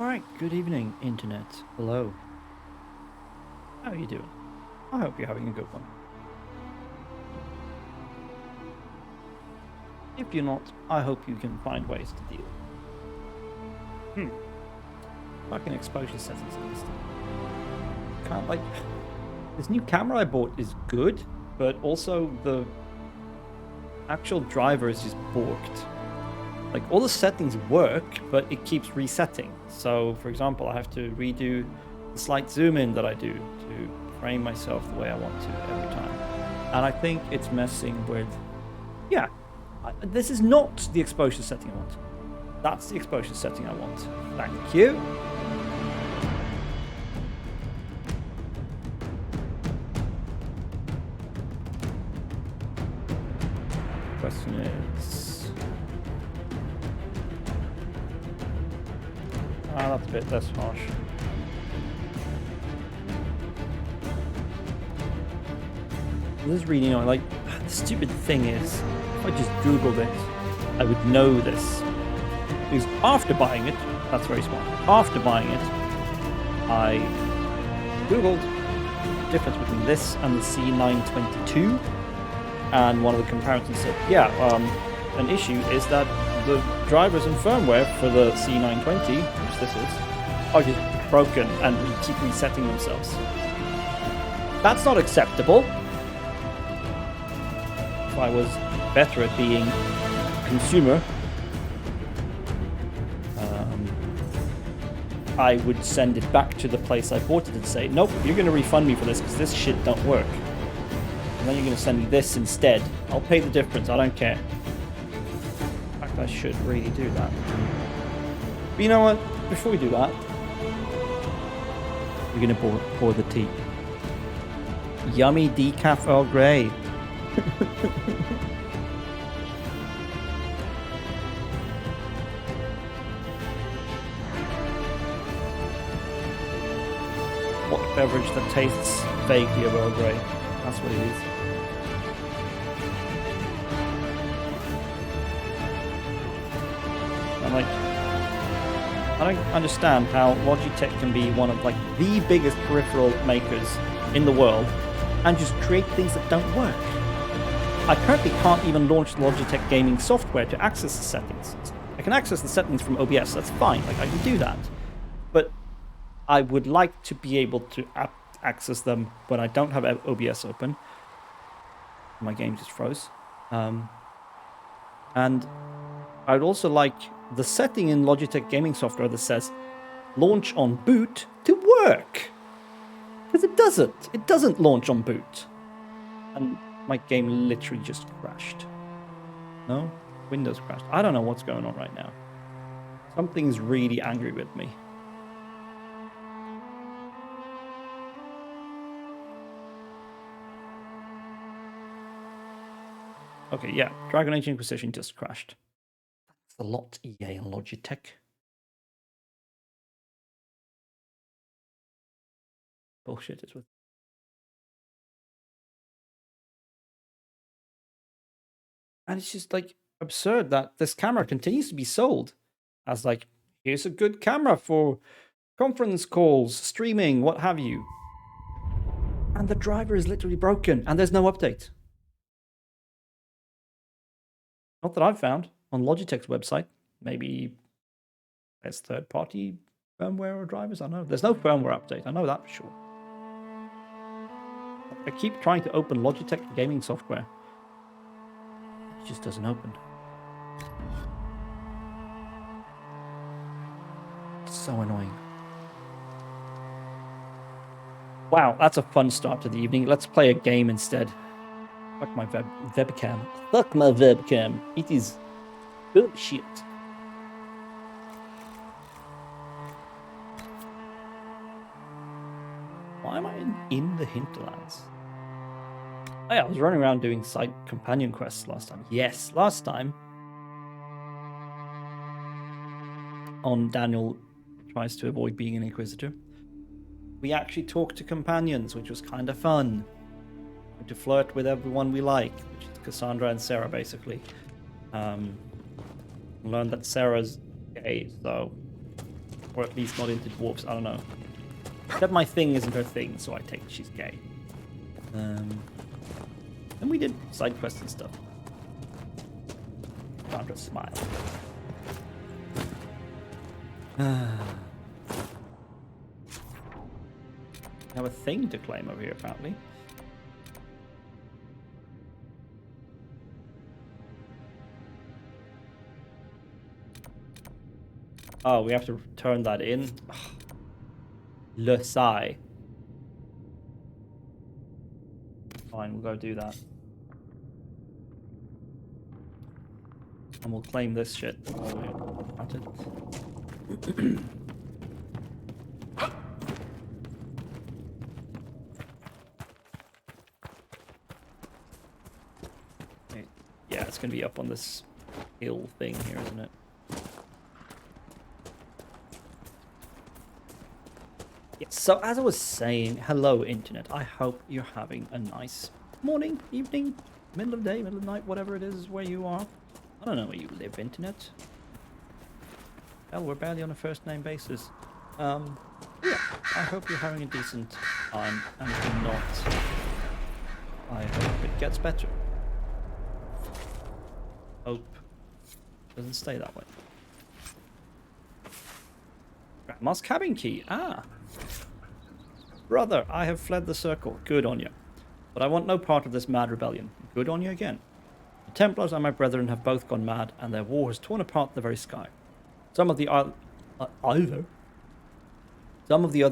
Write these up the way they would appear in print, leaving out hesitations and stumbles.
Alright, good evening, Internet. Hello. How are you doing? I hope you're having a good one. If you're not, I hope you can find ways to deal. Fucking exposure settings in this thing. Can't, like... This new camera I bought is good, but also the actual driver is just borked. Like, all the settings work, but it keeps resetting. So, for example, I have to redo the slight zoom in that I do to frame myself the way I want to every time. And I think it's messing with... Yeah, this is not the exposure setting I want. That's the exposure setting I want. Thank you. Question is... that's a bit less harsh. This is really annoying. Like, the stupid thing is, if I just Googled it, I would know this. Because after buying it, that's very smart. After buying it, I Googled the difference between this and the C922, and one of the comparisons said, yeah, an issue is that the drivers and firmware for the C920, which this is, are just broken and keep resetting themselves. That's not acceptable. If I was better at being a consumer, I would send it back to the place I bought it and say, nope, you're going to refund me for this because this shit don't work. And then you're going to send me this instead. I'll pay the difference, I don't care. In fact, I should really do that. But you know what? Before we do that, we're going to pour the tea. Yummy decaf Earl Grey. What beverage that tastes vaguely of Earl Grey? That's what it is. I'm like, I don't understand how Logitech can be one of like the biggest peripheral makers in the world and just create things that don't work. I currently can't even launch Logitech gaming software to access the settings. I can access the settings from OBS, that's fine, like I can do that. But I would like to be able to access them when I don't have OBS open. My game just froze. And I would also like the setting in Logitech gaming software that says launch on boot to work. Because it doesn't. It doesn't launch on boot. And my game literally just crashed. No? Windows crashed. I don't know what's going on right now. Something's really angry with me. Okay, yeah. Dragon Age Inquisition just crashed. That's a lot, EA and Logitech. Bullshit is with... And it's just like absurd that this camera continues to be sold as like, here's a good camera for conference calls, streaming, what have you. And the driver is literally broken and there's no update. Not that I've found on Logitech's website. Maybe there's third-party firmware or drivers. I don't know. There's no firmware update. I know that for sure. I keep trying to open Logitech gaming software. It just doesn't open. It's so annoying. Wow, that's a fun start to the evening. Let's play a game instead. Fuck my webcam. Fuck my webcam. It is bullshit. Why am I in the hinterlands? Oh yeah, I was running around doing side companion quests last time. Yes, last time. On Daniel tries to avoid being an Inquisitor. We actually talked to companions, which was kind of fun. To flirt with everyone we like, which is Cassandra and Sarah, basically. Learned that Sarah's gay, so Or at least not into dwarves, I don't know. Except my thing isn't her thing, so I take she's gay. And we did side quests and stuff. Sandra smile. We have a thing to claim over here, apparently. Oh, we have to turn that in. Le Sai. Fine, we'll go do that. And we'll claim this shit. Yeah, it's gonna be up on this hill thing here, isn't it? So as I was saying, hello internet. I hope you're having a nice morning, evening, middle of the day, middle of the night, whatever it is where you are. I don't know where you live, internet. Hell, we're barely on a first name basis. Yeah, I hope you're having a decent time, and if you're not, I hope it gets better. Hope it doesn't stay that way. Grandma's cabin key. Ah. Brother, I have fled the circle. Good on you. But I want no part of this mad rebellion. Good on you again. The Templars and my brethren have both gone mad, and their war has torn apart the very sky. Some of the other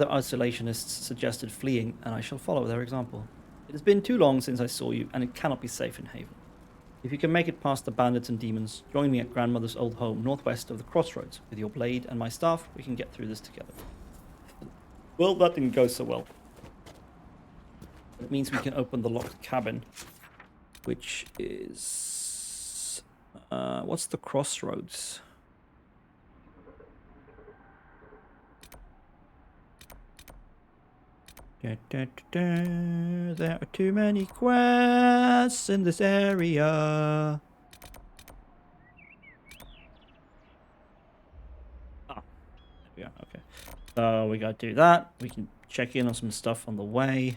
isolationists suggested fleeing, and I shall follow their example. It has been too long since I saw you, and it cannot be safe in Haven. If you can make it past the bandits and demons, join me at grandmother's old home, northwest of the crossroads. With your blade and my staff, we can get through this together. Well, that didn't go so well. It means we can open the locked cabin, which is... what's the crossroads? Da, da, da, da. There are too many quests in this area. Ah, yeah, okay. So we gotta do that. We can check in on some stuff on the way.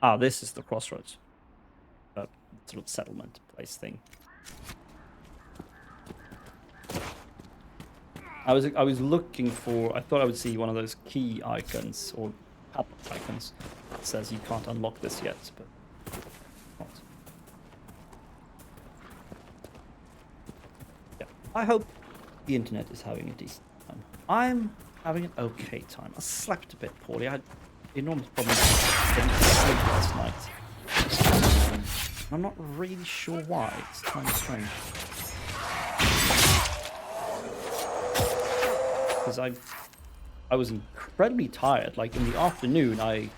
Ah, this is the crossroads. Sort of settlement place thing. I was looking for. I thought I would see one of those key icons or padlock icons that says you can't unlock this yet, but not. Yeah, I hope the internet is having a decent time. I'm having an okay time. I slept a bit poorly. I had enormous problems getting to sleep last night. I'm not really sure why. It's kind of strange. Because I was incredibly tired. Like in the afternoon, I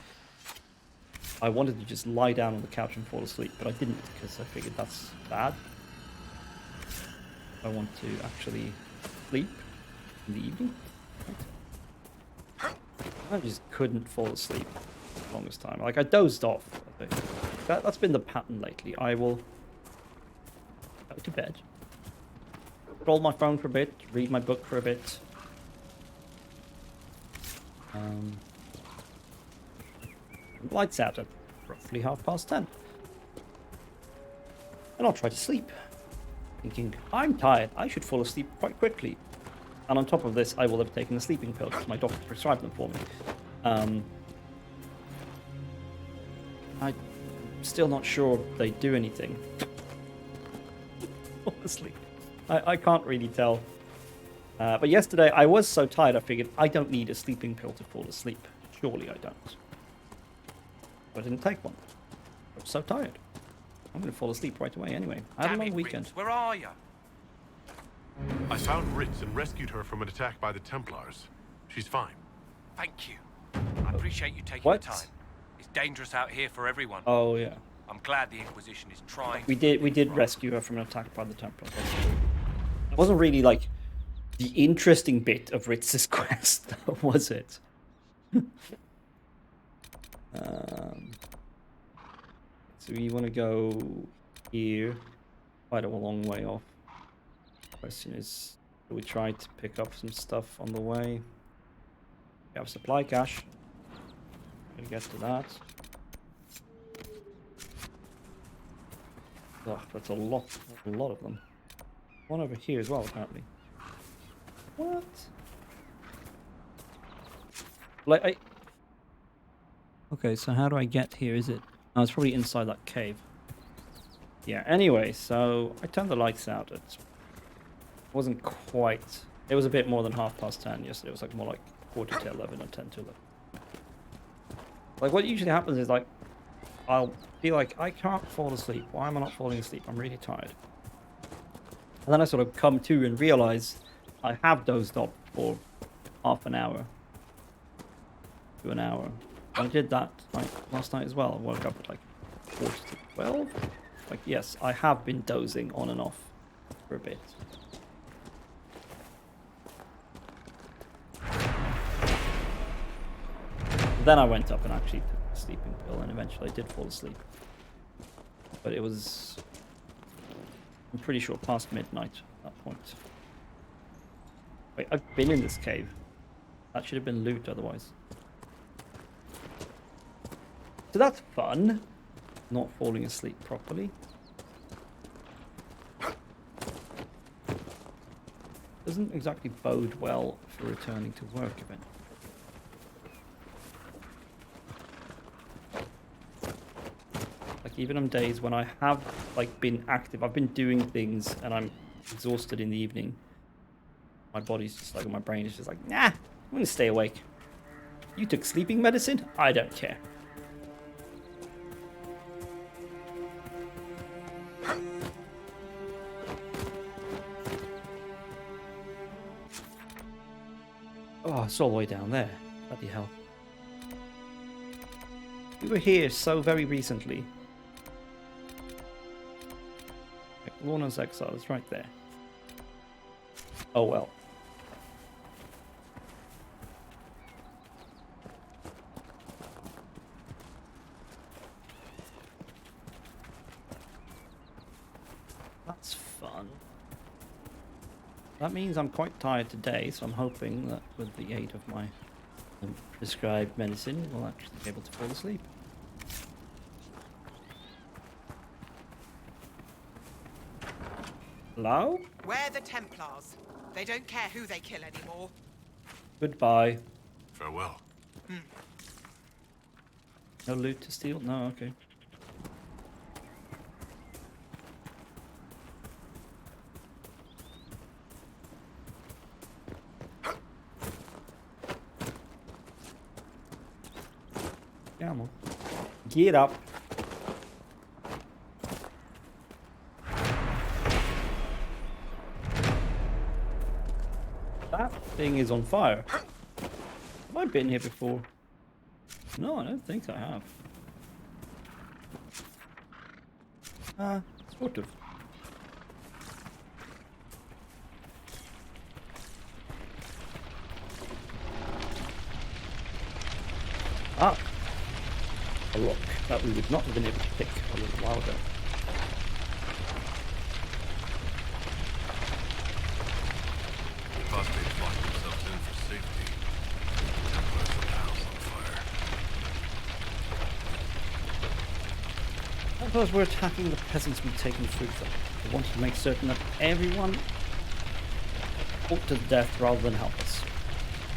wanted to just lie down on the couch and fall asleep, but I didn't because I figured that's bad. I want to actually sleep in the evening. I just couldn't fall asleep for the longest time. Like I dozed off. I think. That's been the pattern lately. I will go to bed, roll my phone for a bit, read my book for a bit. Lights out at roughly 10:30. And I'll try to sleep. Thinking, I'm tired, I should fall asleep quite quickly. And on top of this, I will have taken a sleeping pill because my doctor prescribed them for me. I'm still not sure they do anything. Honestly, I can't really tell. But yesterday, I was so tired, I figured I don't need a sleeping pill to fall asleep. Surely I don't. But I didn't take one. I was so tired. I'm going to fall asleep right away anyway. I had a long weekend. Ritz, where are you? I found Ritz and rescued her from an attack by the Templars. She's fine. Thank you. I appreciate you taking What? the time. It's dangerous out here for everyone. Oh yeah. I'm glad the Inquisition is trying. We did rescue her from an attack by the Templars. It wasn't really like the interesting bit of Ritz's quest, though, was it? So we want to go here, quite a long way off. Question is, We tried to pick up some stuff on the way. We have supply cache. Gonna get to that. Oh, that's a lot of them. One over here as well, apparently. What? Like, okay, so how do I get here? Is it? Oh, it's probably inside that cave. Yeah, anyway, so I turned the lights out. It wasn't quite... It was a bit more than 10:30 yesterday. It was like more like 11:45 or 10 to 11. Like, what usually happens is, like, I'll be like, I can't fall asleep. Why am I not falling asleep? I'm really tired. And then I sort of come to and realize I have dozed off for half an hour to an hour. I did that like last night as well. I woke up at like 12. Like, yes, I have been dozing on and off for a bit. Then I went up and actually took a sleeping pill, and eventually I did fall asleep. But it was, I'm pretty sure, past midnight at that point. Wait, I've been in this cave. That should have been loot otherwise. So that's fun. Not falling asleep properly. Doesn't exactly bode well for returning to work event. Like, even on days when I have like been active, I've been doing things and I'm exhausted in the evening. My body's just like, my brain is just like, nah, I'm gonna stay awake. You took sleeping medicine? I don't care. Oh, it's all the way down there. Bloody hell. We were here so very recently. Lorna's Exile is right there. Oh well. That's fun. That means I'm quite tired today, so I'm hoping that with the aid of my prescribed medicine, we'll actually be able to fall asleep. Hello? We're the Templars. They don't care who they kill anymore. Goodbye. Farewell. No loot to steal? No, okay. Come on. Get up. That thing is on fire. Have I been here before? No, I don't think I have. Sort of. Ah! A rock that we would not have been able to pick a little while ago. Phosphates locked themselves in for safety. Templars set the house on fire. Templars were attacking the peasants we'd taken food from. They wanted to make certain that everyone fought to the death rather than help us.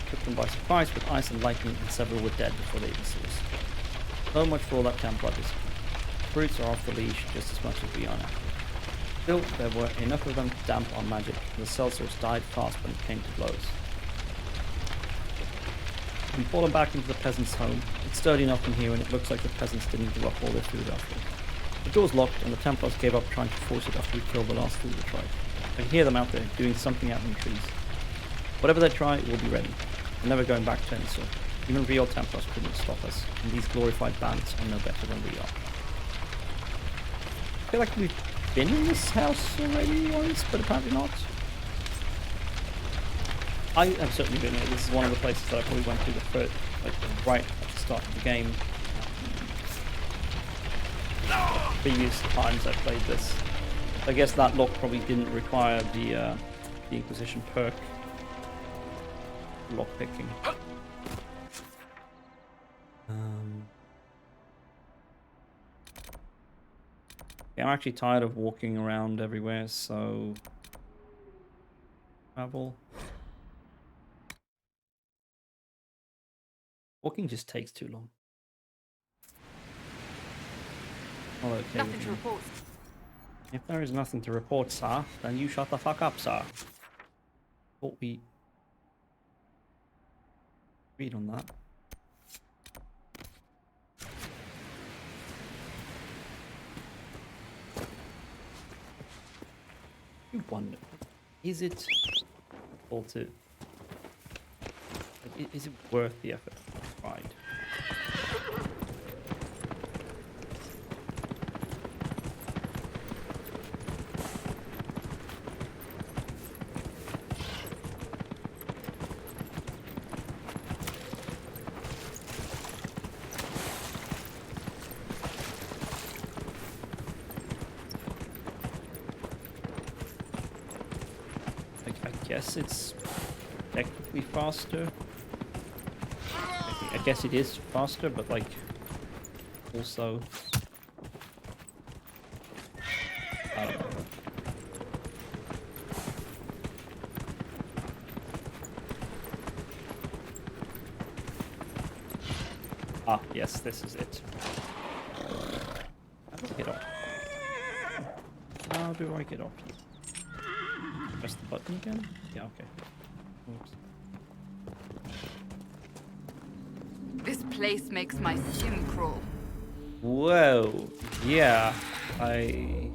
Took them by surprise with ice and lightning, and several were dead before they even saw us. So much for all that Templar discipline. Brutes are off the leash just as much as we are now. Still, there were enough of them to damp our magic, and the sellswords died fast when it came to blows. We've fallen back into the peasants' home. It's sturdy enough in here, and it looks like the peasants didn't give up all their food after all. The door's locked, and the Templars gave up trying to force it after we killed the last fool that tried. I can hear them out there, doing something out in the trees. Whatever they try, we'll be ready. We're never going back to any sort. Even real Templars couldn't stop us, and these glorified bandits are no better than we are. I feel like we've been in this house already once, but apparently not. I have certainly been here. This is one of the places that I probably went to the first, like right at the start of the game. Previous times I played this. I guess that lock probably didn't require the the Inquisition perk. Lockpicking. Yeah, I'm actually tired of walking around everywhere, so travel. Walking just takes too long. All okay Nothing with to me. report. If there is nothing to report, sir, then you shut the fuck up, sir. Thought we read on that. You wonder, is it all to? Like, is it worth the effort? Right. I guess it's technically faster. I guess it is faster, but like also I don't know. Ah, yes, this is it. How do I get off? How do I get off? Press the button again? Yeah, okay. Oops. This place makes my skin crawl. Whoa, yeah, I...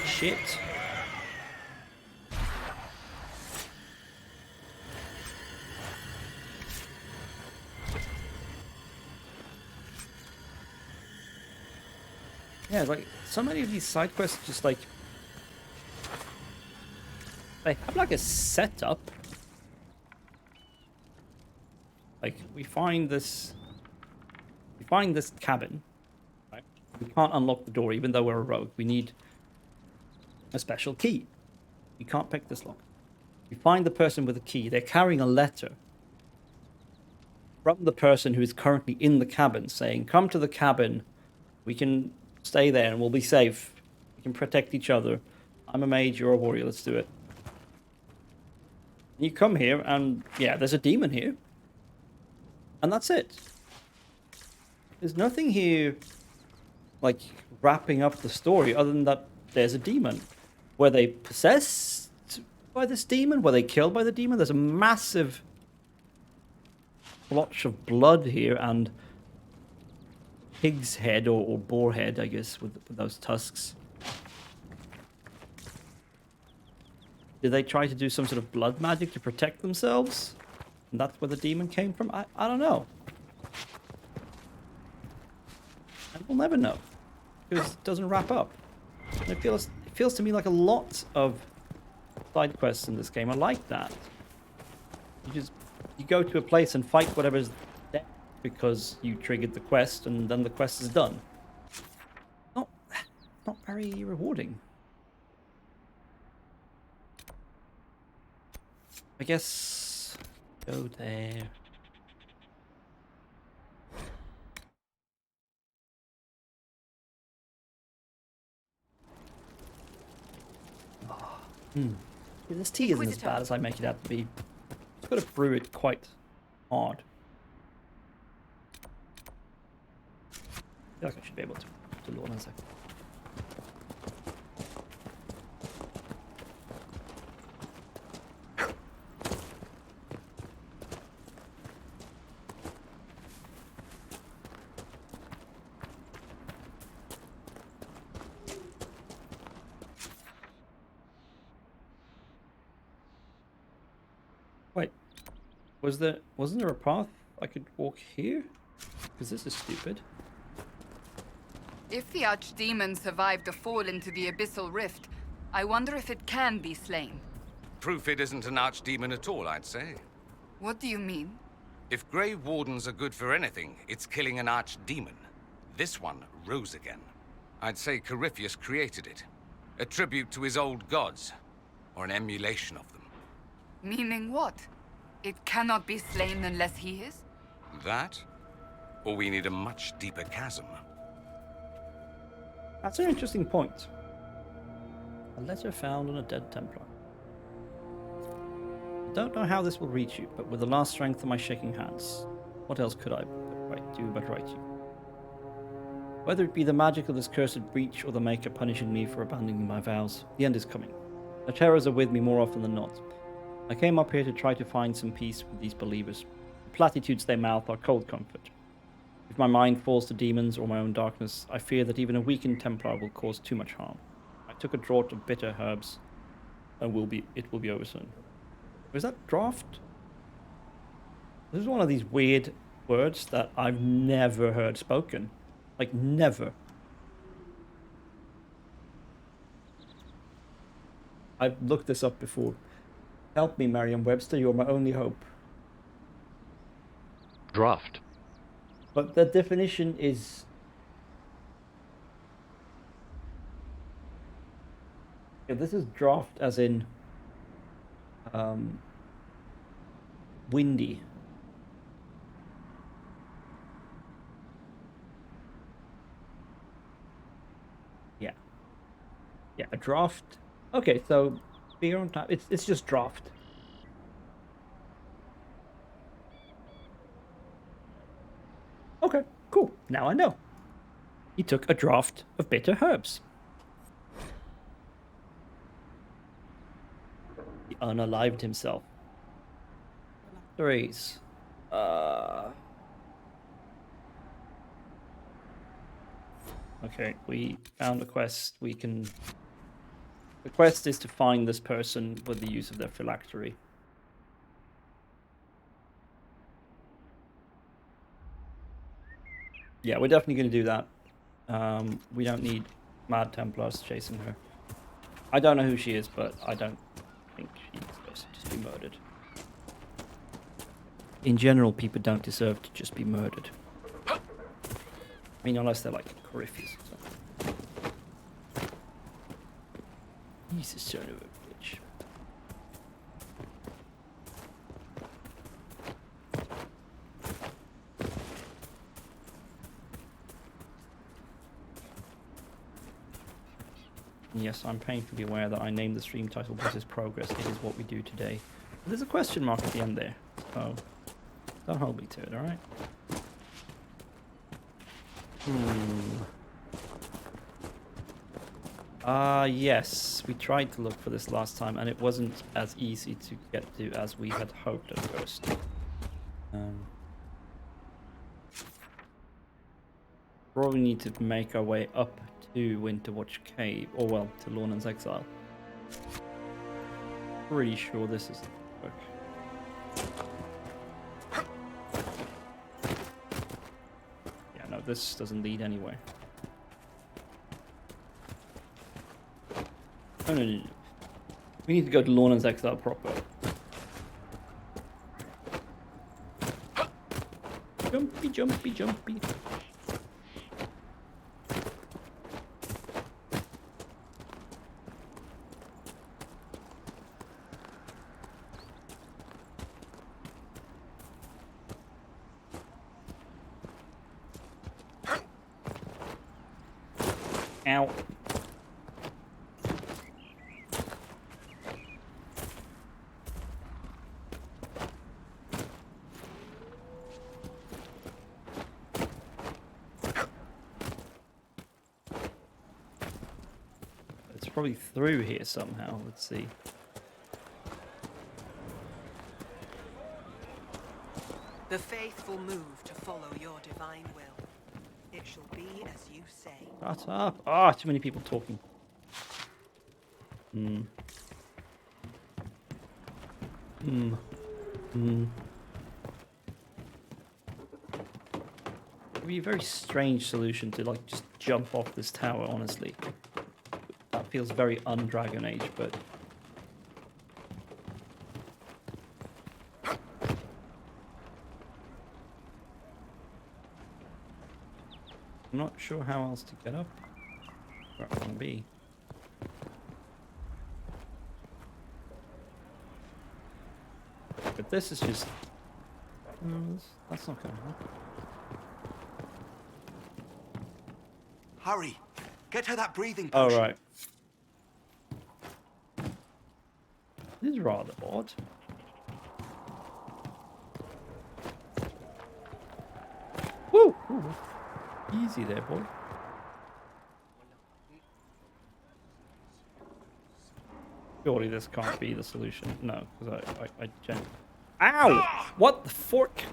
Shit. Yeah, like, so many of these side quests just, like... They have, like, a setup. Like, we find this cabin, right? We can't unlock the door, even though we're a rogue. We need a special key. We can't pick this lock. We find the person with the key. They're carrying a letter from the person who is currently in the cabin saying, come to the cabin. We can stay there and we'll be safe. We can protect each other. I'm a mage, you're a warrior, let's do it. And you come here and, yeah, there's a demon here. And that's it. There's nothing here, like, wrapping up the story other than that there's a demon. Were they possessed by this demon? Were they killed by the demon? There's a massive blotch of blood here and pig's head or boar head, I guess, with those tusks. Did they try to do some sort of blood magic to protect themselves? And that's where the demon came from? I don't know. And we'll never know. Because it doesn't wrap up. And it feels to me like a lot of side quests in this game are like that. You go to a place and fight whatever's there because you triggered the quest and then the quest is done. Not very rewarding. I guess go there. Yeah, this tea isn't as bad as I make it out to be. I've got to brew it quite hard. I feel like I should be able to load in a second. Wait, wasn't there a path I could walk here? Because this is stupid. If the archdemon survived a fall into the abyssal rift, I wonder if it can be slain. Proof it isn't an archdemon at all, I'd say. What do you mean? If Grey Wardens are good for anything, it's killing an archdemon. This one rose again. I'd say Corypheus created it. A tribute to his old gods, or an emulation of them. Meaning what? It cannot be slain unless he is? That? Or we need a much deeper chasm. That's an interesting point. A letter found on a dead Templar. I don't know how this will reach you, but with the last strength of my shaking hands, what else could I do but write you? Whether it be the magic of this cursed breach or the Maker punishing me for abandoning my vows, the end is coming. The terrors are with me more often than not. I came up here to try to find some peace with these believers. The platitudes they mouth are cold comfort. If my mind falls to demons or my own darkness, I fear that even a weakened Templar will cause too much harm. I took a draught of bitter herbs, and it will be over soon. Was that draft? This is one of these weird words that I've never heard spoken. Like, never. I've looked this up before. Help me, Merriam-Webster, you're my only hope. Draft. But the definition is... Yeah, this is draft as in... windy. Yeah. Yeah, a draft. Okay, so beer on tap. It's just draft. Okay, cool. Now I know. He took a draught of bitter herbs. He unalived himself. Threes. Okay, we found a quest. We can... The quest is to find this person with the use of their phylactery. Yeah, we're definitely going to do that. We don't need Mad Templars chasing her. I don't know who she is, but I don't think she's supposed to just be murdered. In general, people don't deserve to just be murdered. I mean, unless they're like Corypheus or something. He's a son of a bitch. Yes, I'm painfully aware that I named the stream title "This is Progress." It is what we do today. There's a question mark at the end there, so don't hold me to it, alright? Yes, we tried to look for this last time, and it wasn't as easy to get to as we had hoped at first. Probably need to make our way up to Winterwatch Cave, or well, to Lornan's Exile. Pretty sure this is the work. Yeah, no, this doesn't lead anywhere. Oh, no. We need to go to Lornan's Exile proper. Jumpy, jumpy, jumpy. Ow. It's probably through here somehow. Let's see. The faithful move to follow your divine will. It shall be as you say. Shut up. Ah, too many people talking. It'd be a very strange solution to like just jump off this tower, honestly. That feels very un-Dragon Age, but I'm not sure how else to get up where I want to be. But this is just... No, that's not going to help. Hurry! Get her that breathing Oh, potion. right. This is rather odd. Woo! Ooh. Easy there, boy. Surely this can't be the solution. No, because I genuinely... Ow! What the fork?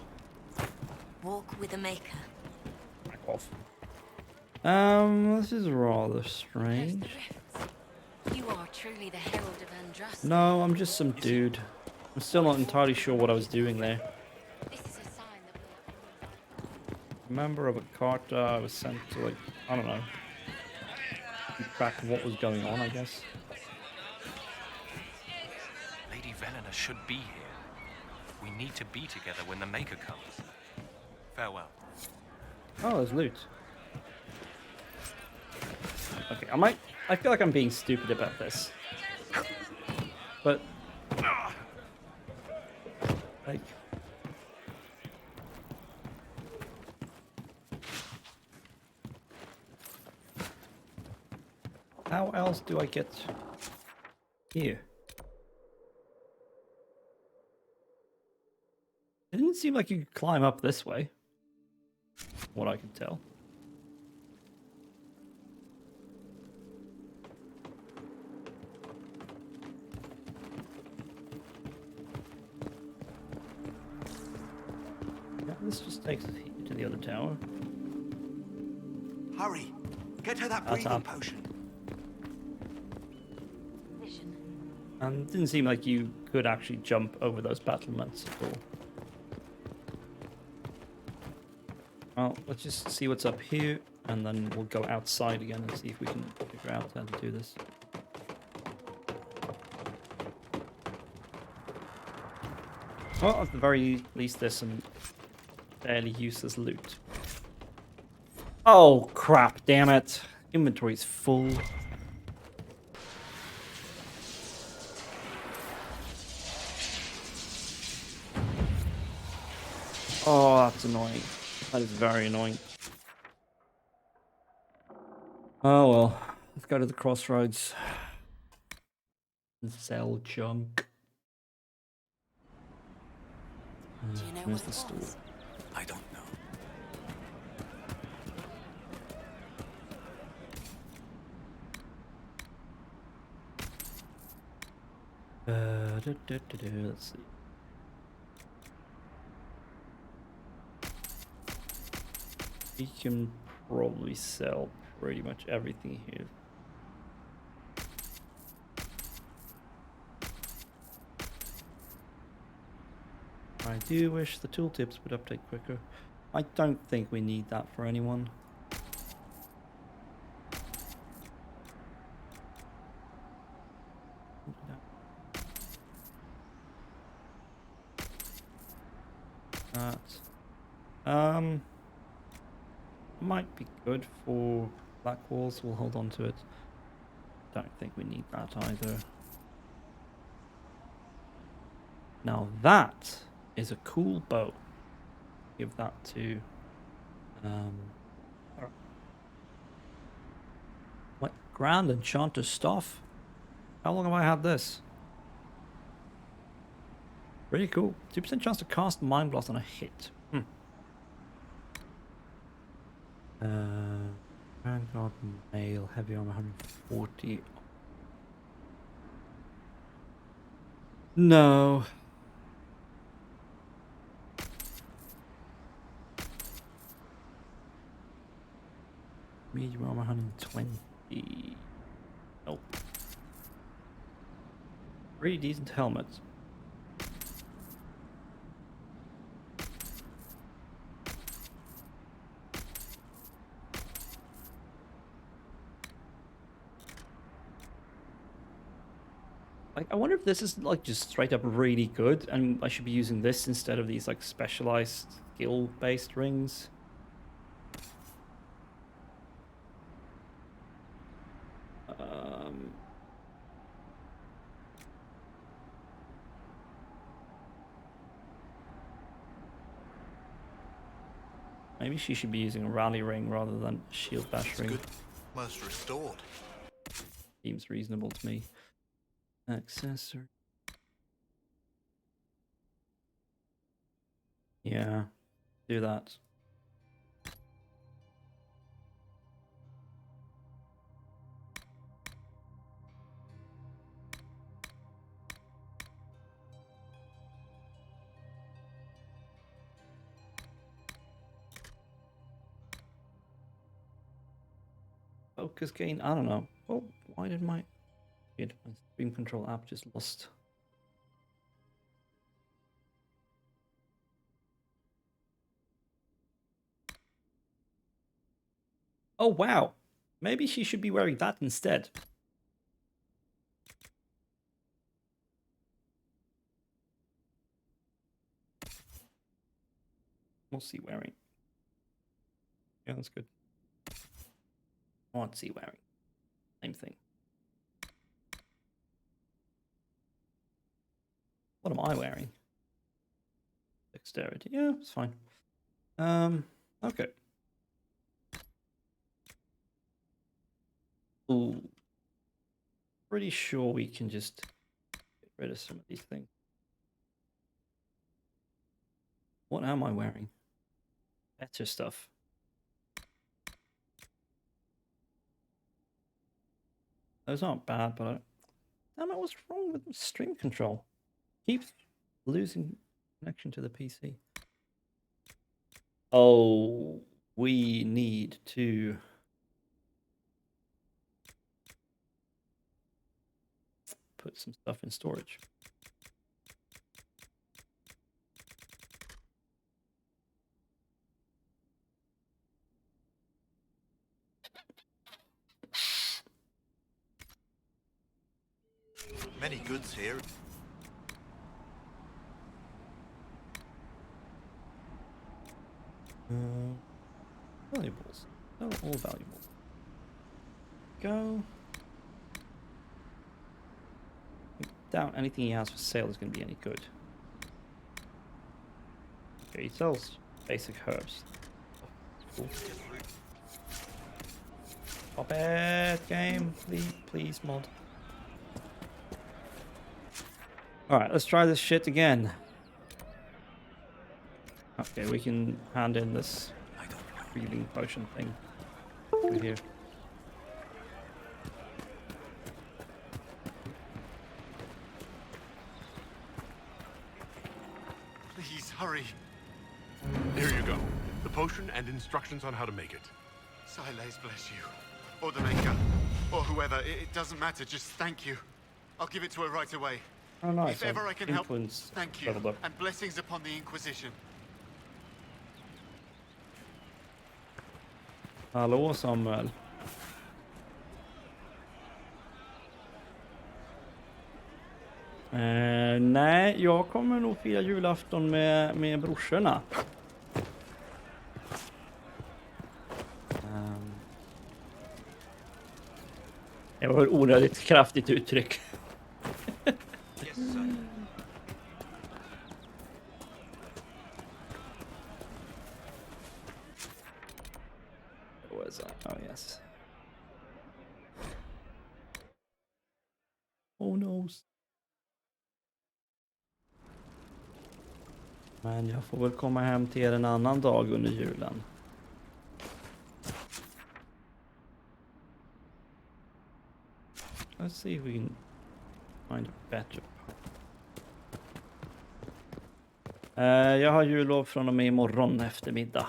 Walk with the Maker. Back off. This is rather Close strange. the rifts. You are truly the herald of Andraste. No, I'm just some dude. I'm still not entirely sure what I was doing there. This is a sign that Member of a Carta, I was sent to, like, I don't know, keep track of what was going on, I guess. Lady Velena should be here. We need to be together when the Maker comes. Farewell. Oh, there's loot. Okay, I feel like I'm being stupid about this. But, like... How else do I get here? It didn't seem like you could climb up this way. What I can tell. Yeah, this just takes us to the other tower. Hurry! Get her that That's breathing up. potion. vision. And it didn't seem like you could actually jump over those battlements at all. Well, let's just see what's up here, and then we'll go outside again and see if we can figure out how to do this. Well, at the very least, there's some fairly useless loot. Oh, crap, damn it. Inventory's full. Oh, that's annoying. That is very annoying. Oh well, let's go to the crossroads and sell junk. Do you know Where's what the it store? was? I don't know. Let's see. We can probably sell pretty much everything here. I do wish the tooltips would update quicker. I don't think we need that for anyone. That. Might be good for black walls. We'll hold on to it. Don't think we need that either. Now that is a cool bow. Give that to what grand enchanter's staff? How long have I had this? Pretty cool. 2% chance to cast Mind Blast on a hit. Vanguard Mail, heavy armor 140. No. Medium armor 120. Nope. Pretty decent helmets. Like, I wonder if this is like just straight up really good, and I should be using this instead of these like specialized skill-based rings. Maybe she should be using a rally ring rather than shield bash It's ring. good. Most restored. Seems reasonable to me. Accessory. Yeah, do that. Focus gain, I don't know. Oh, why did my stream control app just lost? Oh wow, maybe she should be wearing that instead. What's he wearing? Yeah, that's good. What's he wearing? Same thing. What am I wearing? Dexterity. Yeah, it's fine. Okay. Ooh. Pretty sure we can just get rid of some of these things. What am I wearing? Better stuff. Those aren't bad, but damn it, what's wrong with stream control? Keeps losing connection to the PC. Oh, we need to put some stuff in storage. Many goods here. Valuables. Oh, all valuable. Go. I doubt anything he has for sale is going to be any good. Okay, he sells basic herbs. Cool. Stop it, game. Please, mod. Alright, let's try this shit again. Okay, we can hand in this healing potion thing right here. Please hurry. Here you go. The potion and instructions on how to make it. Silas bless you. Or the Maker. Or whoever. It doesn't matter. Just thank you. I'll give it to her right away. Oh nice. If ever I can help, Influence thank you. leveled up. And blessings upon the Inquisition. Hallå Samuel. Nej, jag kommer nog fira julafton med brorsorna. Det var ett onödigt kraftigt uttryck. Oh yes. Oh no. Men jag får väl komma hem till er en annan dag under julen. Let's see if we can find a better. Jag har jullov från och med imorgon eftermiddag.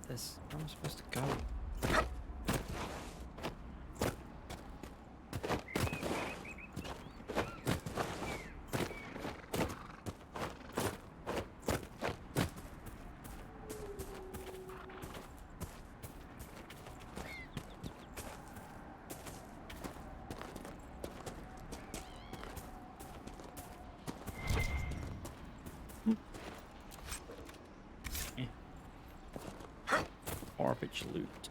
This, where am I supposed to go? Rich loot.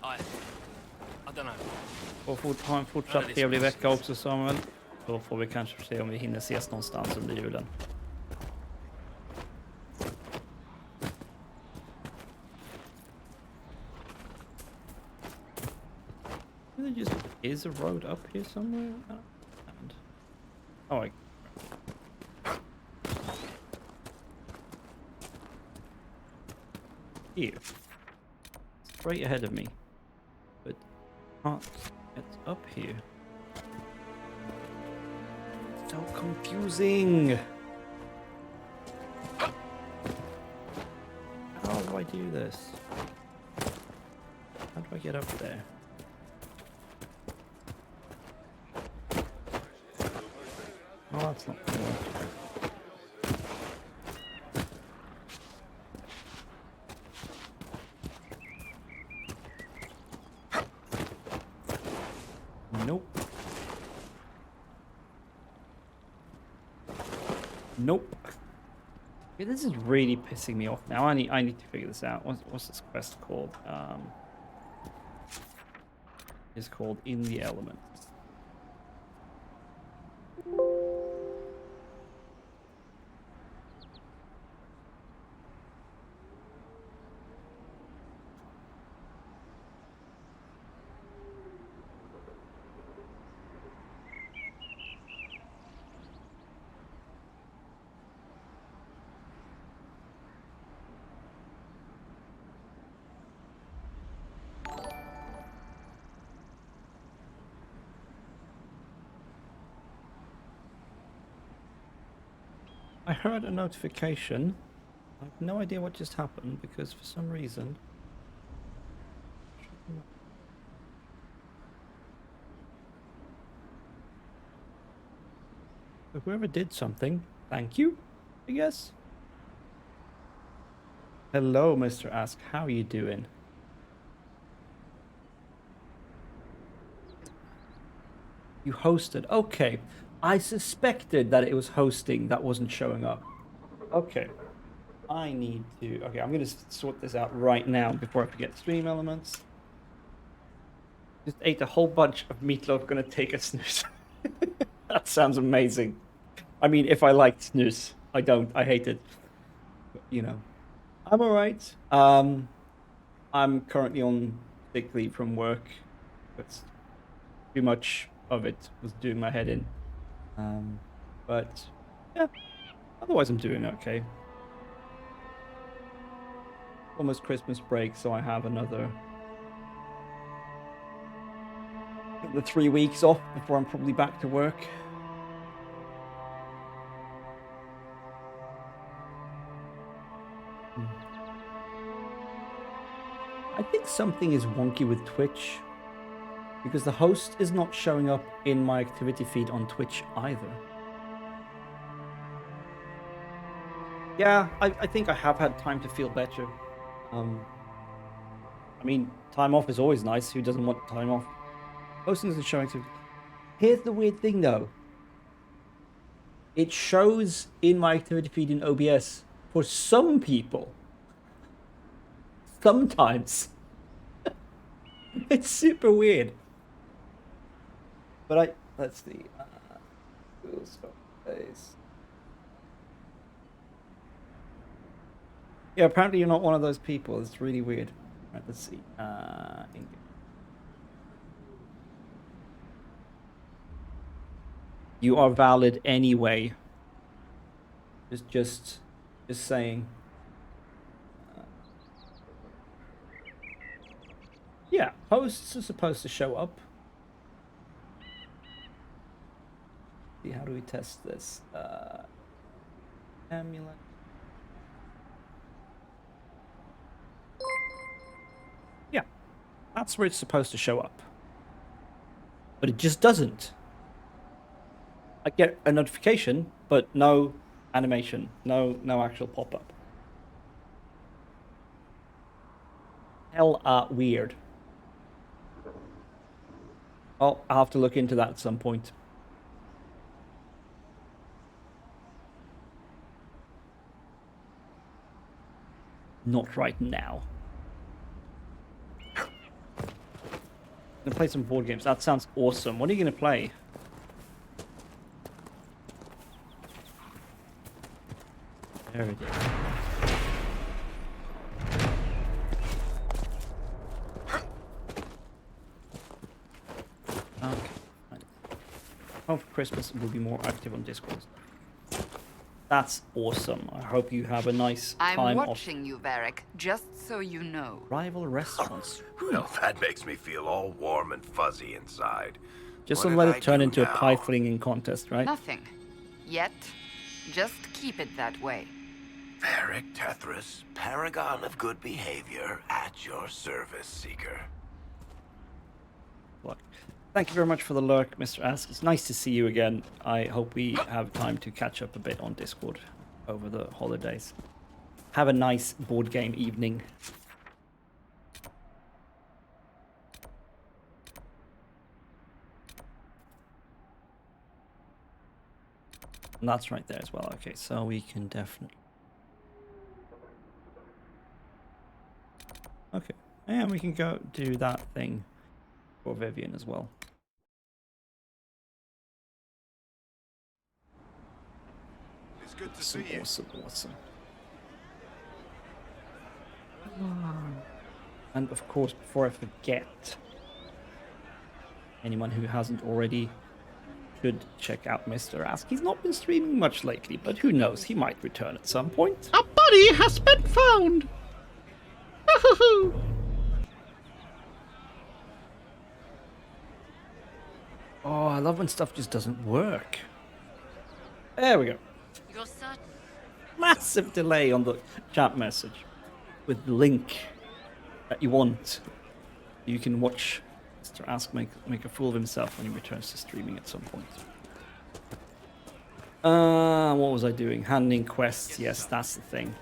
I don't know. Och ha en fortsatt trevlig vecka också, Samuel. Då får vi kanske se om vi hinner ses någonstans under julen. There just is a road up here somewhere. Oh, here, straight ahead of me, but can't get up here. So confusing. How do I do this? How do I get up there? Oh, that's not cool. Nope. Nope. Okay, this is really pissing me off now. I need to figure this out. What's this quest called? It's called In the Elements. I heard a notification. I have no idea what just happened because for some reason... So whoever did something, thank you, I guess. Hello, Mr. Ask. How are you doing? You hosted. Okay. I suspected that it was hosting that wasn't showing up. Okay. I need to... Okay, I'm going to sort this out right now before I forget stream elements. Just ate a whole bunch of meatloaf. Going to take a snooze. That sounds amazing. I mean, if I liked snooze. I don't. I hate it. But, you know. I'm alright. I'm currently on sick leave from work. But too much of it was doing my head in. But yeah, otherwise I'm doing okay. Almost Christmas break, so I have another 3 weeks off before I'm probably back to work. I think something is wonky with Twitch. Because the host is not showing up in my activity feed on Twitch either. Yeah, I think I have had time to feel better. I mean, time off is always nice. Who doesn't want time off? Hosting isn't showing. Here's the weird thing, though. It shows in my activity feed in OBS for some people. Sometimes. It's super weird. But let's see. Yeah, apparently you're not one of those people. It's really weird. Right, let's see. You are valid anyway. Just saying. Yeah, hosts are supposed to show up. See, how do we test this? Amulet. Yeah, that's where it's supposed to show up. But it just doesn't. I get a notification, but no animation, no actual pop-up. Hell, weird. I'll have to look into that at some point. Not right now. Gonna play some board games. That sounds awesome. What are you gonna play? There it is. Okay. Fine. Home for Christmas will be more active on Discord. That's awesome. I hope you have a nice I'm time watching you, Varric, just so you know. rival restaurants. Well, that makes me feel all warm and fuzzy inside. Just What don't did let I it turn do into a now? pie flinging contest, right? Nothing. Yet. Just keep it that way. Varric Tethras, paragon of good behavior, at your service, Seeker. Look, thank you very much for the lurk, Mr. Ask. It's nice to see you again. I hope we have time to catch up a bit on Discord over the holidays. Have a nice board game evening. And that's right there as well. Okay, so we can definitely... Okay, and we can go do that thing for Vivian as well. It's good to Awesome, see you. awesome, awesome. And of course, before I forget, anyone who hasn't already should check out Mr. Ask. He's not been streaming much lately, but who knows, he might return at some point. A body has been found! Oh, I love when stuff just doesn't work. There we go. You're certain? Massive delay on the chat message with the link that you want. You can watch Mr. Ask make a fool of himself when he returns to streaming at some point. What was I doing? Handing quests. Yes, that's the thing.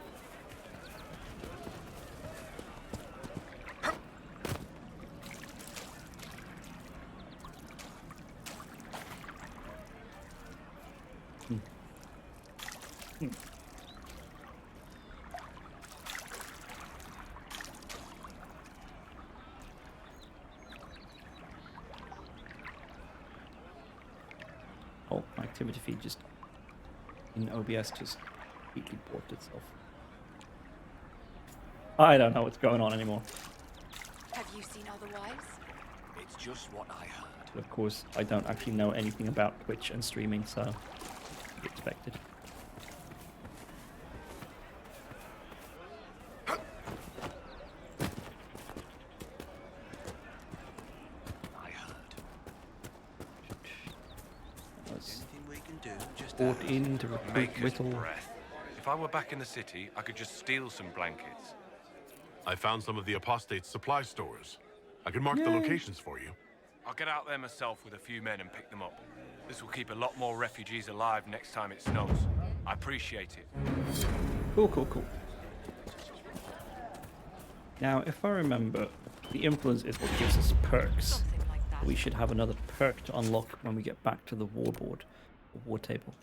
Oh, my activity feed just in OBS just completely ported itself. I don't know what's going on anymore. Have you seen otherwise? It's just what I heard. But of course, I don't actually know anything about Twitch and streaming, so to be expected. I heard. Was Anything we can do, just brought in to recruit Maker's Whittle. breath. If I were back in the city, I could just steal some blankets. I found some of the apostate's supply stores. I can mark the locations for you. I'll get out there myself with a few men and pick them up. This will keep a lot more refugees alive next time it snows. I appreciate it. Cool, cool, cool. Now, if I remember, the influence is what gives us perks. Something like that. We should have another perk to unlock when we get back to the warboard, or war table.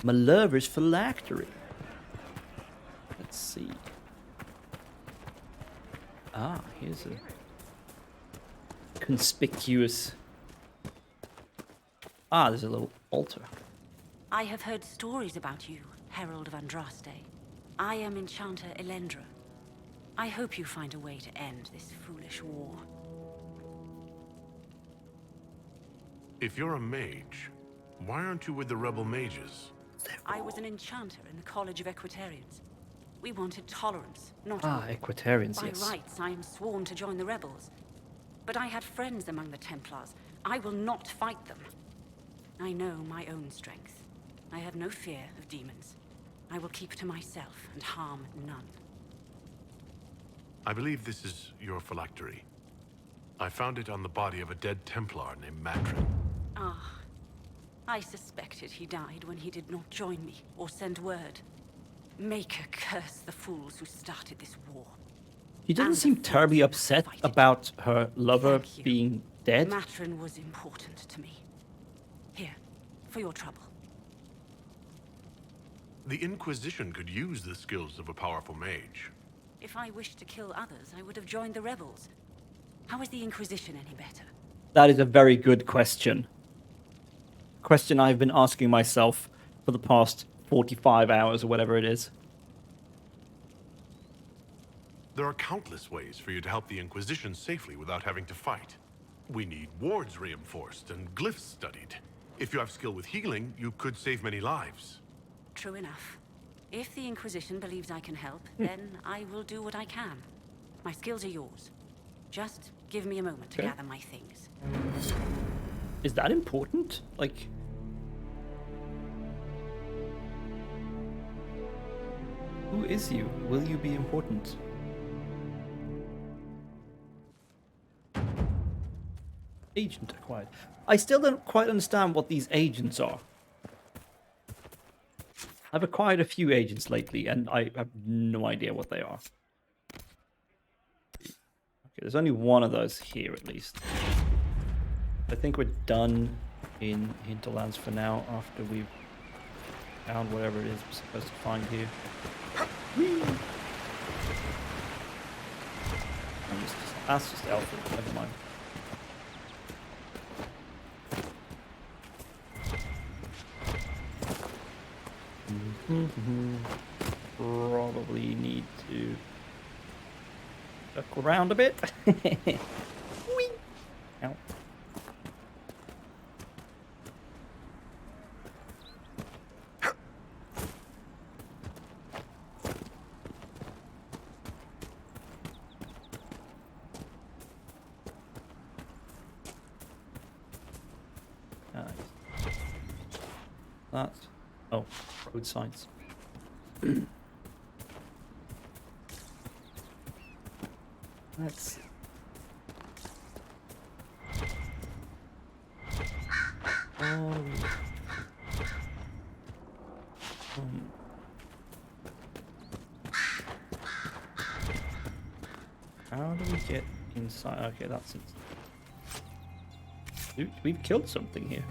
Malurver's phylactery. Let's see. Ah, here's a conspicuous. Ah, there's a little altar. I have heard stories about you, Herald of Andraste. I am Enchanter Elendra. I hope you find a way to end this foolish war. If you're a mage, why aren't you with the rebel mages? I was an enchanter in the College of Equitarians. We wanted tolerance, not Ah, war. Equitarians, By yes. rights, I am sworn to join the rebels. But I had friends among the Templars. I will not fight them. I know my own strength. I have no fear of demons. I will keep to myself and harm none. I believe this is your phylactery. I found it on the body of a dead Templar named Matrin. Ah, I suspected he died when he did not join me or send word. Maker curse the fools who started this war. She doesn't And seem the terribly fools who upset fight it. about her lover Thank you. being dead? Matron was important to me. Here, for your trouble. The Inquisition could use the skills of a powerful mage. If I wished to kill others, I would have joined the rebels. How is the Inquisition any better? That is a very good question. Question I've been asking myself for the past 45 hours or whatever it is. There are countless ways for you to help the Inquisition safely without having to fight. We need wards reinforced and glyphs studied. If you have skill with healing, you could save many lives. True enough. If the Inquisition believes I can help, then I will do what I can. My skills are yours. Just give me a moment to gather my things. Is that important? Like... Who is you? Will you be important? Agent acquired. I still don't quite understand what these agents are. I've acquired a few agents lately, and I have no idea what they are. Okay, there's only one of those here, at least. I think we're done in Hinterlands for now, after we've found whatever it is we're supposed to find here. Whee! That's just Alpha, never mind. Probably need to duck around a bit. Whee! Ow. That's... Oh, road signs. Let's... How do we get inside? Okay, that's it. Dude, we've killed something here.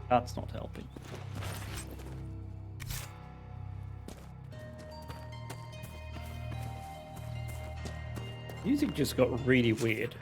That's not helping. Music just got really weird.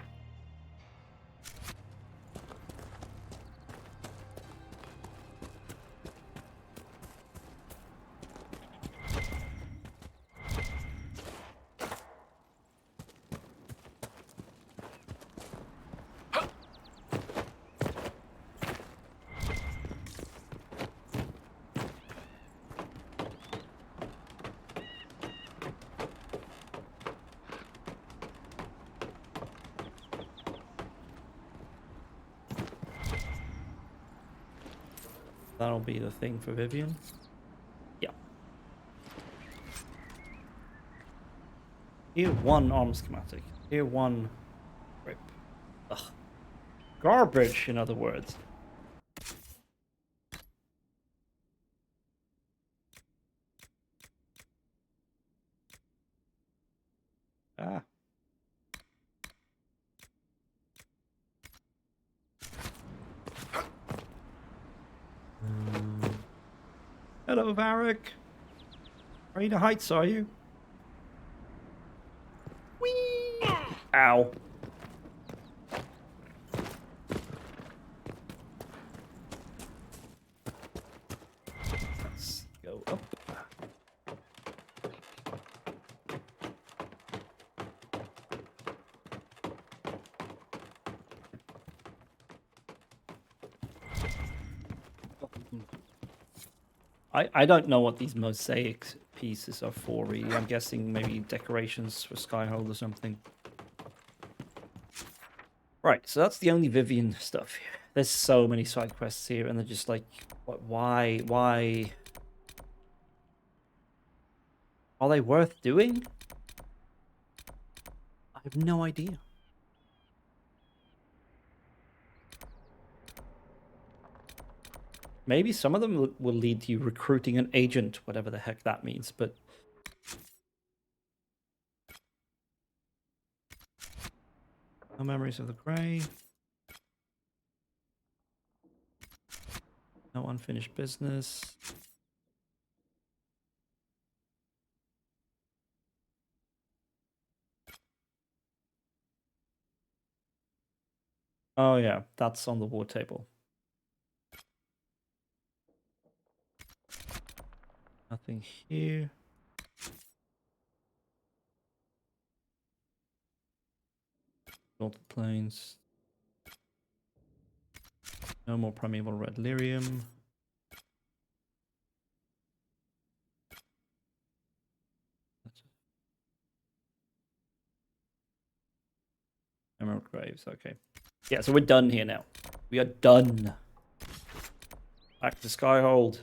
That'll be the thing for Vivian. Yeah. Tier 1 arm schematic. Tier 1 grip. Ugh. Garbage, in other words. Ah. Hello, Varric. Afraid of heights, are you? Whee! Ow. Let's go up. I don't know what these mosaic pieces are for, really. I'm guessing maybe decorations for Skyhold or something. Right, so that's the only Vivian stuff here. There's so many side quests here, and they're just like, what? Why? Are they worth doing? I have no idea. Maybe some of them will lead to you recruiting an agent, whatever the heck that means, but... No memories of the grey. No unfinished business. Oh yeah, that's on the war table. Nothing here. Salted plains. No more primeval red lyrium. Emerald graves, okay. Yeah, so we're done here now. We are done. Back to Skyhold.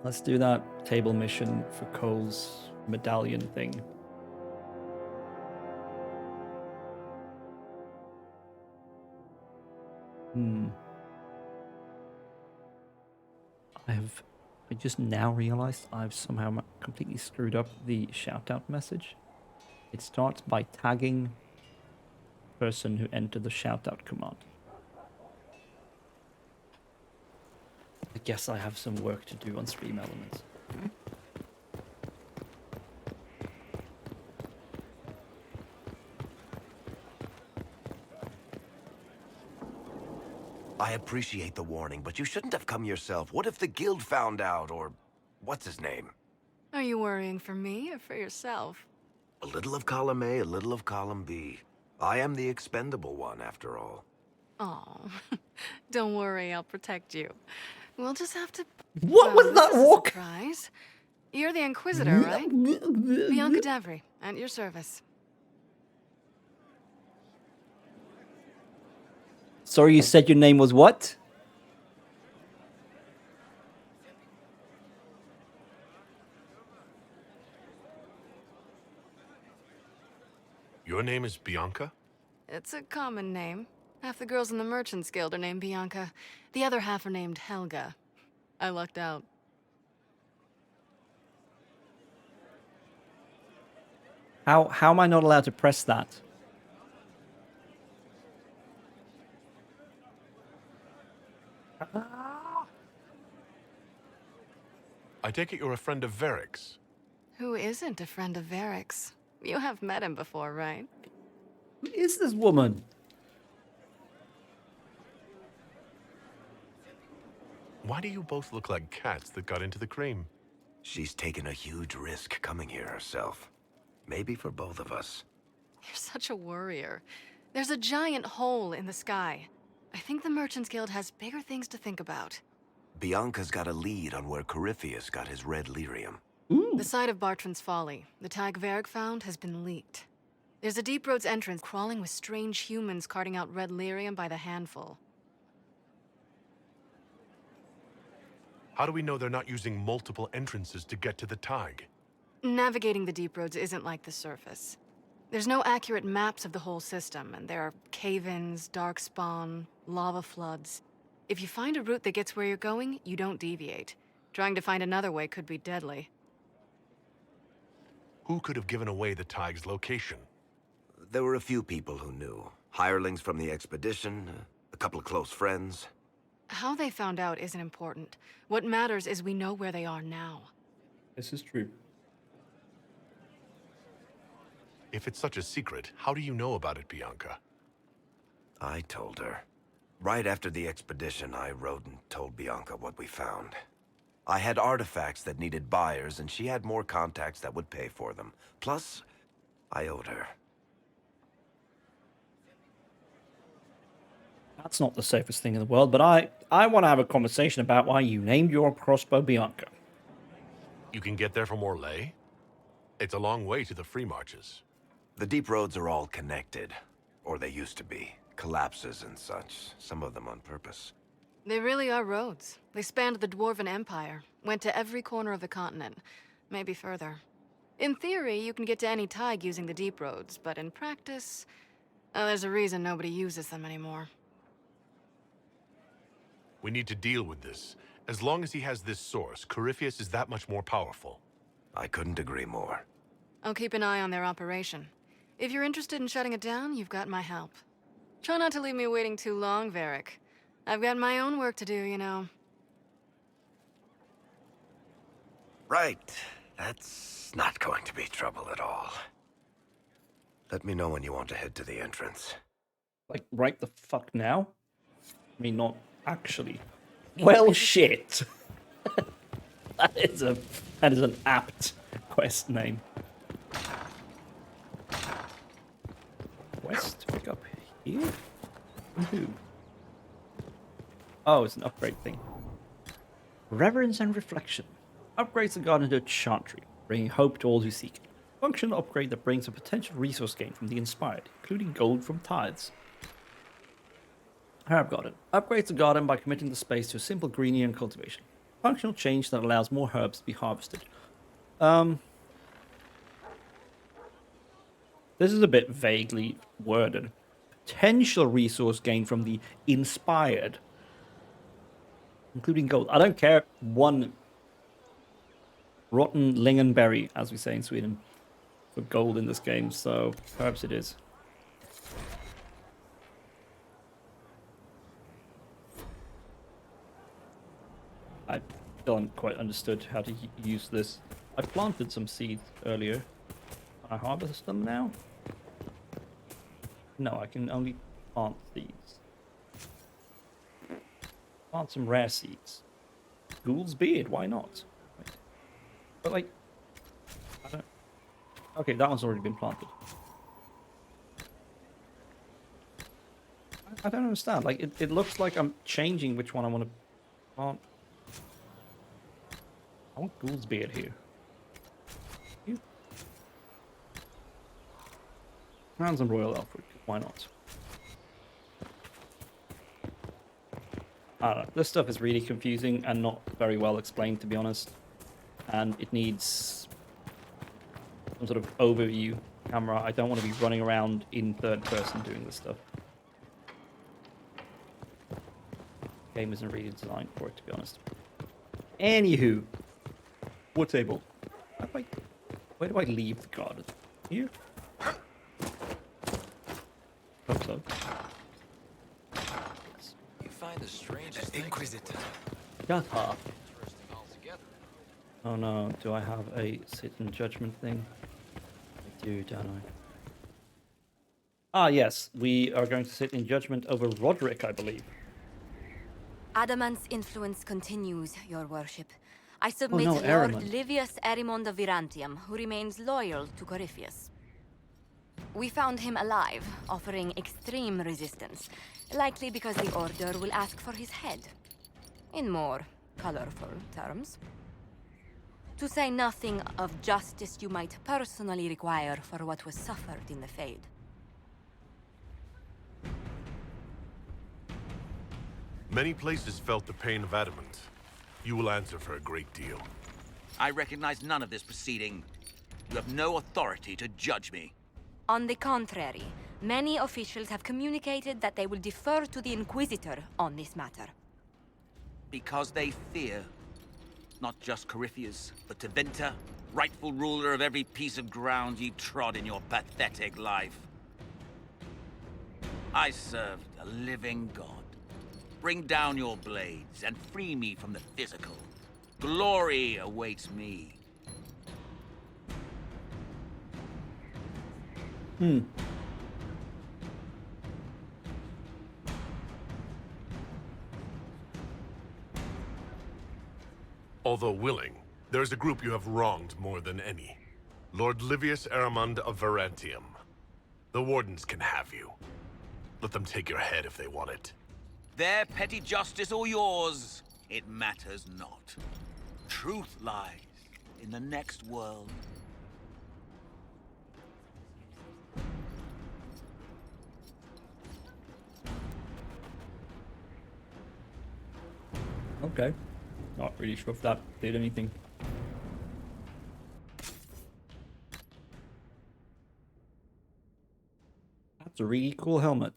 Let's do that table mission for Cole's medallion thing. I just now realized I've somehow completely screwed up the shout-out message. It starts by tagging person who entered the shout-out command. I guess I have some work to do on Stream Elements. I appreciate the warning, but you shouldn't have come yourself. What if the guild found out, or what's his name? Are you worrying for me or for yourself? A little of column A, a little of column B. I am the expendable one, after all. Oh, don't worry, I'll protect you. We'll just have to... What was that walk? Surprise. You're the Inquisitor, right? Bianca Davry, at your service. Sorry, you said your name was what? Your name is Bianca? It's a common name. Half the girls in the Merchants Guild are named Bianca. The other half are named Helga. I lucked out. How am I not allowed to press that? I take it you're a friend of Varric's. Who isn't a friend of Varric's? You have met him before, right? Who is this woman? Why do you both look like cats that got into the cream? She's taken a huge risk coming here herself. Maybe for both of us. You're such a worrier. There's a giant hole in the sky. I think the Merchants Guild has bigger things to think about. Bianca's got a lead on where Corypheus got his red lyrium. The site of Bartran's Folly, the tag Varric found, has been leaked. There's a Deep Roads entrance crawling with strange humans carting out red lyrium by the handful. How do we know they're not using multiple entrances to get to the Tig? Navigating the Deep Roads isn't like the surface. There's no accurate maps of the whole system, and there are cave-ins, darkspawn, lava floods. If you find a route that gets where you're going, you don't deviate. Trying to find another way could be deadly. Who could have given away the Tig's location? There were a few people who knew. Hirelings from the expedition, a couple of close friends. How they found out isn't important. What matters is we know where they are now. This is true. If it's such a secret, how do you know about it, Bianca? I told her. Right after the expedition, I wrote and told Bianca what we found. I had artifacts that needed buyers, and she had more contacts that would pay for them. Plus, I owed her. That's not the safest thing in the world, but I want to have a conversation about why you named your crossbow Bianca. You can get there from Orlais? It's a long way to the free marches. The deep roads are all connected. Or they used to be. Collapses and such, some of them on purpose. They really are roads. They spanned the Dwarven Empire, went to every corner of the continent, maybe further. In theory, you can get to any Tig using the deep roads, but in practice, there's a reason nobody uses them anymore. We need to deal with this. As long as he has this source, Corypheus is that much more powerful. I couldn't agree more. I'll keep an eye on their operation. If you're interested in shutting it down, you've got my help. Try not to leave me waiting too long, Varric. I've got my own work to do, you know. Right. That's not going to be trouble at all. Let me know when you want to head to the entrance. Like, right the fuck now? I mean, not actually. Well, shit. that is an apt quest name. Quest pick up here? From who? Oh, it's an upgrade thing. Reverence and reflection. Upgrades the garden to a chantry, bringing hope to all who seek it. Functional upgrade that brings a potential resource gain from the inspired, including gold from tithes. Herb garden. Upgrades the garden by committing the space to a simple greenian cultivation. Functional change that allows more herbs to be harvested. This is a bit vaguely worded. Potential resource gain from the inspired, including gold. I don't care. One rotten lingonberry, as we say in Sweden, for gold in this game. So perhaps it is. I still haven't quite understood how to use this. I planted some seeds earlier. Can I harvest them now? No, I can only plant seeds. Plant some rare seeds. Ghoul's beard, why not? But like, I don't... Okay, that one's already been planted. I don't understand. Like, it looks like I'm changing which one I want to plant. I want Ghoul's beard here. Rounds and Royal Alfred, why not? I don't know. This stuff is really confusing and not very well explained, to be honest. And it needs some sort of overview camera. I don't want to be running around in third person doing this stuff. Game isn't really designed for it, to be honest. Anywho, war table. Where do I leave the garden? Here? Hope so. You find the strangest Inquisitor. Shut up. Oh no, do I have a sit in judgment thing? I do, don't I? Ah yes, we are going to sit in judgment over Roderick, I believe. Adamant's influence continues, your worship. I submit no, Lord Aramon. Livius Erimond of Virantium, who remains loyal to Corypheus. We found him alive, offering extreme resistance, likely because the Order will ask for his head. In more colorful terms. To say nothing of justice you might personally require for what was suffered in the Fade. Many places felt the pain of adamant. You will answer for a great deal. I recognize none of this proceeding. You have no authority to judge me. On the contrary, many officials have communicated that they will defer to the Inquisitor on this matter. Because they fear. Not just Corypheus, but Tevinter, rightful ruler of every piece of ground ye trod in your pathetic life. I served a living god. Bring down your blades and free me from the physical. Glory awaits me. Although willing, there is a group you have wronged more than any. Lord Livius Erimond of Virantium. The Wardens can have you. Let them take your head if they want it. Their petty justice or yours, it matters not. Truth lies in the next world. Okay. Not really sure if that did anything. That's a really cool helmet.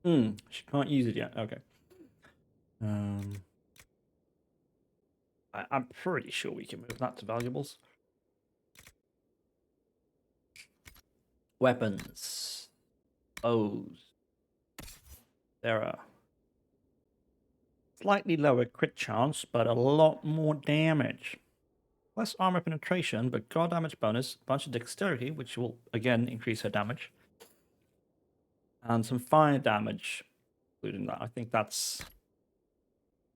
She can't use it yet. Okay. I'm pretty sure we can move that to valuables. Weapons. Bows. There are slightly lower crit chance, but a lot more damage. Less armor penetration, but guard damage bonus, bunch of dexterity, which will again increase her damage. And some fire damage, including that. I think that's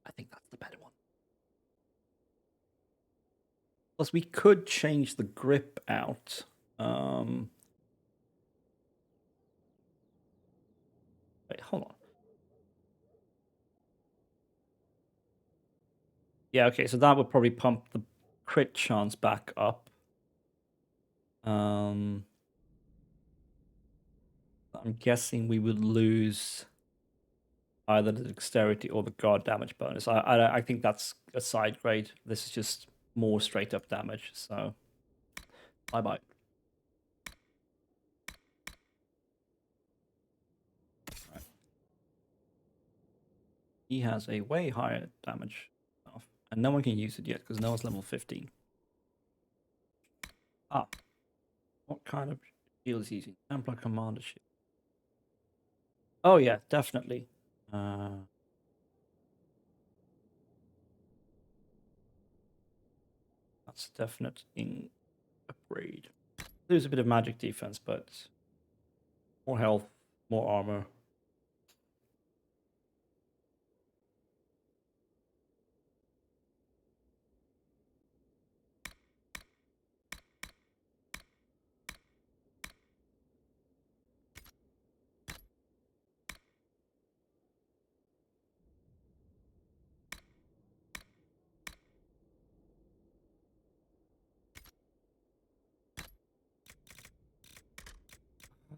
the better one. Plus, we could change the grip out. Wait, hold on. Yeah, okay, so that would probably pump the crit chance back up. I'm guessing we would lose either the dexterity or the guard damage bonus. I think that's a side grade. This is just more straight up damage, so bye-bye. Right. He has a way higher damage stuff, and no one can use it yet because no one's level 15. Ah. What kind of shield is he using? Templar Commander shield. Oh yeah, definitely. That's definite in upgrade. Lose a bit of magic defense, but more health, more armor.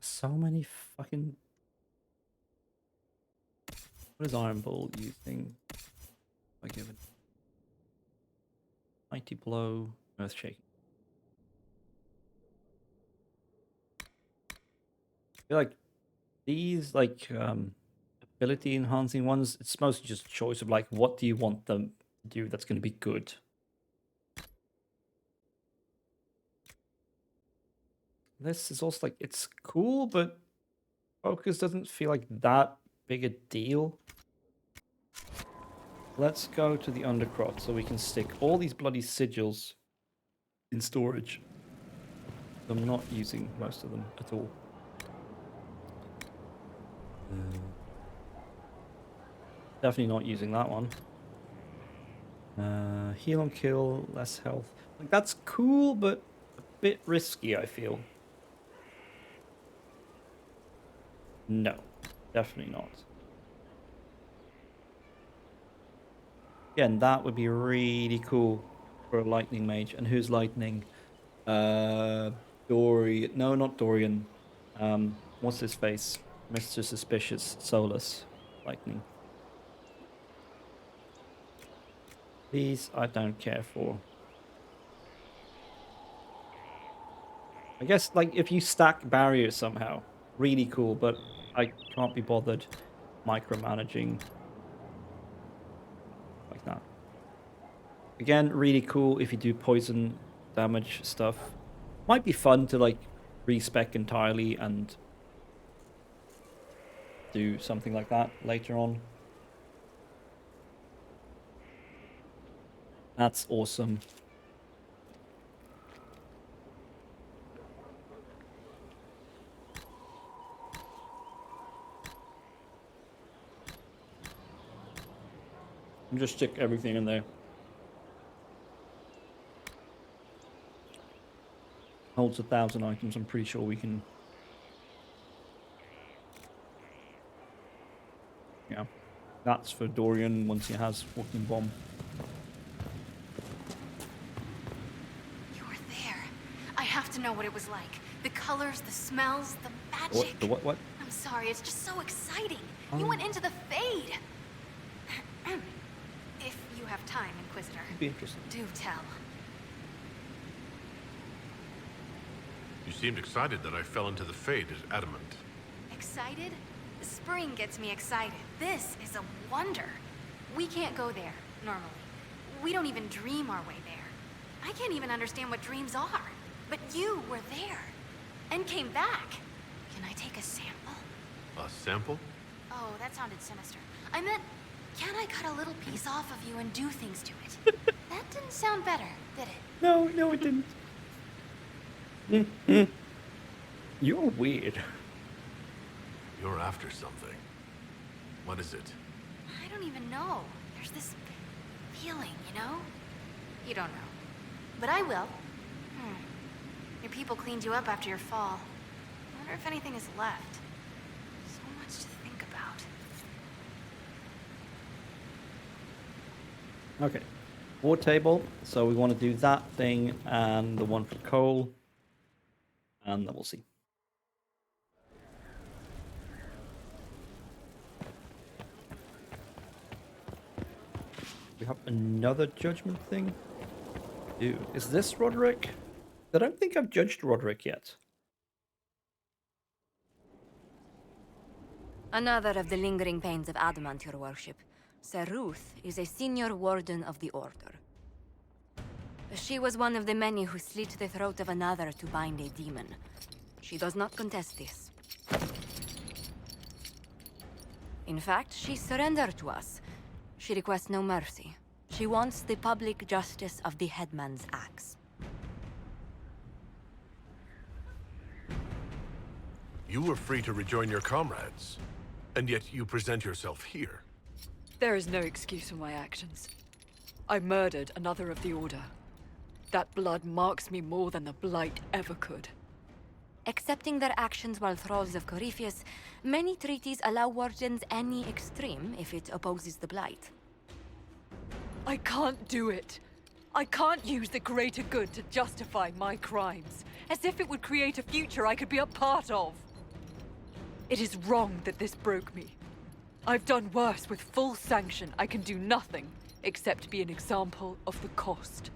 So many fucking... What is Iron Bull using? I give it... Mighty Blow, Earth Shaking. I feel like these, like, ability enhancing ones, it's mostly just a choice of, like, what do you want them to do that's going to be good. This is also, like, it's cool, but focus doesn't feel like that big a deal. Let's go to the Undercroft so we can stick all these bloody sigils in storage. I'm not using most of them at all. Definitely not using that one. Heal and kill, less health. Like, that's cool, but a bit risky, I feel. No, definitely not. Again, that would be really cool for a lightning mage. And who's lightning? Dorian. No, not Dorian. What's his face? Mr. Suspicious. Solus. Lightning. These I don't care for. I guess, like, if you stack barriers somehow, really cool, but I can't be bothered micromanaging like that. Again, really cool if you do poison damage stuff. Might be fun to, like, respec entirely and do something like that later on. That's awesome. And just stick everything in there. Holds 1,000 items. I'm pretty sure we can. Yeah, that's for Dorian once he has walking bomb. You were there. I have to know what it was like. The colors, the smells, the magic. What? I'm sorry, it's just so exciting. You went into the Fade. If you have time, Inquisitor. It'd be interesting. Do tell. You seemed excited that I fell into the Fade at Adamant. Excited? The spring gets me excited. This is a wonder. We can't go there, normally. We don't even dream our way there. I can't even understand what dreams are. But you were there. And came back. Can I take a sample? A sample? Oh, that sounded sinister. I meant, can I cut a little piece off of you and do things to it? That didn't sound better, did it? No, it didn't. You're weird. You're after something. What is it? I don't even know. There's this feeling, you know? You don't know. But I will. Your people cleaned you up after your fall. I wonder if anything is left. So much to think about. Okay. War table. So we want to do that thing and the one for coal. And then we'll see. We have another judgment thing. Dude, is this Roderick? I don't think I've judged Roderick yet. Another of the lingering pains of adamant, your worship. Saruth is a senior warden of the Order. She was one of the many who slit the throat of another to bind a demon. She does not contest this. In fact, she surrendered to us. She requests no mercy. She wants the public justice of the headman's axe. You were free to rejoin your comrades, and yet you present yourself here. There is no excuse for my actions. I murdered another of the Order. That blood marks me more than the Blight ever could. Accepting their actions while thralls of Corypheus, many treaties allow wardens any extreme if it opposes the Blight. I can't do it. I can't use the greater good to justify my crimes, as if it would create a future I could be a part of. It is wrong that this broke me. I've done worse with full sanction. I can do nothing except be an example of the cost.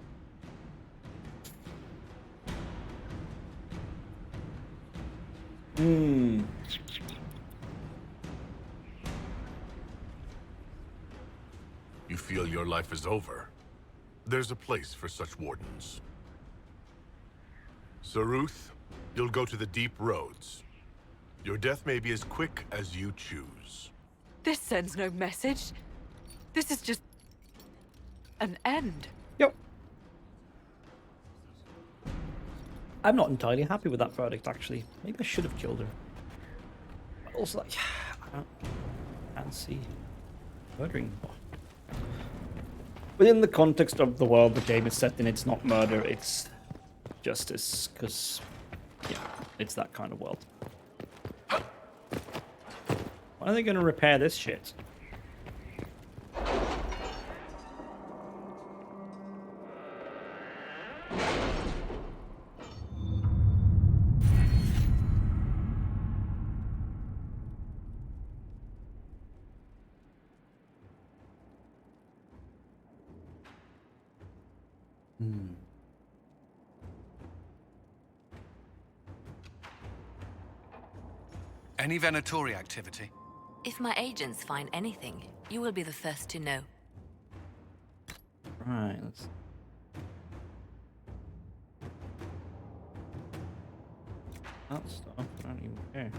You feel your life is over? There's a place for such wardens. Saruth, you'll go to the deep roads. Your death may be as quick as you choose. This sends no message. This is just an end. Yep. I'm not entirely happy with that verdict, actually. Maybe I should have killed her. But also, like, I can't see murdering. Within the context of the world the game is set in, it's not murder, it's justice, because, yeah, it's that kind of world. When are they going to repair this shit? Any Venatori activity? If my agents find anything, you will be the first to know. Right, let's... That stuff, I don't even care.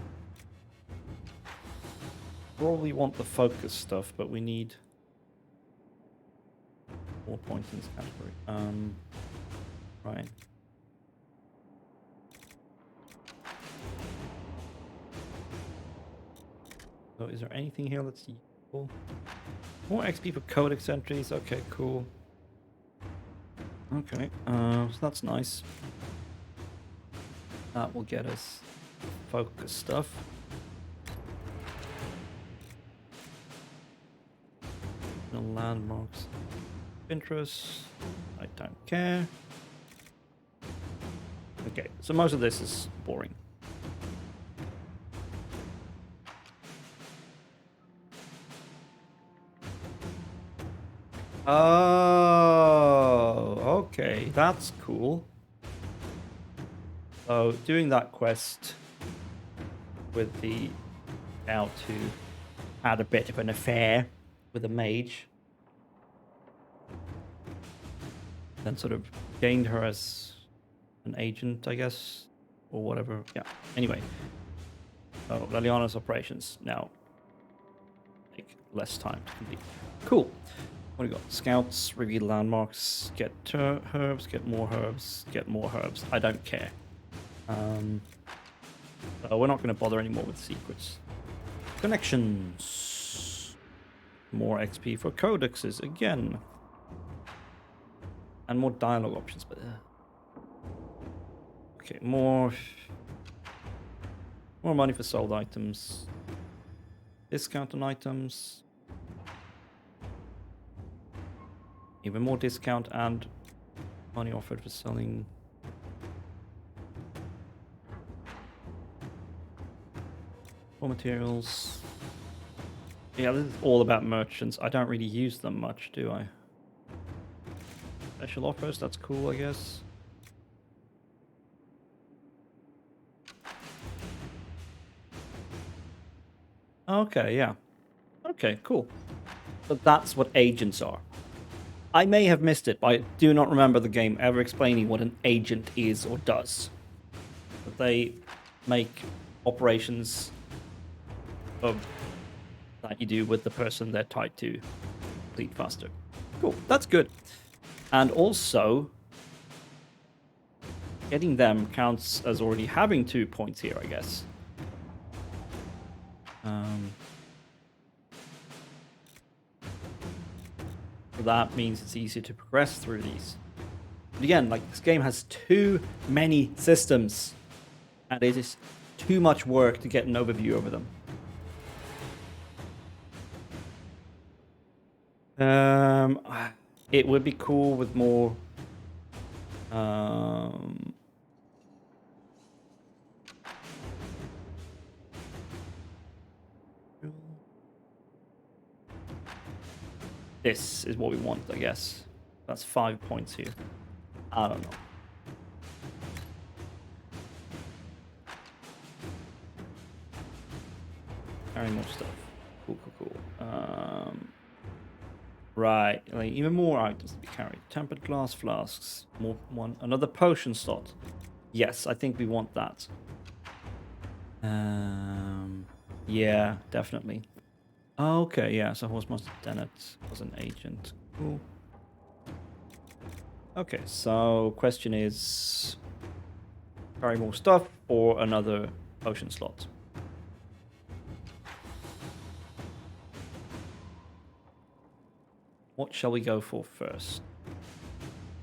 Probably want the focus stuff, but we need... 4 points in this category. Right. So is there anything here that's useful? More XP for codex entries. Okay, cool. Okay, so that's nice. That will get us focus stuff. No landmarks. Interest. I don't care. Okay, so most of this is boring. Oh, okay, that's cool. So doing that quest with the how to had a bit of an affair with a mage. then sort of gained her as an agent, I guess, or whatever. Yeah. Anyway, so Leliana's operations now take less time to complete. Cool. What do we got? Scouts, reveal landmarks, get herbs, get more herbs, get more herbs. I don't care. So we're not going to bother anymore with secrets. Connections. More XP for codexes again. And more dialogue options, but okay, more money for sold items. Discount on items. Even more discount and money offered for selling. More materials. Yeah, this is all about merchants. I don't really use them much, do I? Special offers, that's cool, I guess. Okay, yeah. Okay, cool. But that's what agents are. I may have missed it, but I do not remember the game ever explaining what an agent is or does. But they make operations that you do with the person they're tied to complete faster. Cool, that's good. And also, getting them counts as already having 2 points here, I guess. So that means it's easier to progress through these. But again, like, this game has too many systems, and it is too much work to get an overview over them. It would be cool with more this is what we want, I guess. That's 5 points here. I don't know. Carry more stuff. Cool, cool, cool. Right, like, even more items to be carried. Tempered glass flasks. Another potion slot. Yes, I think we want that. Yeah, definitely. Okay, yeah, so Horsemaster Dennett was an agent. Cool. Okay, so question is, carry more stuff or another potion slot? What shall we go for first?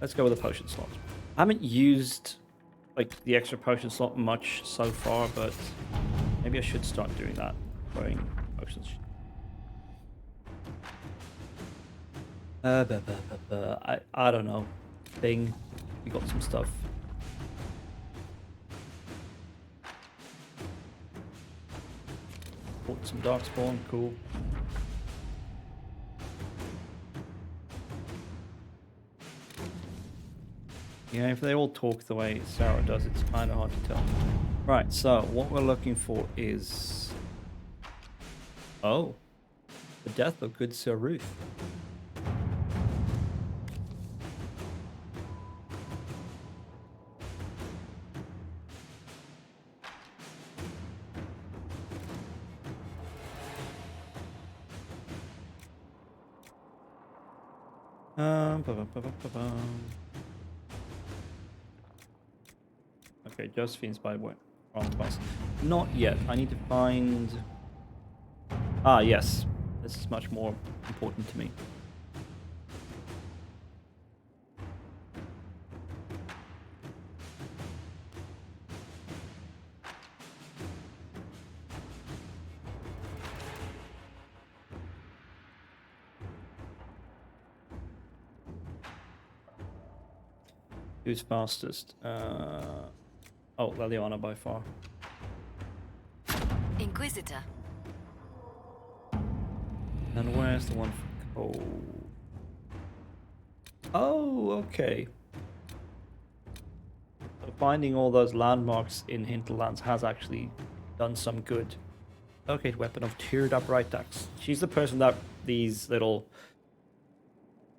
Let's go with the potion slot. I haven't used like the extra potion slot much so far, but maybe I should start doing that. Throwing potions. I don't know. Thing. We got some stuff. Bought some darkspawn. Cool. Yeah, if they all talk the way Sarah does, it's kind of hard to tell. Right, so what we're looking for is... Oh. The death of good Sir Ruth. Okay, Josephine's by what? Wrong bus. Not yet. I need to find... Ah, yes. This is much more important to me. Who's fastest? Oh, Leliana by far. Inquisitor. And where's the one for coal? Oh, okay. So finding all those landmarks in Hinterlands has actually done some good. Locate weapon of tiered upright axe. She's the person that these little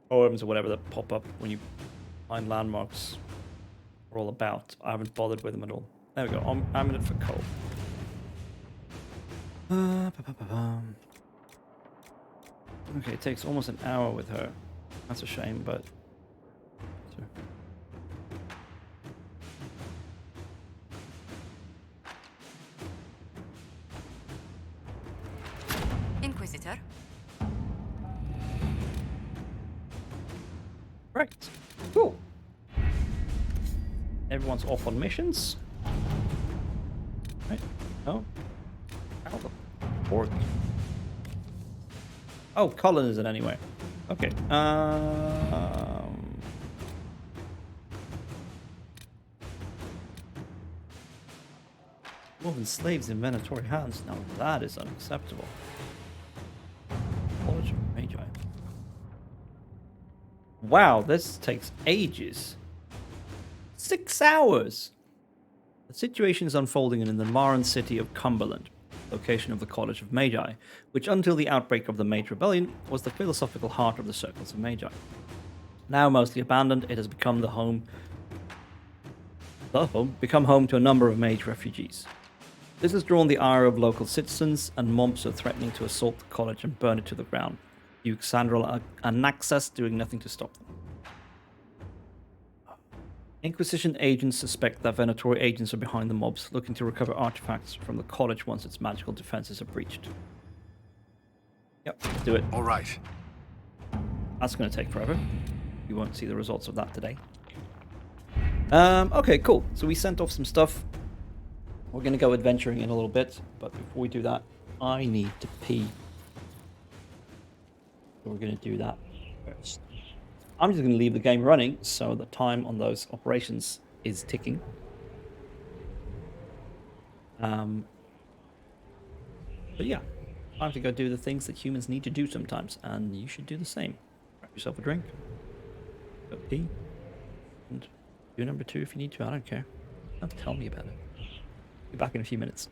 poems or whatever that pop up when you find landmarks are all about. I haven't bothered with them at all. There we go. I'm in it for coal. Okay, it takes almost an hour with her. That's a shame, but... Inquisitor. Right. Cool. Everyone's off on missions. Right. Oh. How the orc. Oh, Colin isn't anyway. Okay. More than slaves in Venatori hands. Now that is unacceptable. College of Magi. Wow, this takes ages. 6 hours! The situation is unfolding in the Maran city of Cumberland, location of the College of Magi, which until the outbreak of the Mage Rebellion was the philosophical heart of the Circles of Magi. Now mostly abandoned, it has become become home to a number of mage refugees. This has drawn the ire of local citizens, and mobs are threatening to assault the college and burn it to the ground. Duke Sandral and Naxos doing nothing to stop them. Inquisition agents suspect that Venatori agents are behind the mobs, looking to recover artifacts from the college once its magical defenses are breached. Yep, let's do it. All right. That's going to take forever. You won't see the results of that today. Okay, cool. So we sent off some stuff. We're going to go adventuring in a little bit, but before we do that, I need to pee. So we're going to do that first. I'm just going to leave the game running, so the time on those operations is ticking. But yeah, time to go do the things that humans need to do sometimes, and you should do the same. Grab yourself a drink, go pee, and do number 2 if you need to. I don't care. Don't tell me about it. Be back in a few minutes.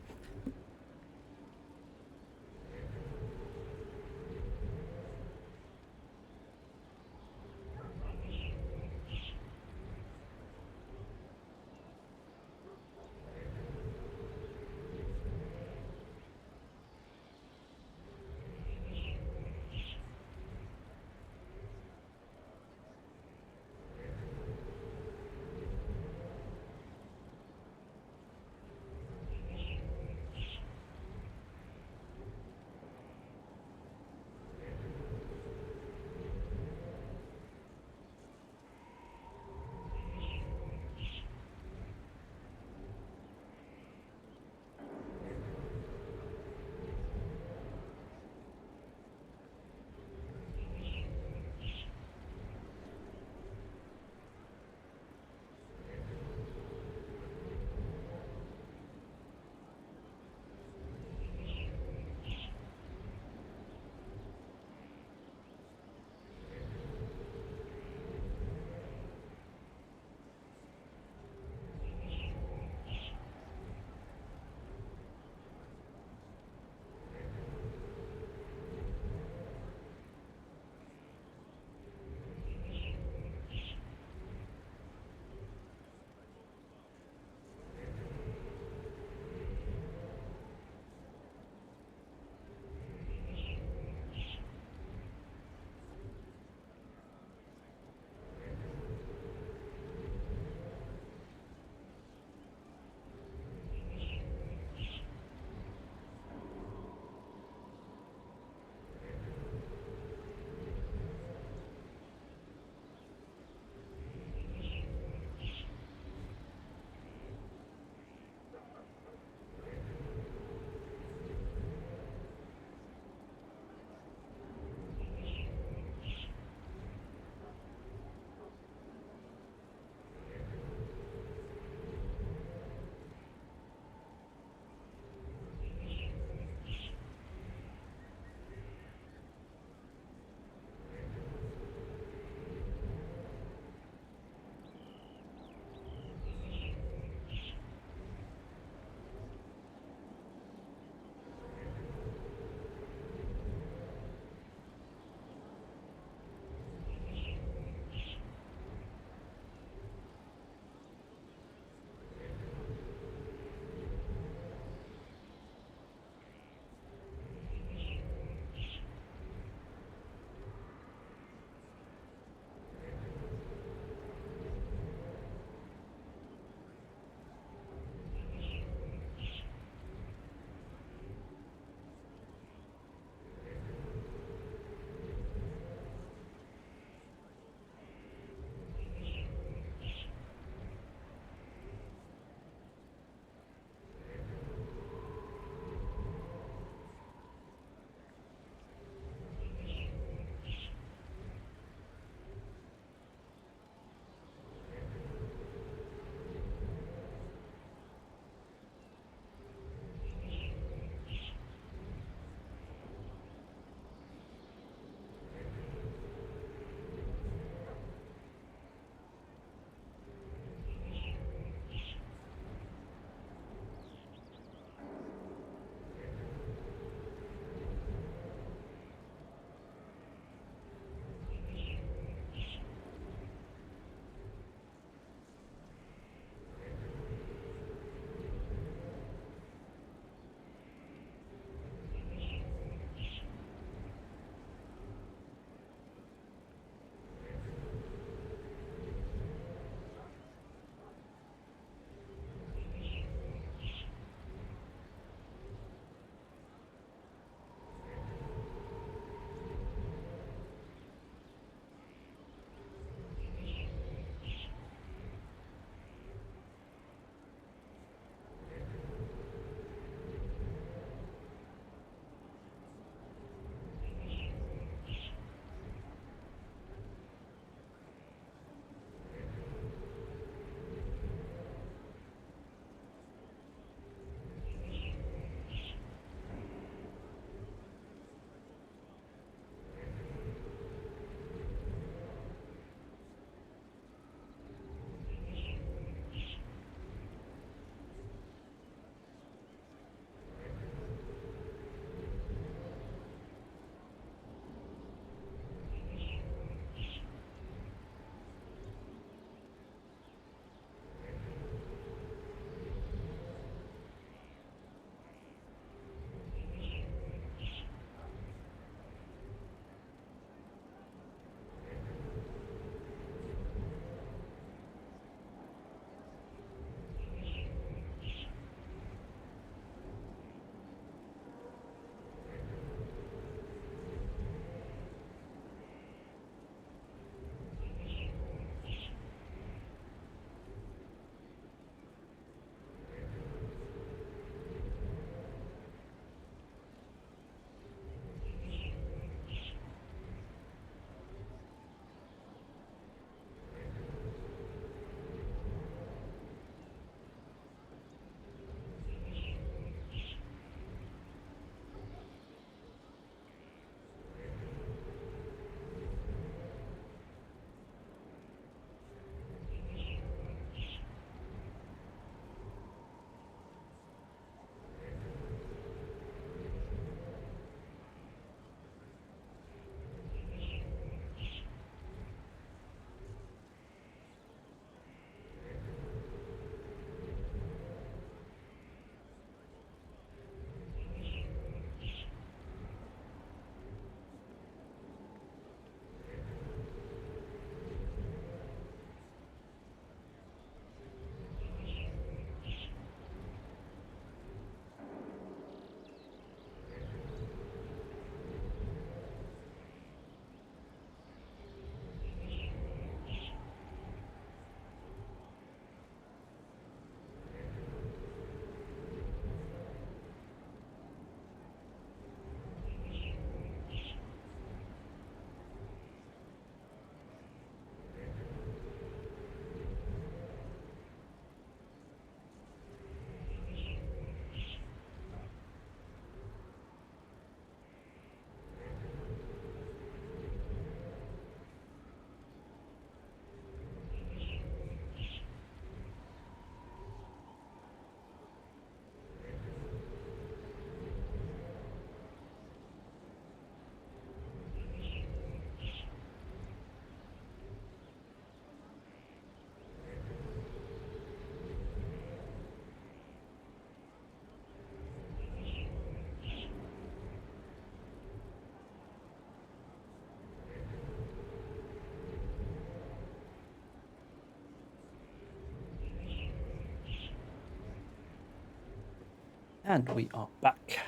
And we are back.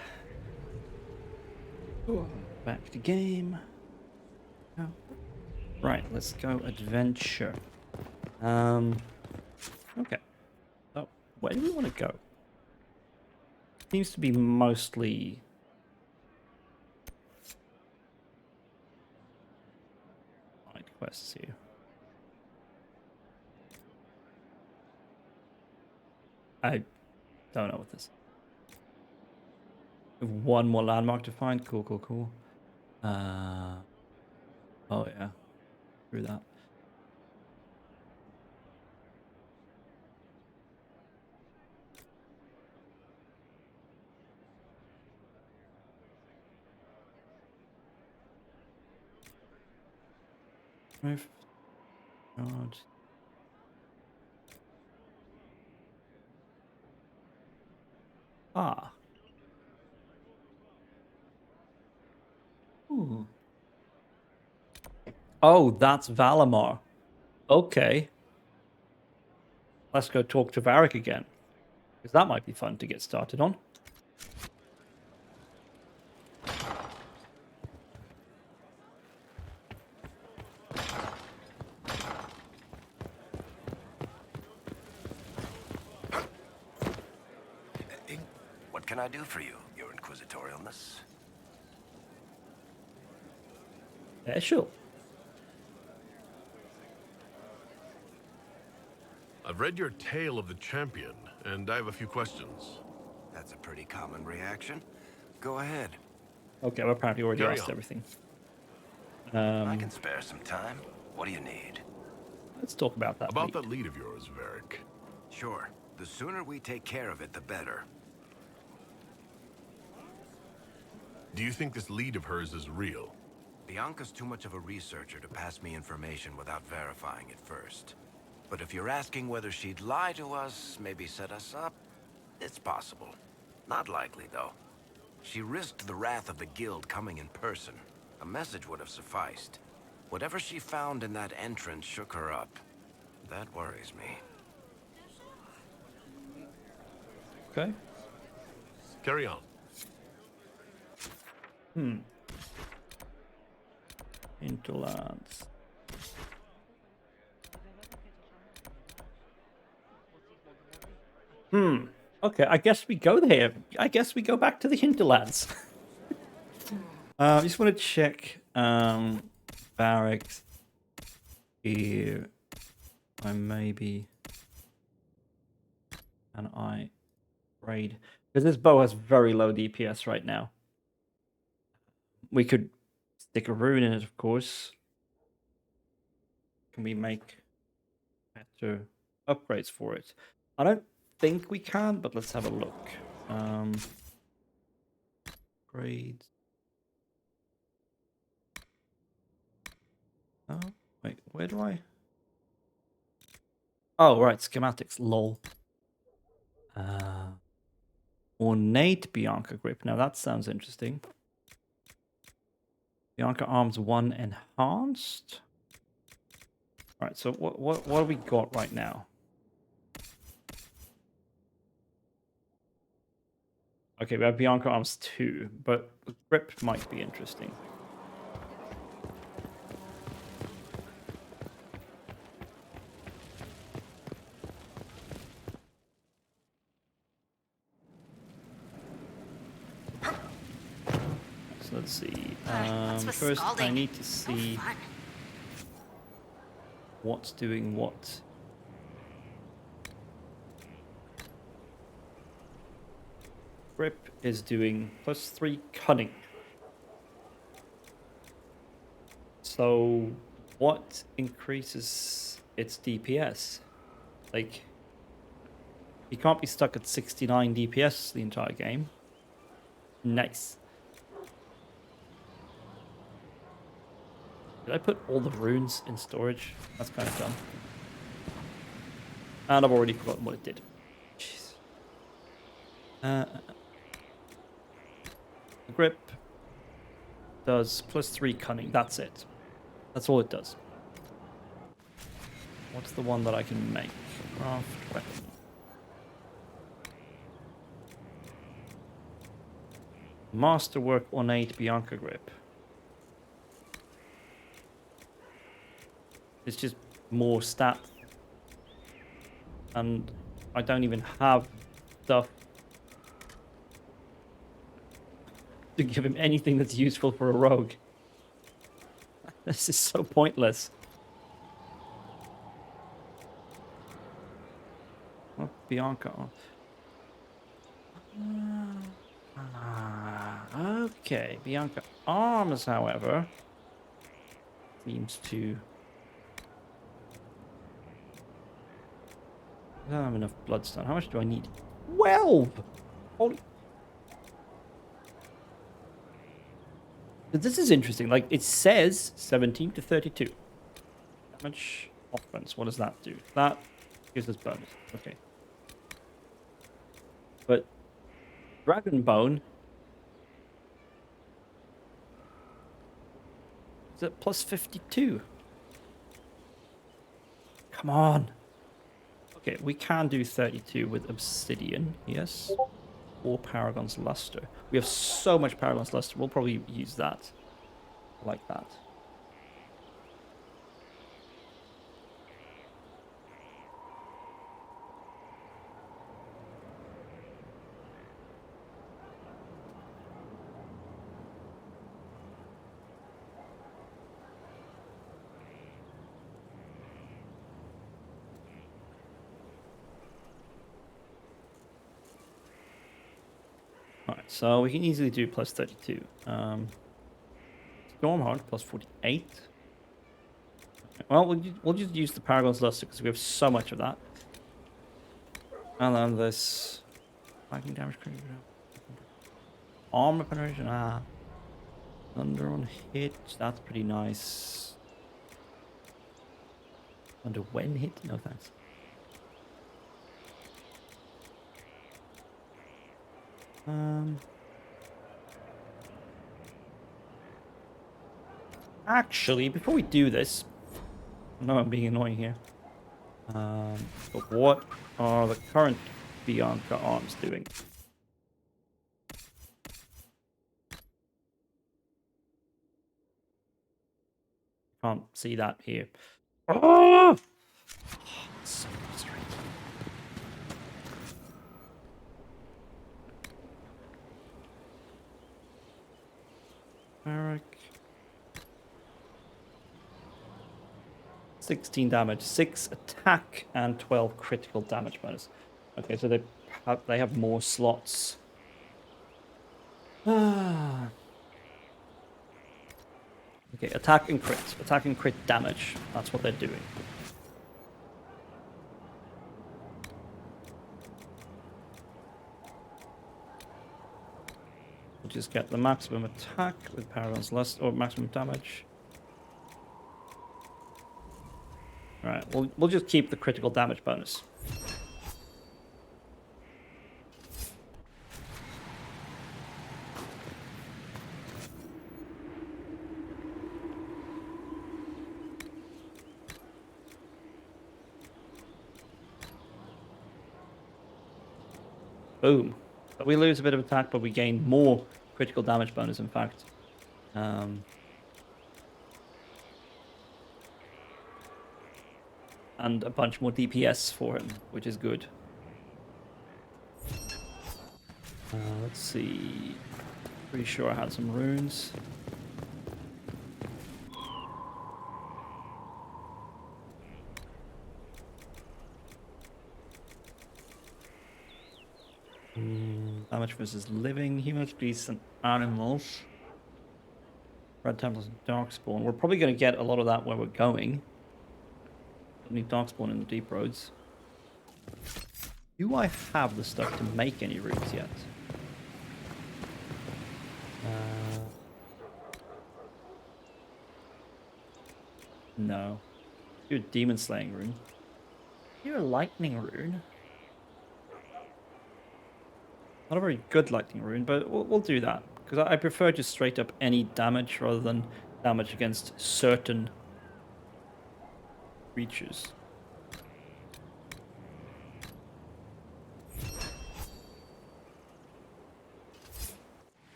Back to game. Oh. Right, let's go adventure. Okay. So, where do we want to go? Seems to be mostly side quests here. I don't know what this is. One more landmark to find. Cool, cool, cool. Oh yeah, through that. Move. God. Ah. Ooh. Oh, that's Valamar. Okay. Let's go talk to Varric again. Because that might be fun to get started on. What can I do for you, your inquisitorialness? Yeah, sure. I've read your Tale of the Champion, and I have a few questions. That's a pretty common reaction. Go ahead. Okay, well, apparently already Carry asked on. everything. I can spare some time. What do you need? Let's talk about that. About that lead of yours, Varric. Sure. The sooner we take care of it, the better. Do you think this lead of hers is real? Bianca's too much of a researcher to pass me information without verifying it first. But if you're asking whether she'd lie to us, maybe set us up, it's possible. Not likely, though. She risked the wrath of the guild coming in person. A message would have sufficed. Whatever she found in that entrance shook her up. That worries me. Okay. Carry on. Hinterlands. Okay, I guess we go there. I guess we go back to the hinterlands. I just want to check barracks here. Can I raid? Because this bow has very low DPS right now. We could stick a rune in it, of course. Can we make better upgrades for it? I don't think we can, but let's have a look. Upgrades. Oh, wait, where do I? Oh, right, schematics, lol. Ornate Bianca grip. Now that sounds interesting. Bianca arms 1 enhanced. All right, so what have we got right now? Okay, we have Bianca arms 2, but grip might be interesting. So let's see. First, I need to see what's doing what. Grip is doing +3 cunning. So what increases its DPS? Like, you can't be stuck at 69 DPS the entire game. Nice. Did I put all the runes in storage? That's kind of dumb. And I've already forgotten what it did. Jeez. Grip does +3 cunning. That's it. That's all it does. What's the one that I can make? Craft weapon. Masterwork Ornate Bianca Grip. It's just more stat. And I don't even have stuff to give him anything that's useful for a rogue. This is so pointless. Oh, Bianca. Okay, Bianca Arms, however, seems to... I don't have enough bloodstone. How much do I need? 12! Holy... This is interesting. Like, it says 17 to 32. Damage offense. What does that do? That gives us bonus. Okay. But Dragon Bone is at plus 52. Come on. Okay, we can do 32 with Obsidian, yes. Or Paragon's Luster. We have so much Paragon's Luster, we'll probably use that. Like that. Alright, so we can easily do plus 32. Stormheart plus 48. Well, we'll just use the Paragon's Luster because we have so much of that. And then this... Viking damage... Armor penetration, Thunder on hit, that's pretty nice. Thunder when hit? No thanks. Actually, before we do this, I know I'm being annoying here. But what are the current Bianca arms doing? Can't see that here. Oh! So frustrating. Eric. 16 damage, 6 attack, and 12 critical damage bonus. Okay, so they have more slots. Okay, attack and crit. Attack and crit damage. That's what they're doing. We'll just get the maximum attack with Paragon's Lust, or maximum damage. Alright, we'll just keep the critical damage bonus. Boom. But we lose a bit of attack, but we gain more critical damage bonus, in fact. And a bunch more DPS for him, which is good. Let's see. Pretty sure I had some runes. Damage versus living, humans, beasts, and animals. Red Templars and Darkspawn. We're probably going to get a lot of that where we're going. Don't need Darkspawn in the deep roads. Do I have the stuff to make any runes yet? No. Do a demon slaying rune. Do a lightning rune. Not a very good lightning rune, but we'll do that. Because I prefer just straight up any damage rather than damage against certain creatures.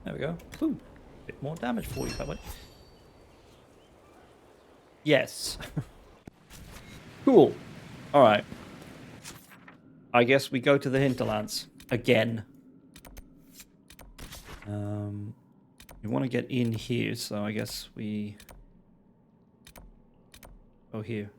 There we go. Ooh, bit more damage for you that way. Yes. Cool. All right. I guess we go to the hinterlands again. We want to get in here, so I guess we go here.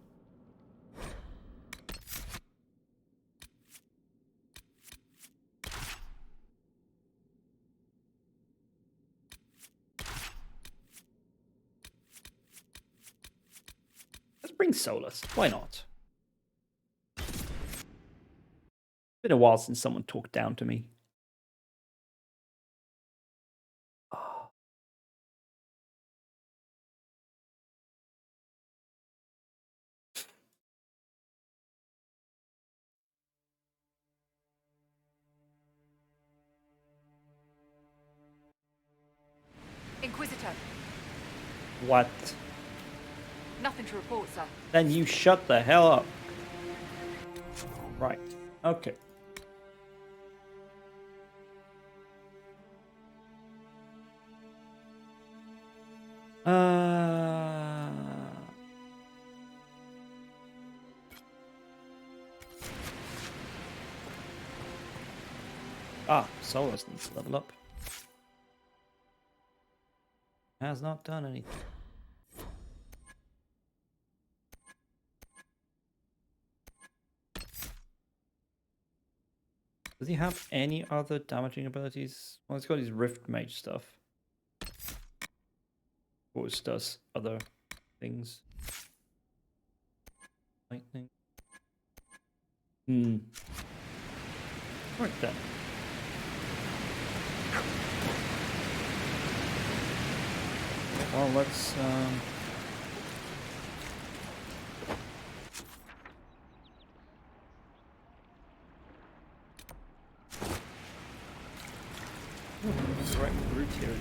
Let's bring Solus. Why not? Been a while since someone talked down to me. Inquisitor, What? nothing to report, sir. Then you shut the hell up. Right. Okay. Solus needs to level up. Has not done anything. Does he have any other damaging abilities? Well, he's got his Rift Mage stuff. Which does other things. Lightning. Right then. Well, let's correct route here is.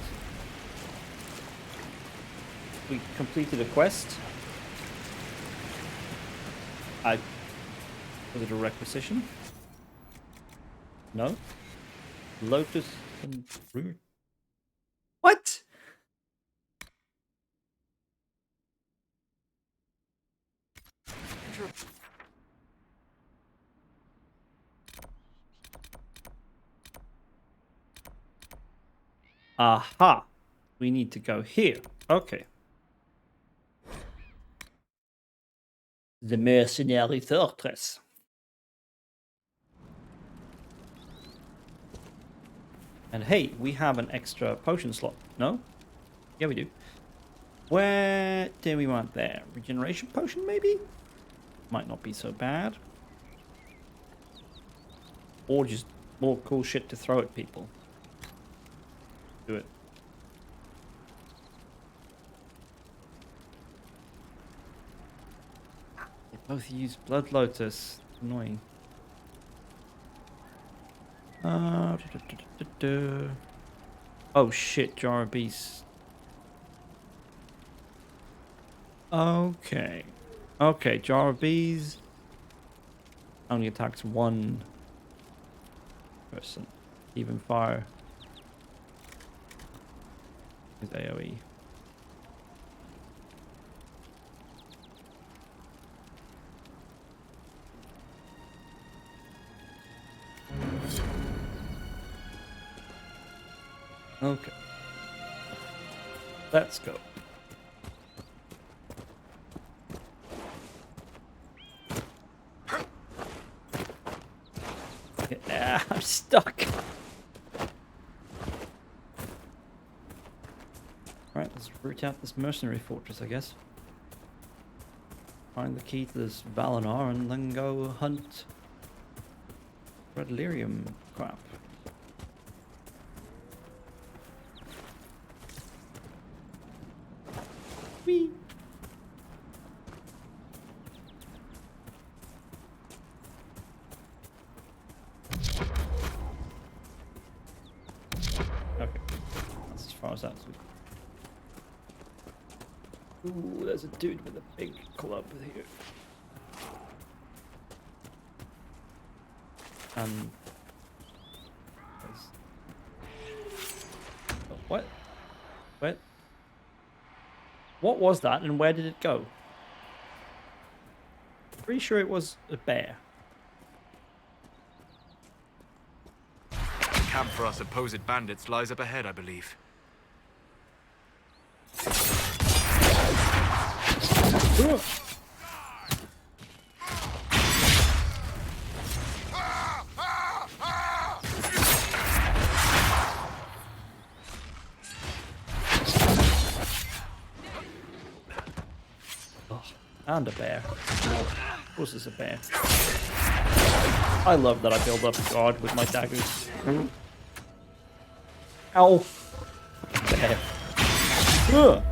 We completed a quest. Was it a requisition? No. Lotus and root. What? Aha. We need to go here. Okay. The mercenary fortress. And hey, we have an extra potion slot. No? Yeah, we do. Where do we want there? Regeneration potion, maybe? Might not be so bad. Or just more cool shit to throw at people. Do it. They both use Blood Lotus. Annoying. Oh shit, Jar of Beast. Okay. Okay, Jar of Bees only attacks one person. Even fire is AoE. Okay. Let's go. Yeah, I'm stuck. Alright, let's root out this mercenary fortress, I guess. Find the key to this Valinor and then go hunt Red Lyrium crap. Whee! Okay, that's as far as that's. Ooh, there's a dude with a big club here. And what? What was that, and where did it go? Pretty sure it was a bear. The camp for our supposed bandits lies up ahead, I believe. Oh, and a bear. Of course it's a bear. I love that I build up guard with my daggers. Ow! Bear. Ugh.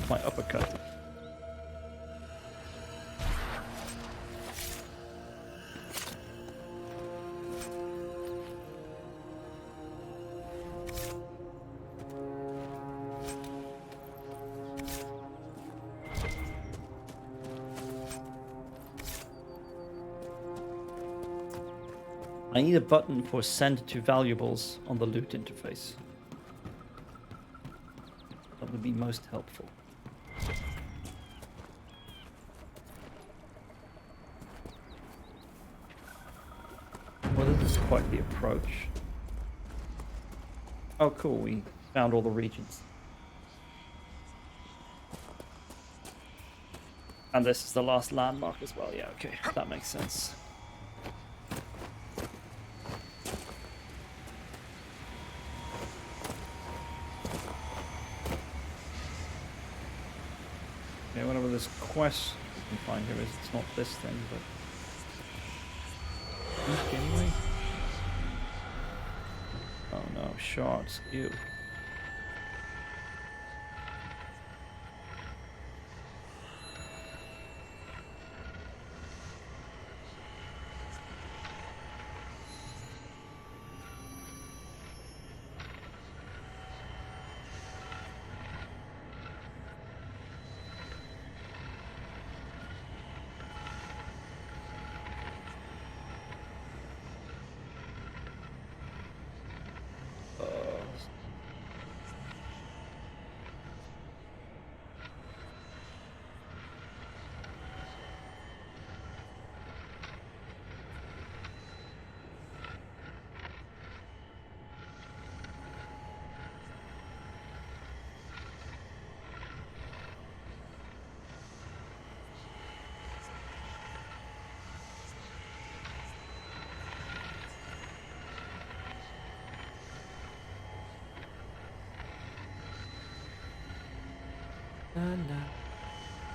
My uppercut. I need a button for send to valuables on the loot interface. That would be most helpful. Well, this is quite the approach. Oh, cool. We found all the regions. And this is the last landmark as well. Yeah, okay. That makes sense. Okay, whatever this quest we can find here is, it's not this thing, but... Anyway. Oh no, shards. Ew.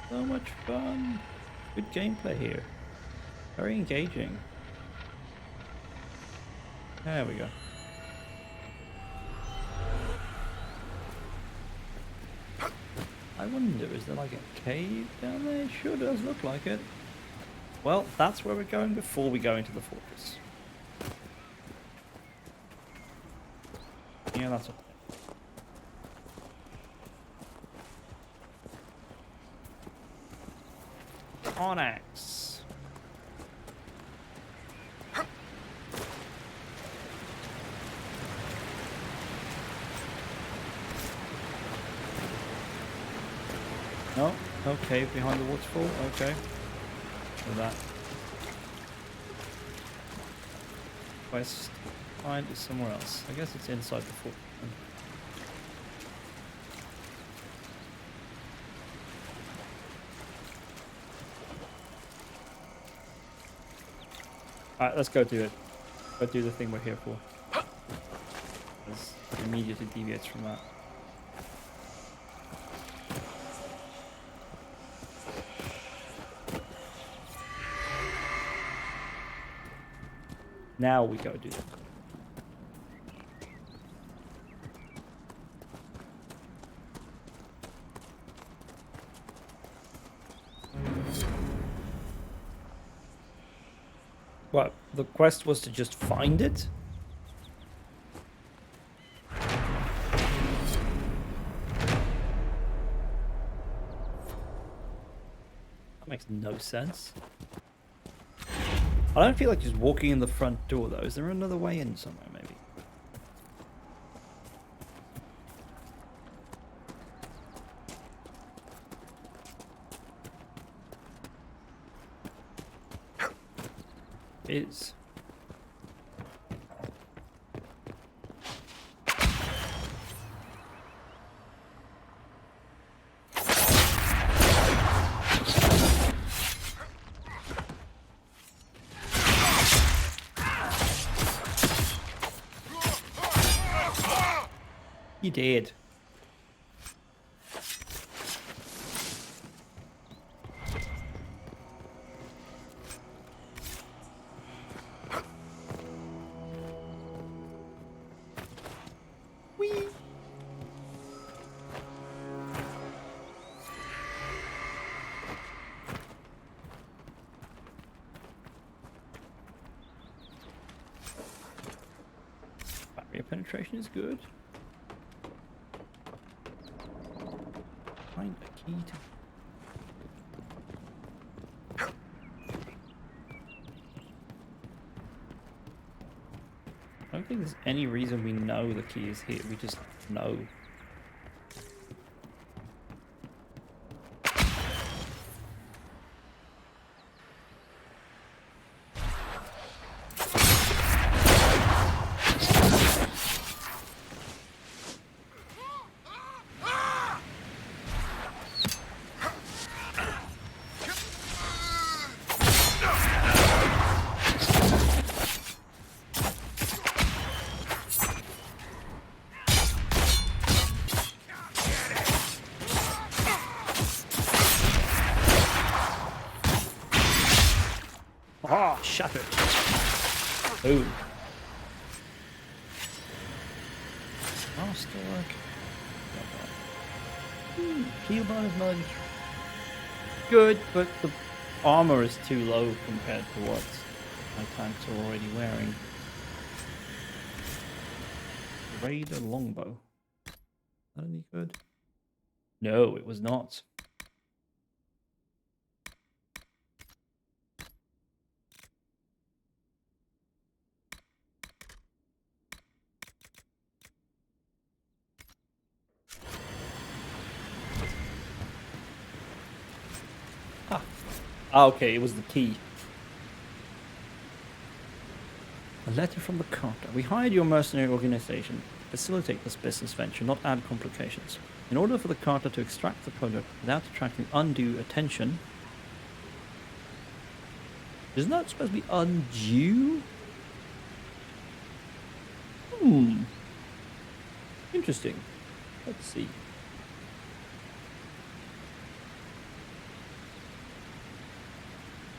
So much fun. Good gameplay here. Very engaging. There we go. I wonder, is there like a cave down there? It sure does look like it. Well, that's where we're going before we go into the fortress. Yeah, that's okay. Onyx. No, no cave behind the waterfall. Okay. For that. Quest find is somewhere else. I guess it's inside the fort. Alright, let's go do it. Go do the thing we're here for. This immediately deviates from that. Now we go do that. What? The quest was to just find it? That makes no sense. I don't feel like just walking in the front door, though. Is there another way in somewhere, maybe? Is. You did. Whee! Barrier penetration is good. Find a key to... I don't think there's any reason we know the key is here. We just know. Ah, shattered. Boom. Oh, still work. Heal bonus mode. Good, but the armor is too low compared to what my tanks are already wearing. Raider longbow. Is that any good? No, it was not. Ah, okay, it was the key. A letter from the Carter. We hired your mercenary organization to facilitate this business venture, not add complications. In order for the Carter to extract the product without attracting undue attention... Isn't that supposed to be undue? Interesting. Let's see.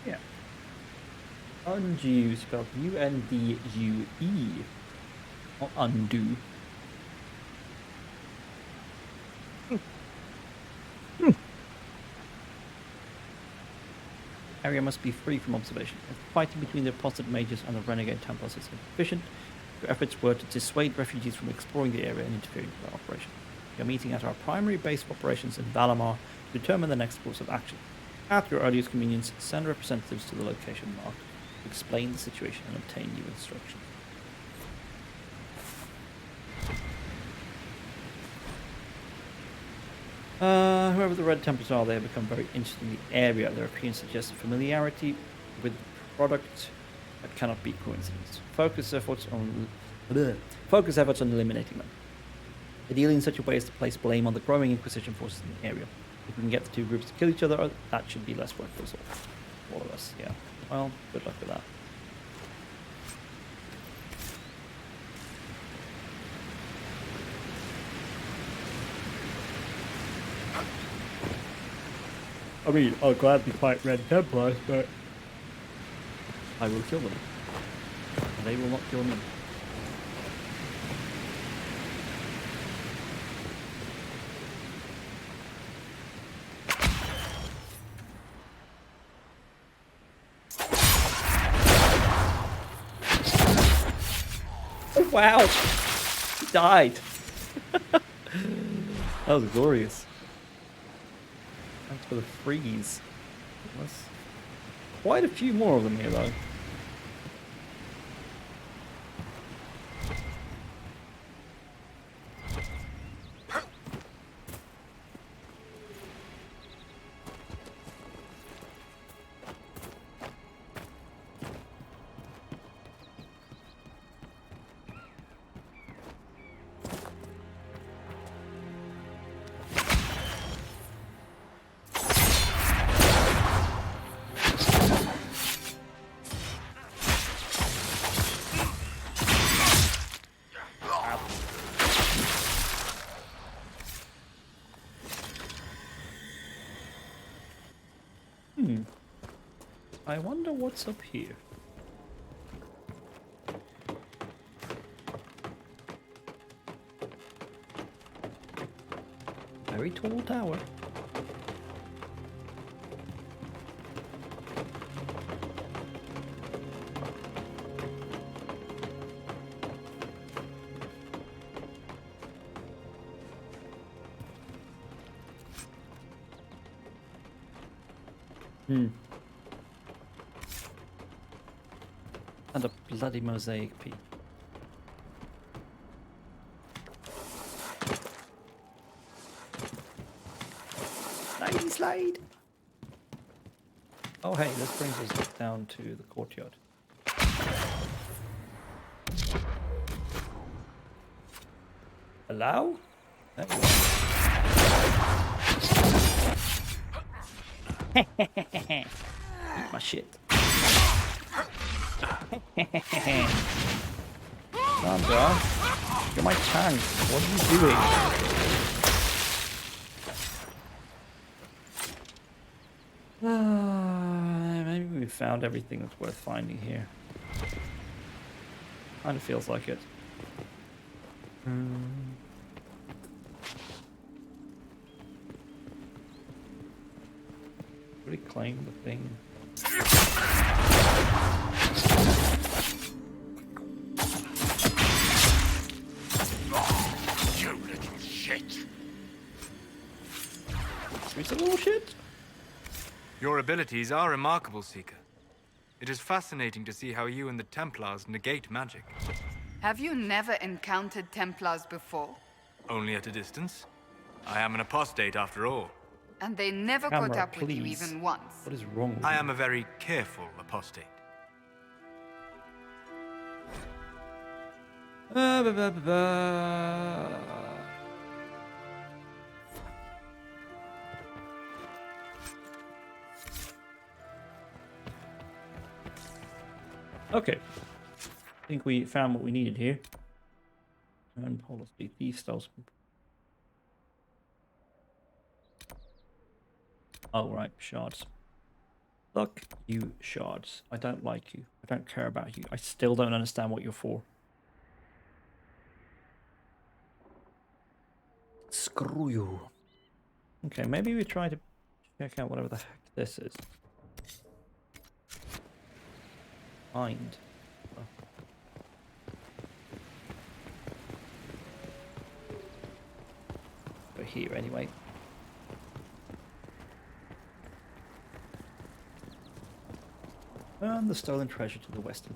Yeah. Undue spelled U-N-D-U-E. Not undo. Area must be free from observation. If fighting between the apostate mages and the renegade Templars is insufficient, your efforts were to dissuade refugees from exploring the area and interfering with our operation. We are meeting at our primary base of operations in Valamar to determine the next course of action. At your earliest convenience, send representatives to the location marked to explain the situation and obtain new instructions. Whoever the Red Templars are, they have become very interested in the area. Their appearance suggests familiarity with the product that cannot be coincidence. Focus efforts on eliminating them. Ideally in such a way as to place blame on the growing Inquisition forces in the area. If we can get the two groups to kill each other, that should be less work for us all of us, yeah. Well, good luck with that. I mean, I'll gladly fight Red Templars, but I will kill them. And they will not kill me. Oh, wow! He died! That was glorious. Thanks for the freeze. There's quite a few more of them here, though. I wonder what's up here. Very tall tower. And a bloody mosaic piece. Slidey slide! Oh hey, this brings us down to the courtyard. Allow? There we go. Eat my shit. Sandra, you're my tank. What are you doing? Maybe we found everything that's worth finding here. Kind of feels like it. Really claim the thing. You little shit! It's a little shit. Your abilities are remarkable, Seeker. It is fascinating to see how you and the Templars negate magic. Have you never encountered Templars before? Only at a distance. I am an apostate after all. And they never Camera, caught up with you please. even once. What is wrong with I you? am a very careful apostate. Okay. I think we found what we needed here. And policy, thief styles. Oh, right, shards. Look, you shards. I don't like you. I don't care about you. I still don't understand what you're for. Screw you. Okay, maybe we try to check out whatever the heck this is. Find. Oh. We're here anyway. And the stolen treasure to the western.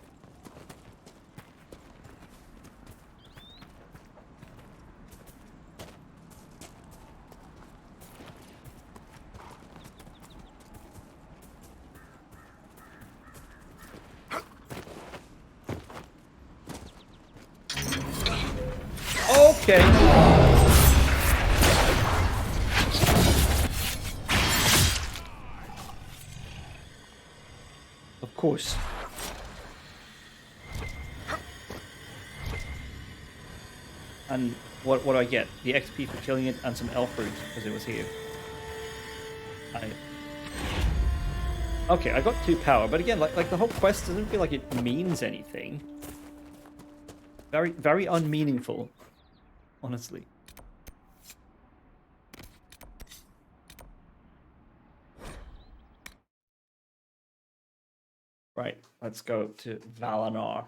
Okay. Of course. And what do I get? The XP for killing it and some elf fruit because it was here. Okay, I got 2 power, but again, like the whole quest doesn't feel like it means anything. Very, very unmeaningful, honestly. Right, let's go to Valinor.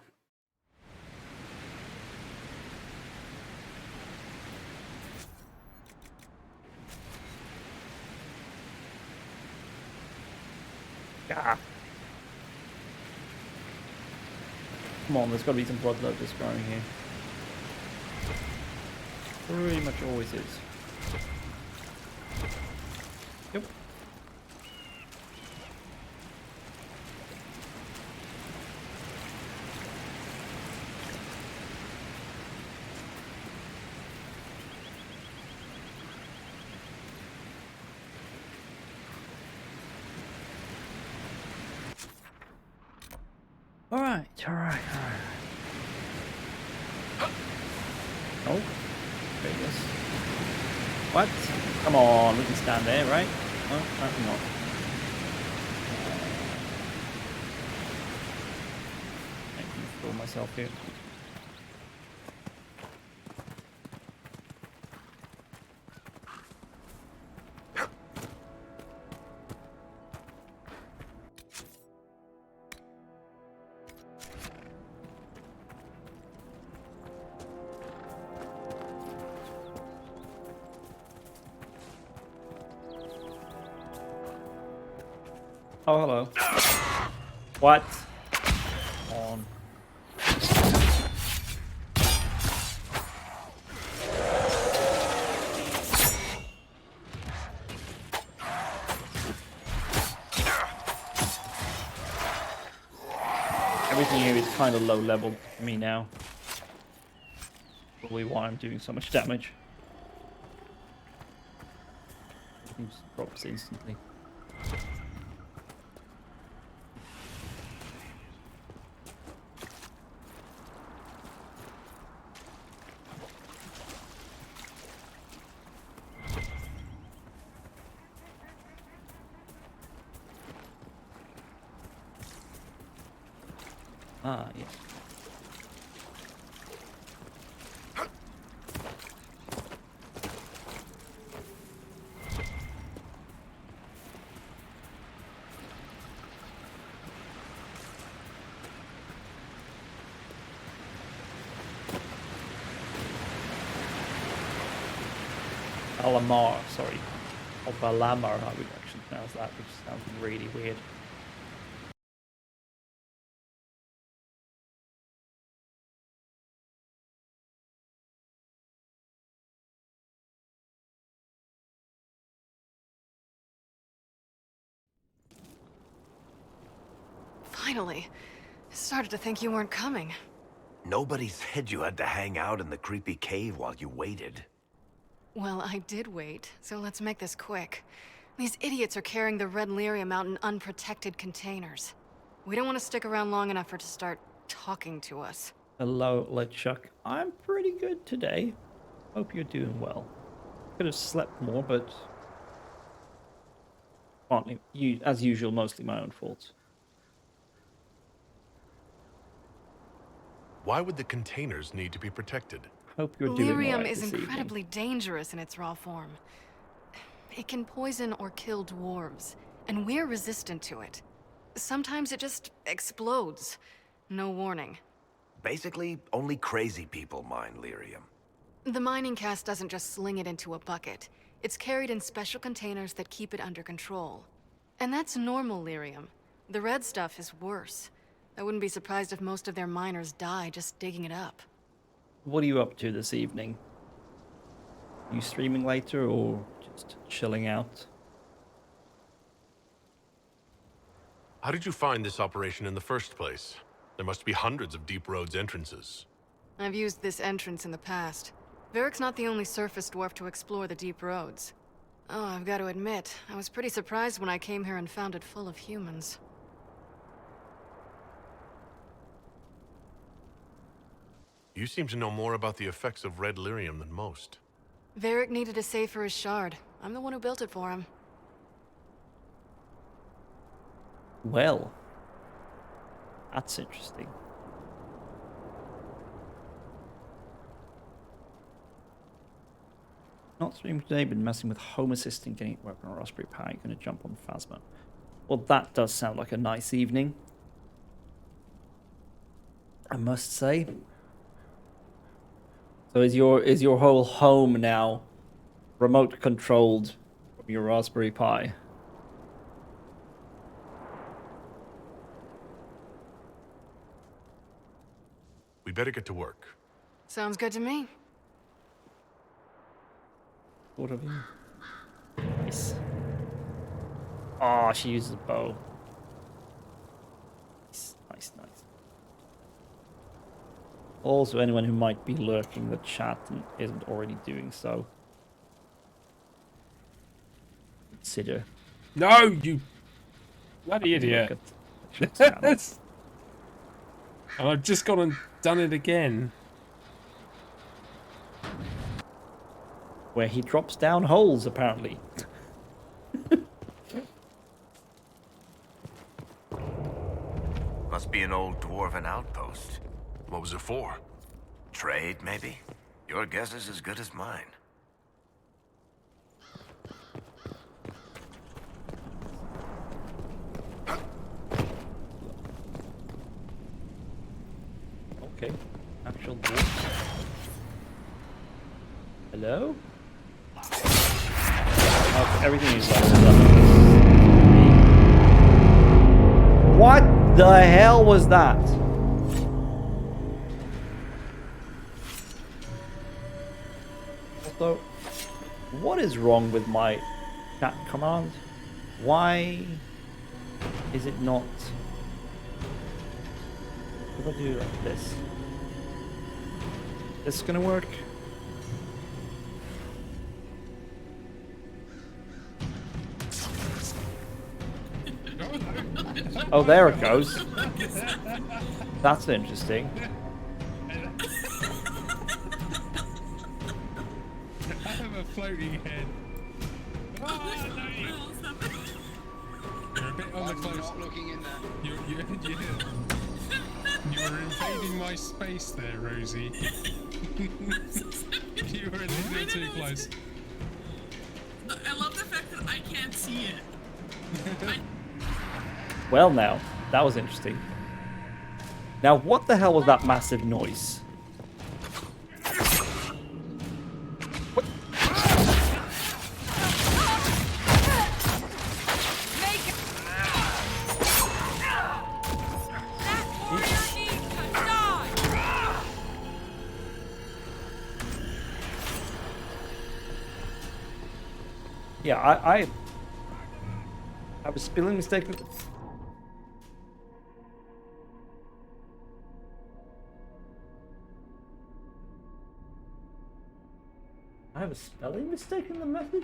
Ah. Come on, there's got to be some blood lotus growing here. Pretty much always is. Yep. All right. Oh, there it is. What? Come on, we can stand there, right? No, apparently not. kill myself here. Oh, hello. What? Come on. Everything here is kind of low level for me now. Probably why I'm doing so much damage. It just drops instantly. Ah, yeah. Alamar, sorry. Or Balamar, I would actually pronounce that, which sounds really weird. Finally. Started to think you weren't coming. Nobody said you had to hang out in the creepy cave while you waited. Well, I did wait, so let's make this quick. These idiots are carrying the red lyrium out in unprotected containers. We don't want to stick around long enough for it to start talking to us. Hello, LeChuck. I'm pretty good today. Hope you're doing well. Could have slept more, but partly, as usual, mostly my own fault. Why would the containers need to be protected? Hope you're doing Lyrium all right is this incredibly evening. dangerous in its raw form. It can poison or kill dwarves, and we're resistant to it. Sometimes it just explodes. No warning. Basically, only crazy people mine lyrium. The mining cast doesn't just sling it into a bucket. It's carried in special containers that keep it under control. And that's normal lyrium. The red stuff is worse. I wouldn't be surprised if most of their miners die just digging it up. What are you up to this evening? Are you streaming later or just chilling out? How did you find this operation in the first place? There must be hundreds of Deep Road's entrances. I've used this entrance in the past. Varric's not the only surface dwarf to explore the deep roads. Oh, I've got to admit, I was pretty surprised when I came here and found it full of humans. You seem to know more about the effects of red lyrium than most. Varric needed a save for his shard. I'm the one who built it for him. Well, that's interesting. Not streaming today, been messing with Home Assistant, getting it working on Raspberry Pi, gonna jump on Phasma. Well, that does sound like a nice evening, I must say. So is your whole home now remote controlled from your Raspberry Pi? We better get to work. Sounds good to me. What of you? Nice. Oh, she uses a bow. Nice. Also, anyone who might be lurking the chat and isn't already doing so, consider. No, you bloody idiot! And I've just gone and done it again. Where he drops down holes, apparently. Must be an old dwarven outpost. What was it for? Trade, maybe? Your guess is as good as mine. Okay. Actual dwarf. Hello? Okay, everything is What the hell was that? Also, what is wrong with my chat command? Why is it not? If I do like this, this gonna work? Oh, there it goes. That's interesting. I have a floating head. Oh, no. You're a bit on the close. Not looking in there. You were invading my space there, Rosie. You were a little too close. I love the fact that I can't see it. Well, now that was interesting. Now, what the hell was that massive noise? Yeah, I was spelling mistake. I have a spelling mistake in the message?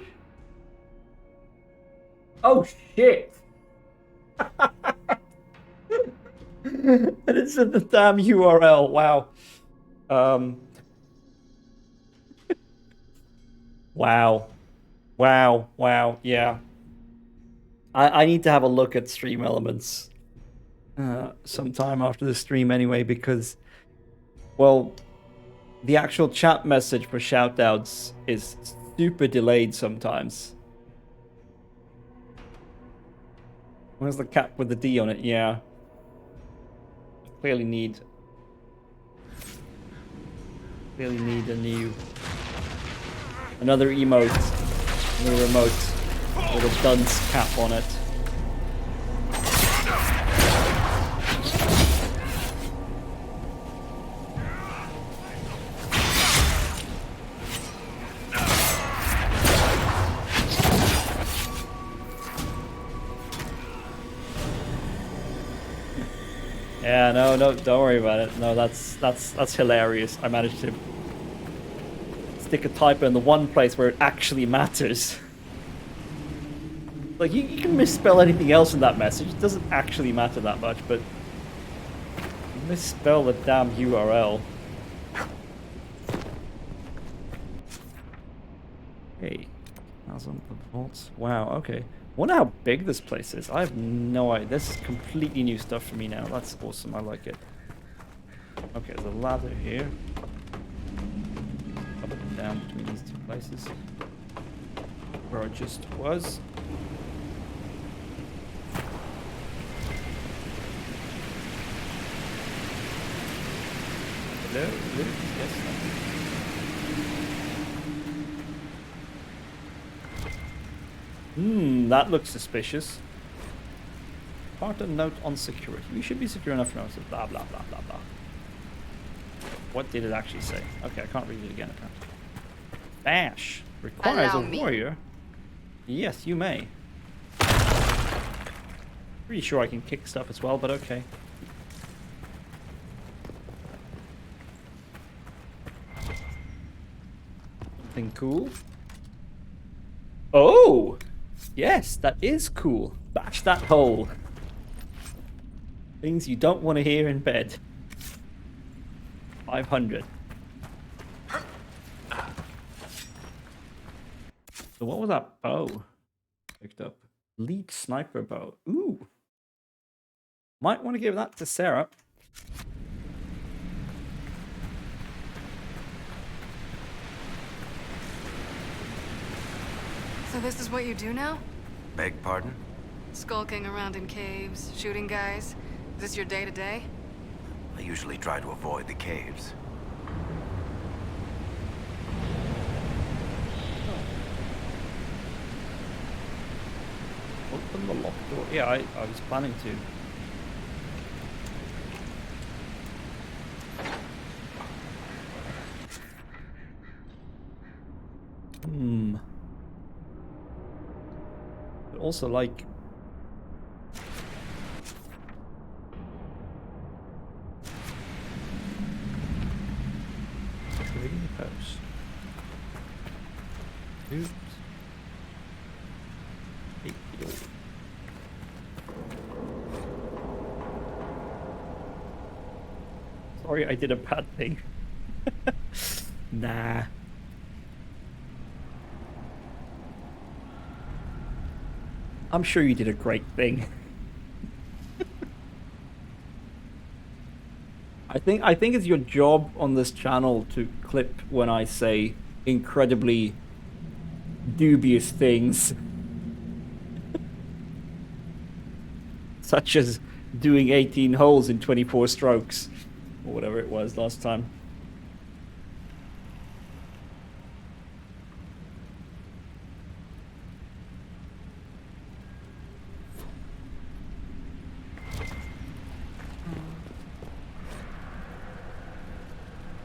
Oh shit! And it's in the damn URL. Wow. Wow. Wow. Yeah. I need to have a look at stream elements sometime after the stream anyway, because, well, the actual chat message for shoutouts is super delayed sometimes. Where's the cap with the D on it? Yeah. Clearly need another emote, another remote with a dunce cap on it. Yeah, no, don't worry about it. No, that's hilarious. I managed to stick a typo in the one place where it actually matters. Like, you can misspell anything else in that message. It doesn't actually matter that much, but you misspell the damn URL. Hey, 1,000 volts. Wow, okay. Wonder how big this place is. I have no idea. This is completely new stuff for me now. That's awesome. I like it. Okay, there's a ladder here. Up and down between these two places. Where I just was. Hello? Hello? Yes. That looks suspicious. Part a note on security. We should be secure enough now. So blah, blah, blah, blah, blah. What did it actually say? Okay, I can't read it again, apparently. Bash requires Allow a me. warrior. Yes, you may. Pretty sure I can kick stuff as well, but okay. Something cool. Oh! Yes, that is cool. Bash that hole. Things you don't want to hear in bed. 500. So what was that bow? Picked up. Elite sniper bow. Ooh. Might want to give that to Sarah. So this is what you do now? Beg pardon? Skulking around in caves, shooting guys? Is this your day-to-day? I usually try to avoid the caves. Open the locked door. Yeah, I was planning to. But also, like... Reading the post. Oops. Sorry, I did a bad thing. Nah. I'm sure you did a great thing. I think it's your job on this channel to clip when I say incredibly dubious things. Such as doing 18 holes in 24 strokes. Or whatever it was last time.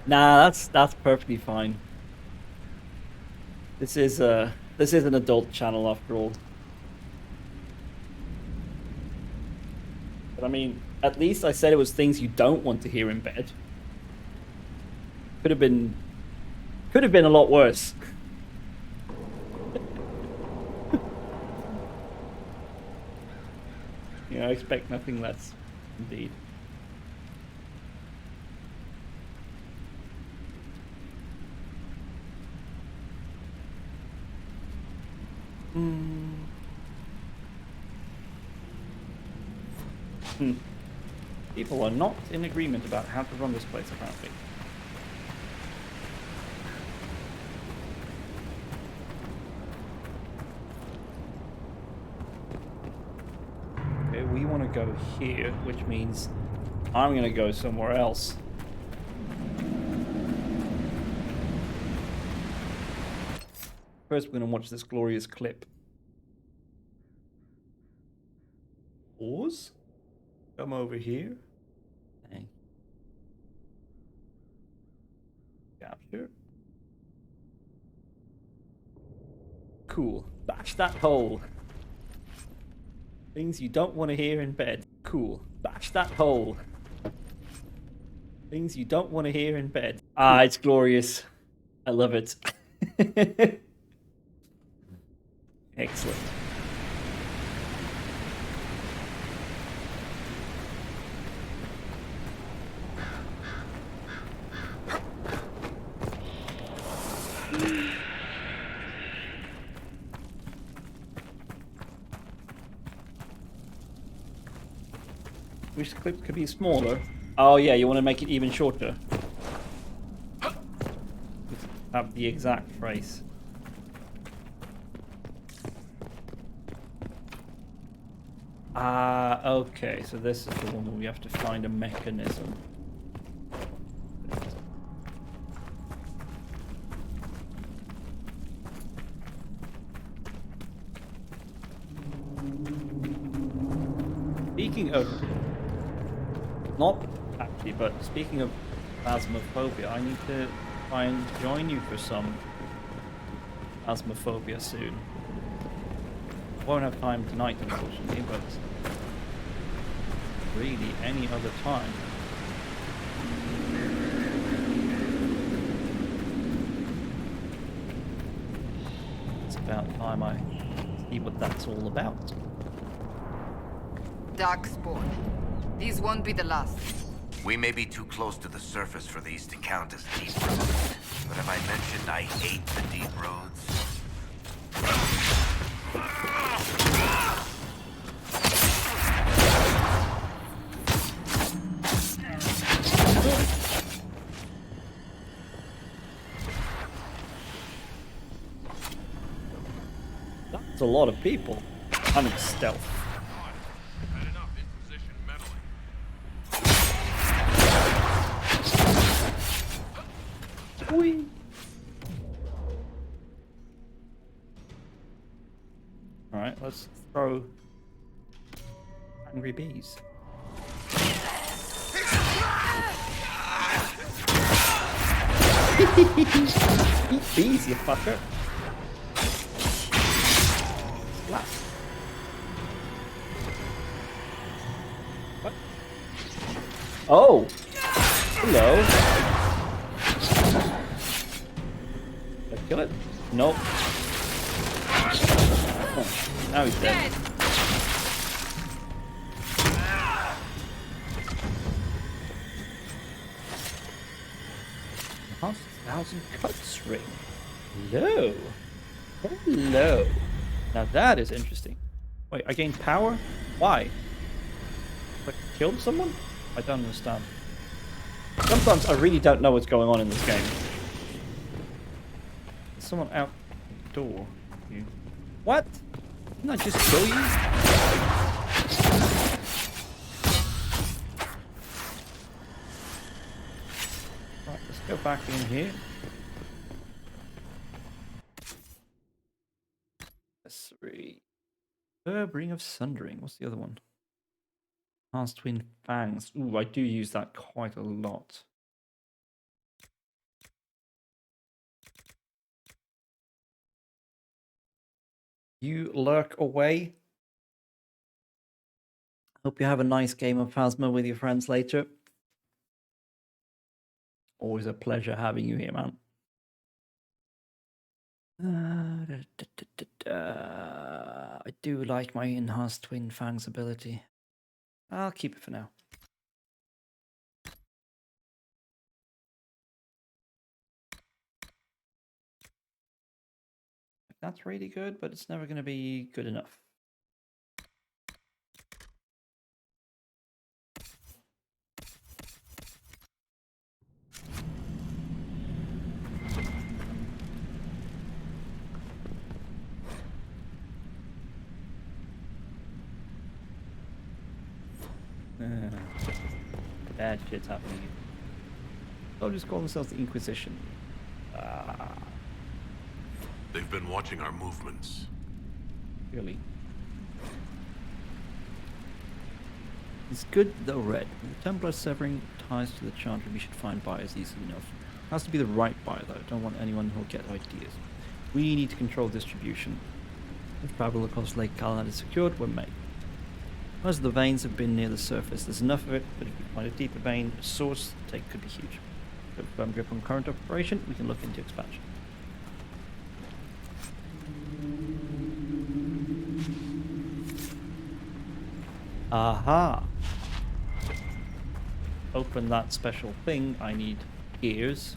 Nah, that's perfectly fine. This is an adult channel after all. But I mean, at least I said it was things you don't want to hear in bed. Could have been a lot worse. You know, I expect nothing less, indeed. People are not in agreement about how to run this place, apparently. Okay, we want to go here, which means I'm going to go somewhere else. First, we're going to watch this glorious clip. Pause. Come over here. Bang. Capture. Cool. Bash that hole. Things you don't want to hear in bed. Cool. Bash that hole. Things you don't want to hear in bed. Ah, it's glorious. I love it. Excellent. Which clip could be smaller? Oh yeah, you want to make it even shorter. Have the exact phrase. Okay, so this is the one where we have to find a mechanism. Speaking of... Not actually, but speaking of phasmophobia, I need to try and join you for some phasmophobia soon. Won't have time tonight, unfortunately, but really any other time. It's about time I see what that's all about. Darkspawn. These won't be the last. We may be too close to the surface for these to count as deep roads. But have I mentioned I hate the deep roads? It's a lot of people. I'm in stealth. Whee. Alright, let's throw angry bees. Eat bees, you fucker. Slap. What? Oh! Hello. Did I kill it? Nope. Oh, now he's dead. Enhanced 1,000 cuts ring. Hello. Hello. Now that is interesting. Wait, I gained power? Why? Like, killed someone? I don't understand. Sometimes I really don't know what's going on in this game. There's someone out the door. You. What? Didn't I just kill you? Right, let's go back in here. That's 3. Ring of Sundering. What's the other one? Enhanced Twin Fangs. Ooh, I do use that quite a lot. You lurk away. Hope you have a nice game of Phasma with your friends later. Always a pleasure having you here, man. I do like my Enhanced Twin Fangs ability. I'll keep it for now. That's really good, but it's never going to be good enough. Bad shit's happening here. They'll just call themselves the Inquisition. They've been watching our movements. Really? It's good though red. With the Templar severing ties to the Chantry, we should find buyers easily enough. It has to be the right buyer though. Don't want anyone who'll get ideas. We need to control distribution. If travel across Lake Callahan is secured, we're made. Most of the veins have been near the surface. There's enough of it, but if we find a deeper vein, a source, the take could be huge. With a firm grip on current operation, we can look into expansion. Aha! Open that special thing. I need gears.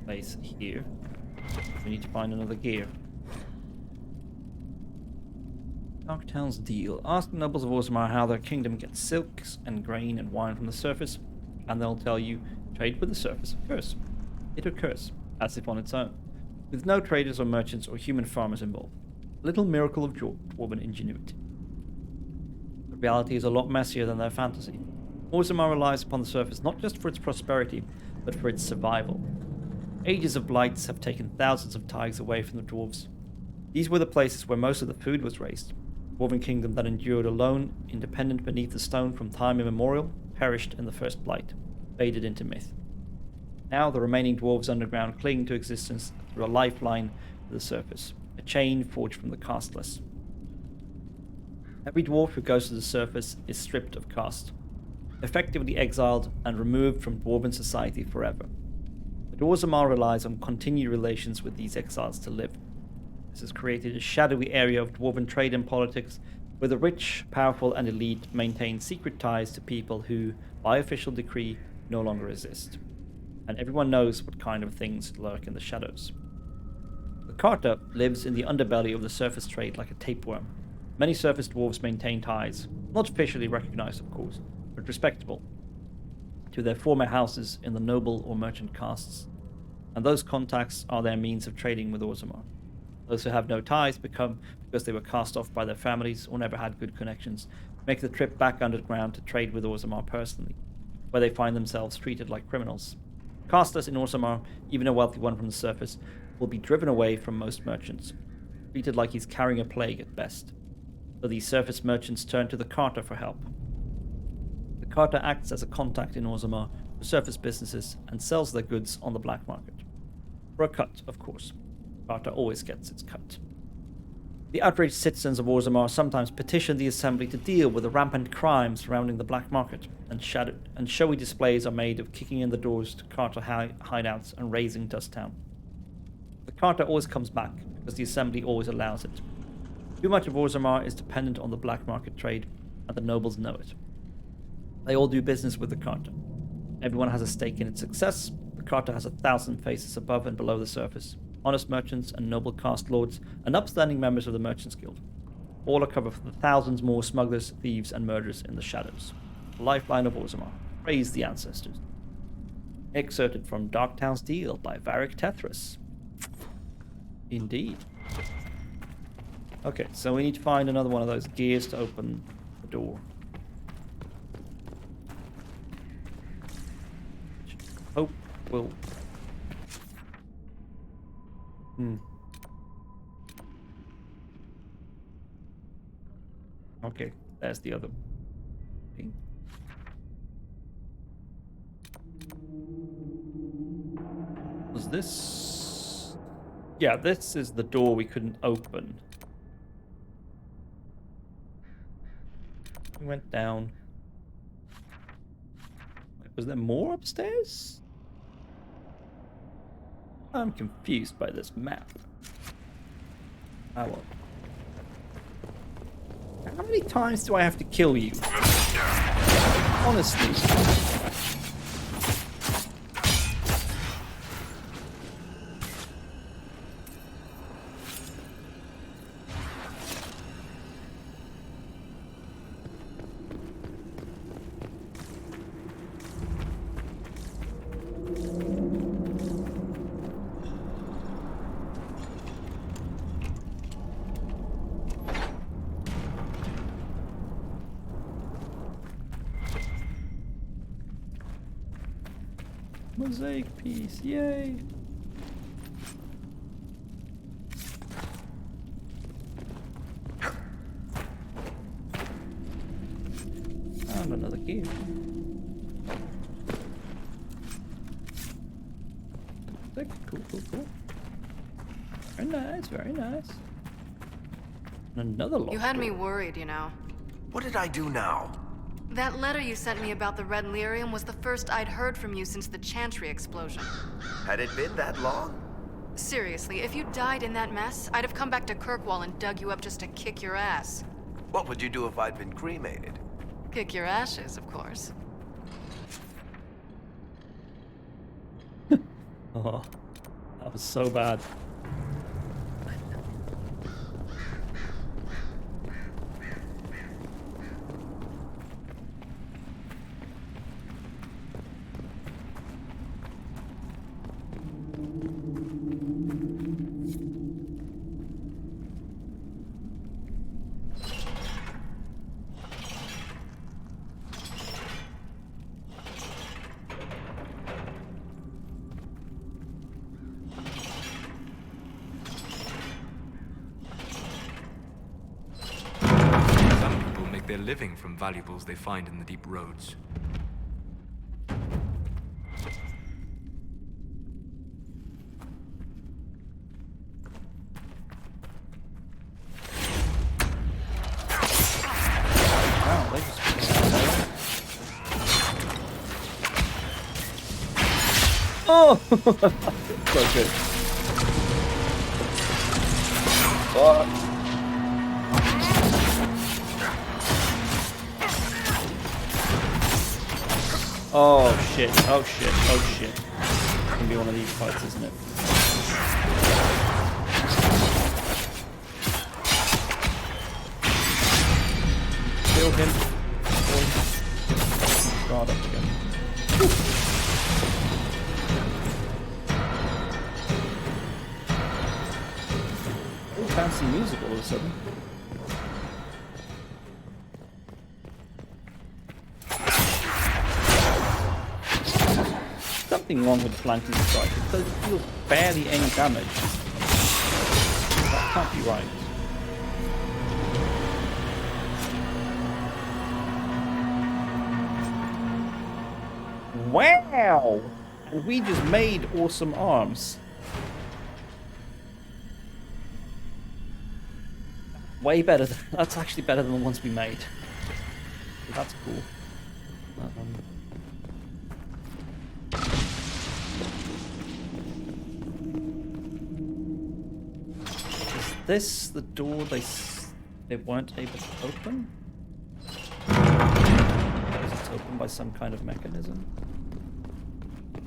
Place here. We need to find another gear. Darktown's deal. Ask the nobles of Orzammar how their kingdom gets silks and grain and wine from the surface, and they'll tell you, trade with the surface occurs. It occurs, as if on its own, with no traders or merchants or human farmers involved. A little miracle of dwarven ingenuity. The reality is a lot messier than their fantasy. Orzammar relies upon the surface not just for its prosperity, but for its survival. Ages of blights have taken thousands of tigers away from the dwarves. These were the places where most of the food was raised. Dwarven kingdom that endured alone, independent beneath the stone from time immemorial, perished in the first blight, faded into myth. Now the remaining dwarves underground cling to existence through a lifeline to the surface, a chain forged from the casteless. Every dwarf who goes to the surface is stripped of caste, effectively exiled and removed from dwarven society forever. But Orzammar relies on continued relations with these exiles to live. This has created a shadowy area of dwarven trade and politics where the rich, powerful, and elite maintain secret ties to people who, by official decree, no longer exist. And everyone knows what kind of things lurk in the shadows. The Carta lives in the underbelly of the surface trade like a tapeworm. Many surface dwarves maintain ties, not officially recognized of course, but respectable, to their former houses in the noble or merchant castes. and those contacts are their means of trading with Orzammar. Those who have no ties become, because they were cast off by their families or never had good connections, make the trip back underground to trade with Orzammar personally, where they find themselves treated like criminals. Castless in Orzammar, even a wealthy one from the surface, will be driven away from most merchants, treated like he's carrying a plague at best. So these surface merchants turn to the Carter for help. The Carter acts as a contact in Orzammar for surface businesses and sells their goods on the black market. For a cut, of course. Carter always gets its cut. The outraged citizens of Orzammar sometimes petition the Assembly to deal with the rampant crime surrounding the black market, and showy displays are made of kicking in the doors to Carter hideouts and razing Dusttown. The Carter always comes back, because the Assembly always allows it. Too much of Orzammar is dependent on the black market trade, and the nobles know it. They all do business with the Carter. Everyone has a stake in its success. The Carter has 1,000 faces above and below the surface. Honest merchants and noble caste lords and upstanding members of the Merchants Guild. All are covered for the thousands more smugglers, thieves, and murderers in the shadows. The lifeline of Orzammar. Praise the ancestors. Excerpted from Darktown's Deal by Varric Tethras. Indeed. Okay, so we need to find another one of those gears to open the door. Hope will... Okay, there's the other thing. Was this... Yeah, this is the door we couldn't open. We went down. Wait, was there more upstairs? I'm confused by this map. How many times do I have to kill you? Honestly. Mosaic piece, yay! And another key. Cool, cool, cool. Very nice, very nice. And another lock. You had me worried, you know. What did I do now? That letter you sent me about the Red Lyrium was the first I'd heard from you since the Chantry explosion. Had it been that long? Seriously, if you died in that mess, I'd have come back to Kirkwall and dug you up just to kick your ass. What would you do if I'd been cremated? Kick your ashes, of course. Oh, that was so bad. Their living from valuables they find in the deep roads. Wow, they just... Oh! So good. What? Oh shit, oh shit, oh shit. It's gonna be one of these fights, isn't it? Kill him. Start up again. fancy music all of a sudden. Something wrong with the flanking strike. It does deal barely any damage. That can't be right. Wow! And we just made awesome arms. Way better. That's actually better than the ones we made. That's cool. Is this the door they weren't able to open? Is it opened by some kind of mechanism?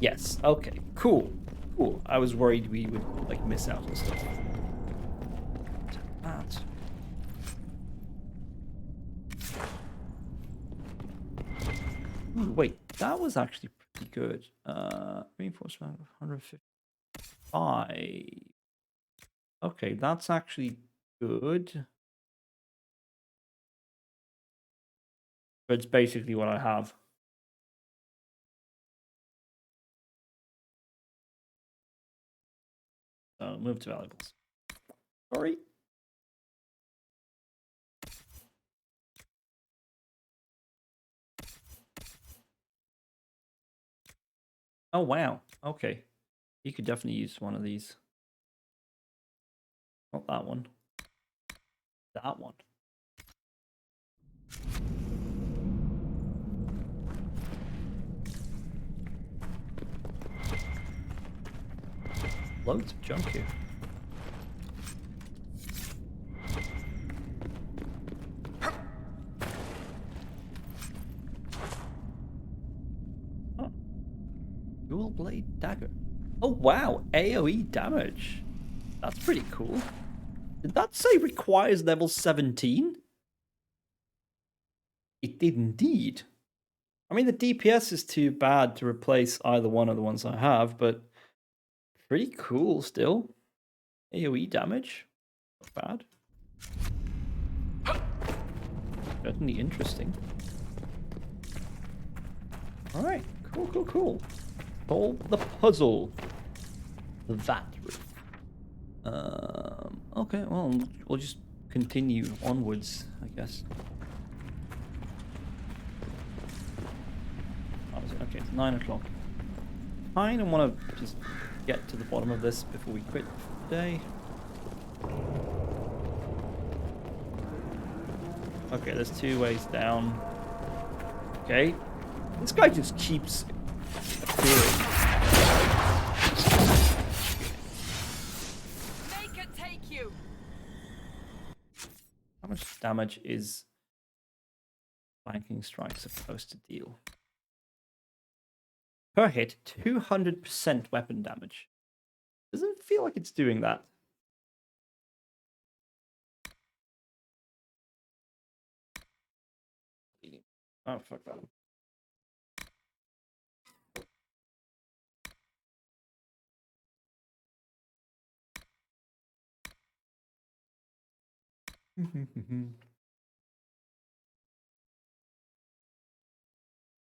Yes. Okay. Cool. Cool. I was worried we would like miss out on stuff. That. Ooh, wait, that was actually pretty good. Reinforcement of 155. Okay, that's actually good. But it's basically what I have. Move to valuables. Sorry. Oh, wow. Okay. You could definitely use one of these. Not that one. That one. Loads of junk here. Oh. Dual blade dagger. Oh wow, AoE damage. That's pretty cool. Did that say requires level 17? It did indeed. I mean, the DPS is too bad to replace either one of the ones I have, but pretty cool still. AoE damage. Not bad. Certainly interesting. Alright, cool. Solve the puzzle. That room. Okay, well, we'll just continue onwards, I guess. Okay, it's 9 o'clock. I don't want to just get to the bottom of this before we quit for the day. Okay, there's 2 ways down. Okay. This guy just keeps appearing. Make it take you. How much damage is flanking strike supposed to deal? Per hit, 200% weapon damage. Doesn't feel like it's doing that. Oh, fuck that.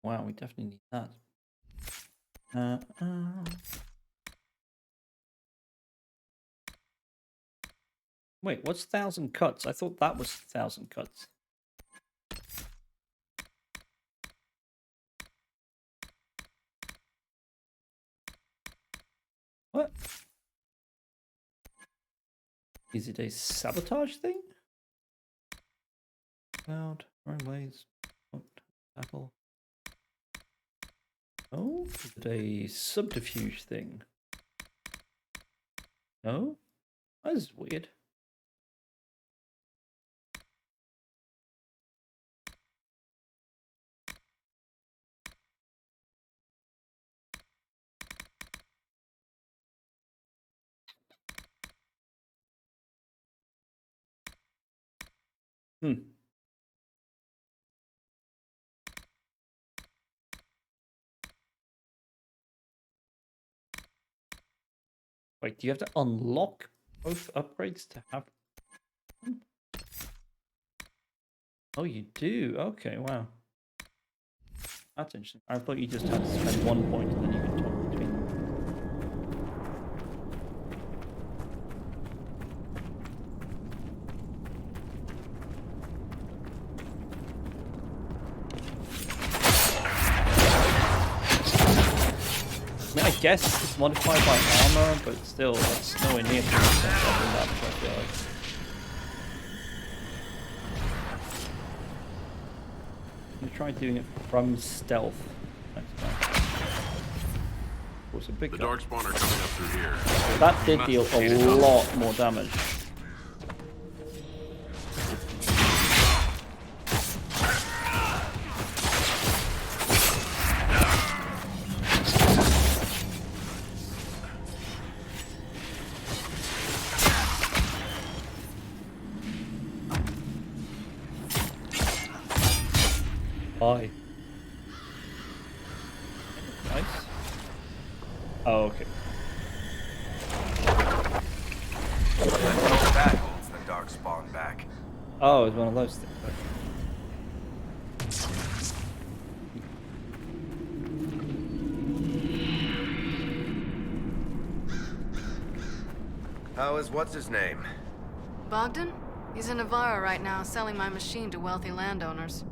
Wow, we definitely need that. Wait, what's 1,000 cuts? I thought that was 1,000 cuts. What? Is it a sabotage thing? Cloud, runways, tackle. Oh, is it a subterfuge thing? No? That is weird. Wait, do you have to unlock both upgrades to have Oh, you do? Okay, wow. That's interesting. I thought you just had to spend 1 point and then you could talk between them. I mean, I guess it's modified by armor, but still, that's nowhere near 3% damage, I feel like. I'm gonna try doing it from stealth next time. What's a big The guy? darkspawn are coming up through here. That did deal a lot more damage. Bye. Nice. Oh, okay. That holds the dark spawn back. Oh, it's one of those things. How is what's his name? Bogdan? He's in Navarra right now, selling my machine to wealthy landowners.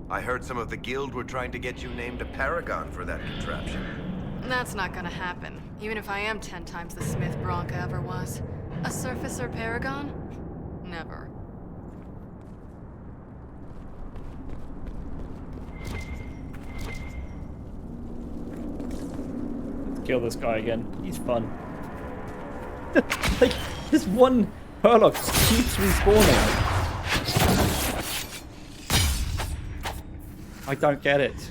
I heard some of the guild were trying to get you named a paragon for that contraption. That's not gonna happen, even if I am 10 times the Smith Bronca ever was. A surfacer paragon? Never. Let's kill this guy again. He's fun. Like, this one Herlock just keeps respawning. I don't get it.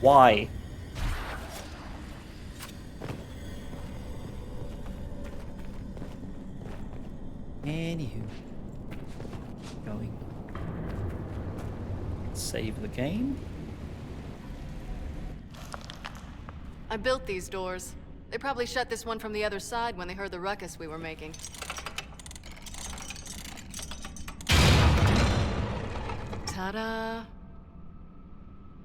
Why? Anywho. Going. Save the game. I built these doors. They probably shut this one from the other side when they heard the ruckus we were making. Ta-da!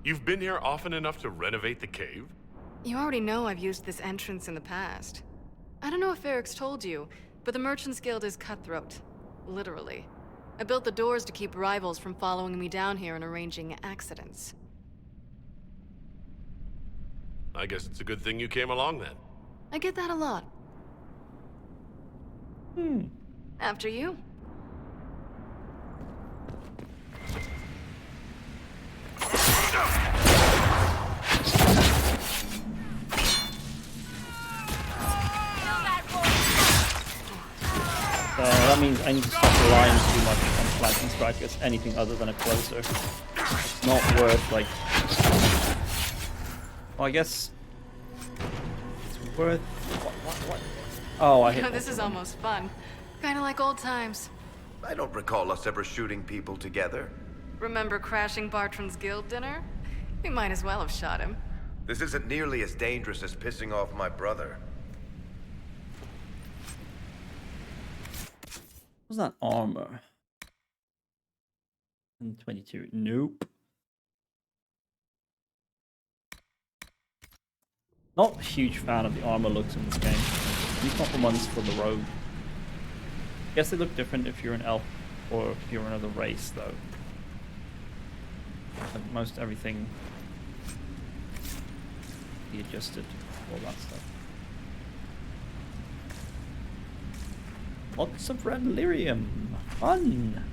You've been here often enough to renovate the cave? You already know I've used this entrance in the past. I don't know if Eric's told you, but the Merchants Guild is cutthroat. Literally. I built the doors to keep rivals from following me down here and arranging accidents. I guess it's a good thing you came along then. I get that a lot. After you. That means I need to stop relying too much on flanking strike as anything other than a closer. It's not worth, like... Well, I guess... It's worth... What? Oh, I hit... This is almost fun. Kinda like old times. I don't recall us ever shooting people together. Remember crashing Bartram's guild dinner? We might as well have shot him. This isn't nearly as dangerous as pissing off my brother. What's that armor? 22. Nope. Not a huge fan of the armor looks in this game. At least not the ones for the rogue. Guess they look different if you're an elf or if you're another race, though. Like most everything be adjusted, all that stuff. Lots of red lyrium. Fun.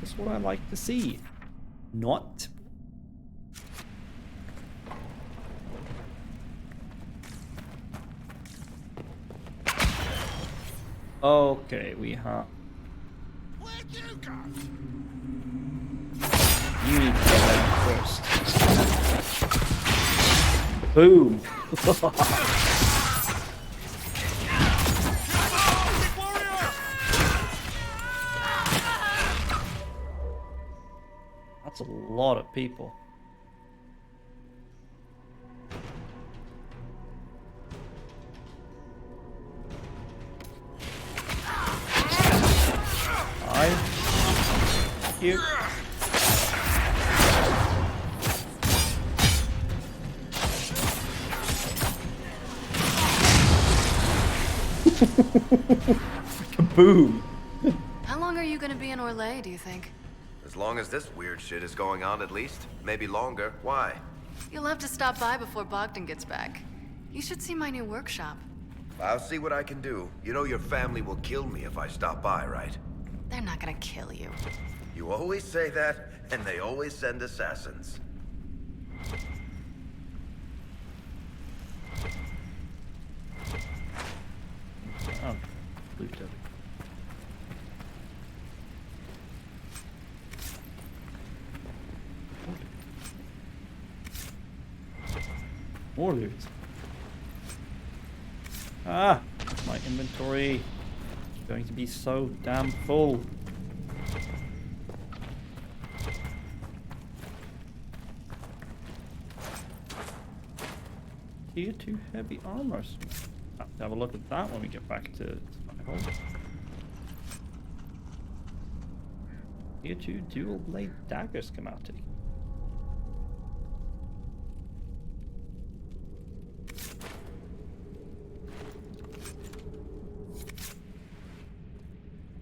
That's what I like to see. Not. Okay, we have. Where'd you go? You need to go there first. Boom. That's a lot of people. Thank you. Kaboom! How long are you gonna be in Orlais, do you think? As long as this weird shit is going on, at least. Maybe longer. Why? You'll have to stop by before Bogdan gets back. You should see my new workshop. I'll see what I can do. You know your family will kill me if I stop by, right? They're not gonna kill you. You always say that, and they always send assassins. Oh, blue tip. More loot. Ah, my inventory is going to be so damn full. Tier 2 heavy armors. I'll have to have a look at that when we get back to my home. Tier 2 dual blade dagger schematic.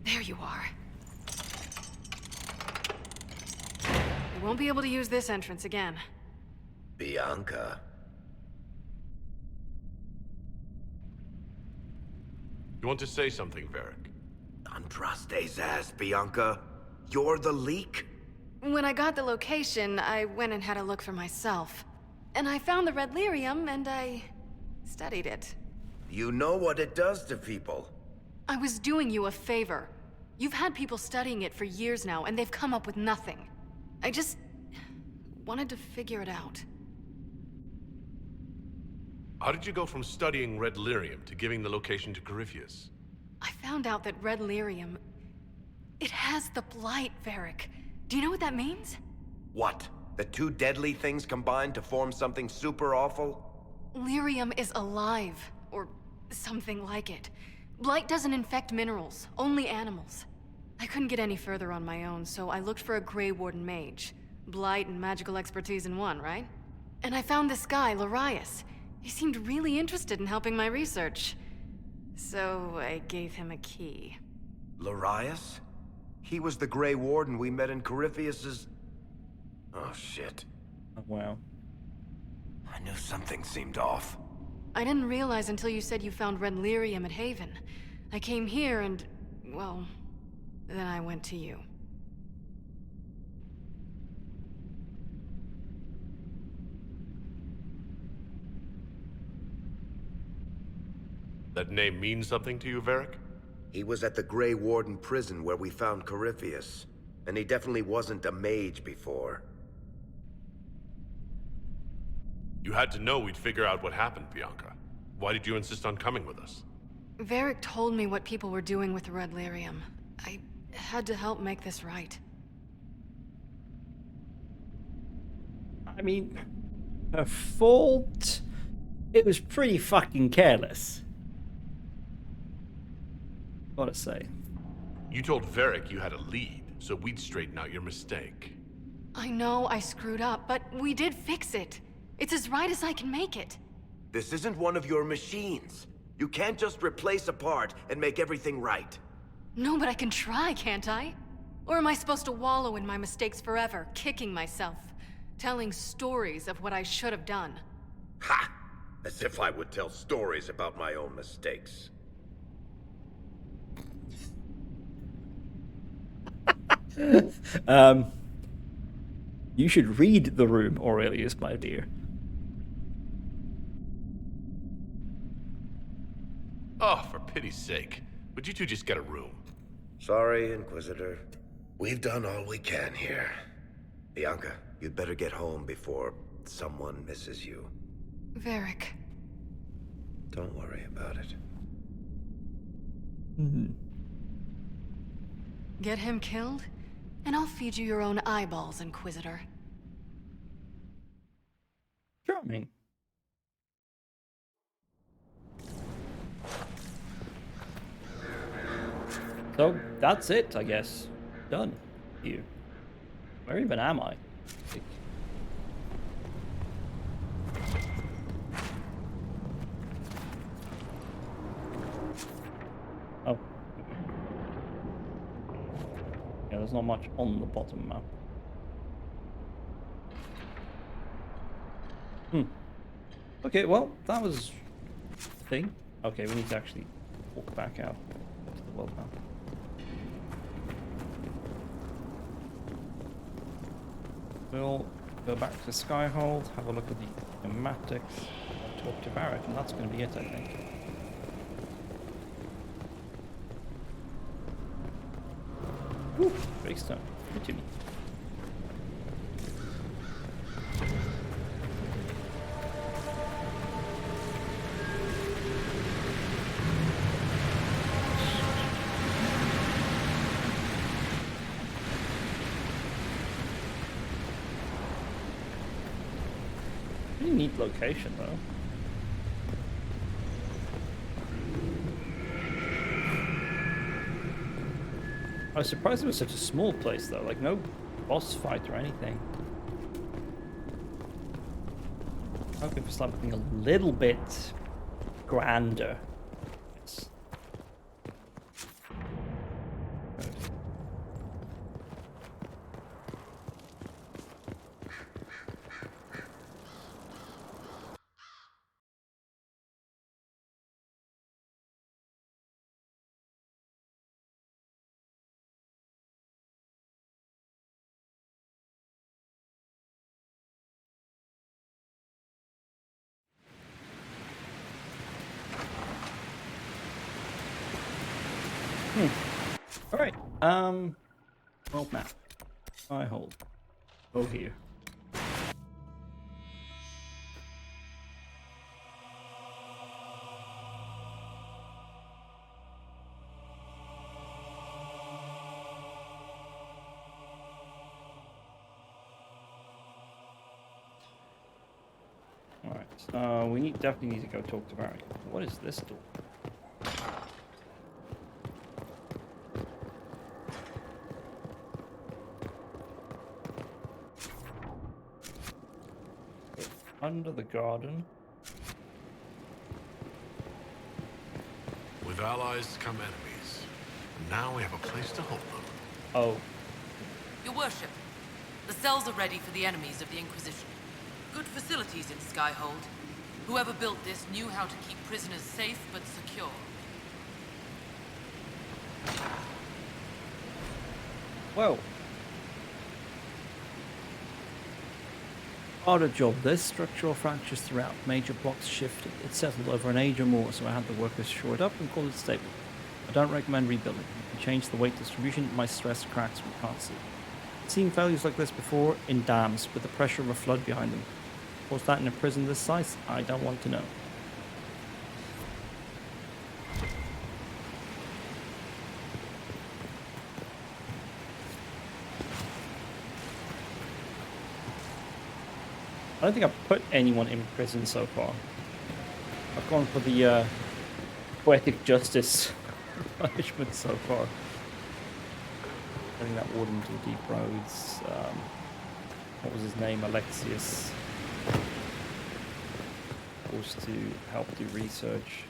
There you are. I won't be able to use this entrance again. Bianca. You want to say something, Varric? Andraste's ass, Bianca. You're the leak? When I got the location, I went and had a look for myself. And I found the red lyrium, and I studied it. You know what it does to people. I was doing you a favor. You've had people studying it for years now, and they've come up with nothing. I just wanted to figure it out. How did you go from studying red lyrium to giving the location to Corypheus? I found out that red lyrium... it has the blight, Varric. Do you know what that means? What? The two deadly things combined to form something super awful? Lyrium is alive, or something like it. Blight doesn't infect minerals, only animals. I couldn't get any further on my own, so I looked for a Grey Warden mage. Blight and magical expertise in one, right? And I found this guy, Larius. He seemed really interested in helping my research. So I gave him a key. Larius? He was the Grey Warden we met in Corypheus's... Oh, shit. Oh, wow. I knew something seemed off. I didn't realize until you said you found red lyrium at Haven. I came here and... well... then I went to you. That name means something to you, Varric? He was at the Grey Warden prison where we found Corypheus. And he definitely wasn't a mage before. You had to know we'd figure out what happened, Bianca. Why did you insist on coming with us? Varric told me what people were doing with the red lyrium. I had to help make this right. I mean, her fault? It was pretty fucking careless. Gotta say. You told Varric you had a lead, so we'd straighten out your mistake. I know I screwed up, but we did fix it. It's as right as I can make it. This isn't one of your machines. You can't just replace a part and make everything right. No, but I can try, can't I? Or am I supposed to wallow in my mistakes forever, kicking myself, telling stories of what I should have done? Ha! As if I would tell stories about my own mistakes. You should read the room, Aurelius, my dear. Oh, for pity's sake. Would you two just get a room? Sorry, Inquisitor. We've done all we can here. Bianca, you'd better get home before someone misses you. Varric. Don't worry about it. Get him killed, and I'll feed you your own eyeballs, Inquisitor. Charming. So, that's it, I guess. Done. Here. Where even am I? There's not much on the bottom map. Okay, well, that was the thing. Okay, we need to actually walk back out to the world map. We'll go back to Skyhold, have a look at the schematics, and talk to Barrett, and that's going to be it, I think. Woo! Greystone. Good to me. Pretty neat location, though. I was surprised it was such a small place, though. Like, no boss fight or anything. Hoping for something a little bit grander. Yes. Good. Alright, world map. I hold. Go here. Alright, we definitely need to go talk to Varric. What is this door? Under the garden. With allies come enemies. Now we have a place to hold them. Oh. Your worship, the cells are ready for the enemies of the Inquisition. Good facilities in Skyhold. Whoever built this knew how to keep prisoners safe but secure. Whoa. Harder job. There's structural fractures throughout. Major blocks shifted. It settled over an age or more, so I had the workers shore it up and call it stable. I don't recommend rebuilding. You can change the weight distribution. It might stress cracks we can't see. I've seen failures like this before in dams with the pressure of a flood behind them. What's that in a prison this size? I don't want to know. I don't think I've put anyone in prison so far. I've gone for the poetic justice punishment so far. I think that warden to the deep roads. What was his name? Alexius. Forced to help do research.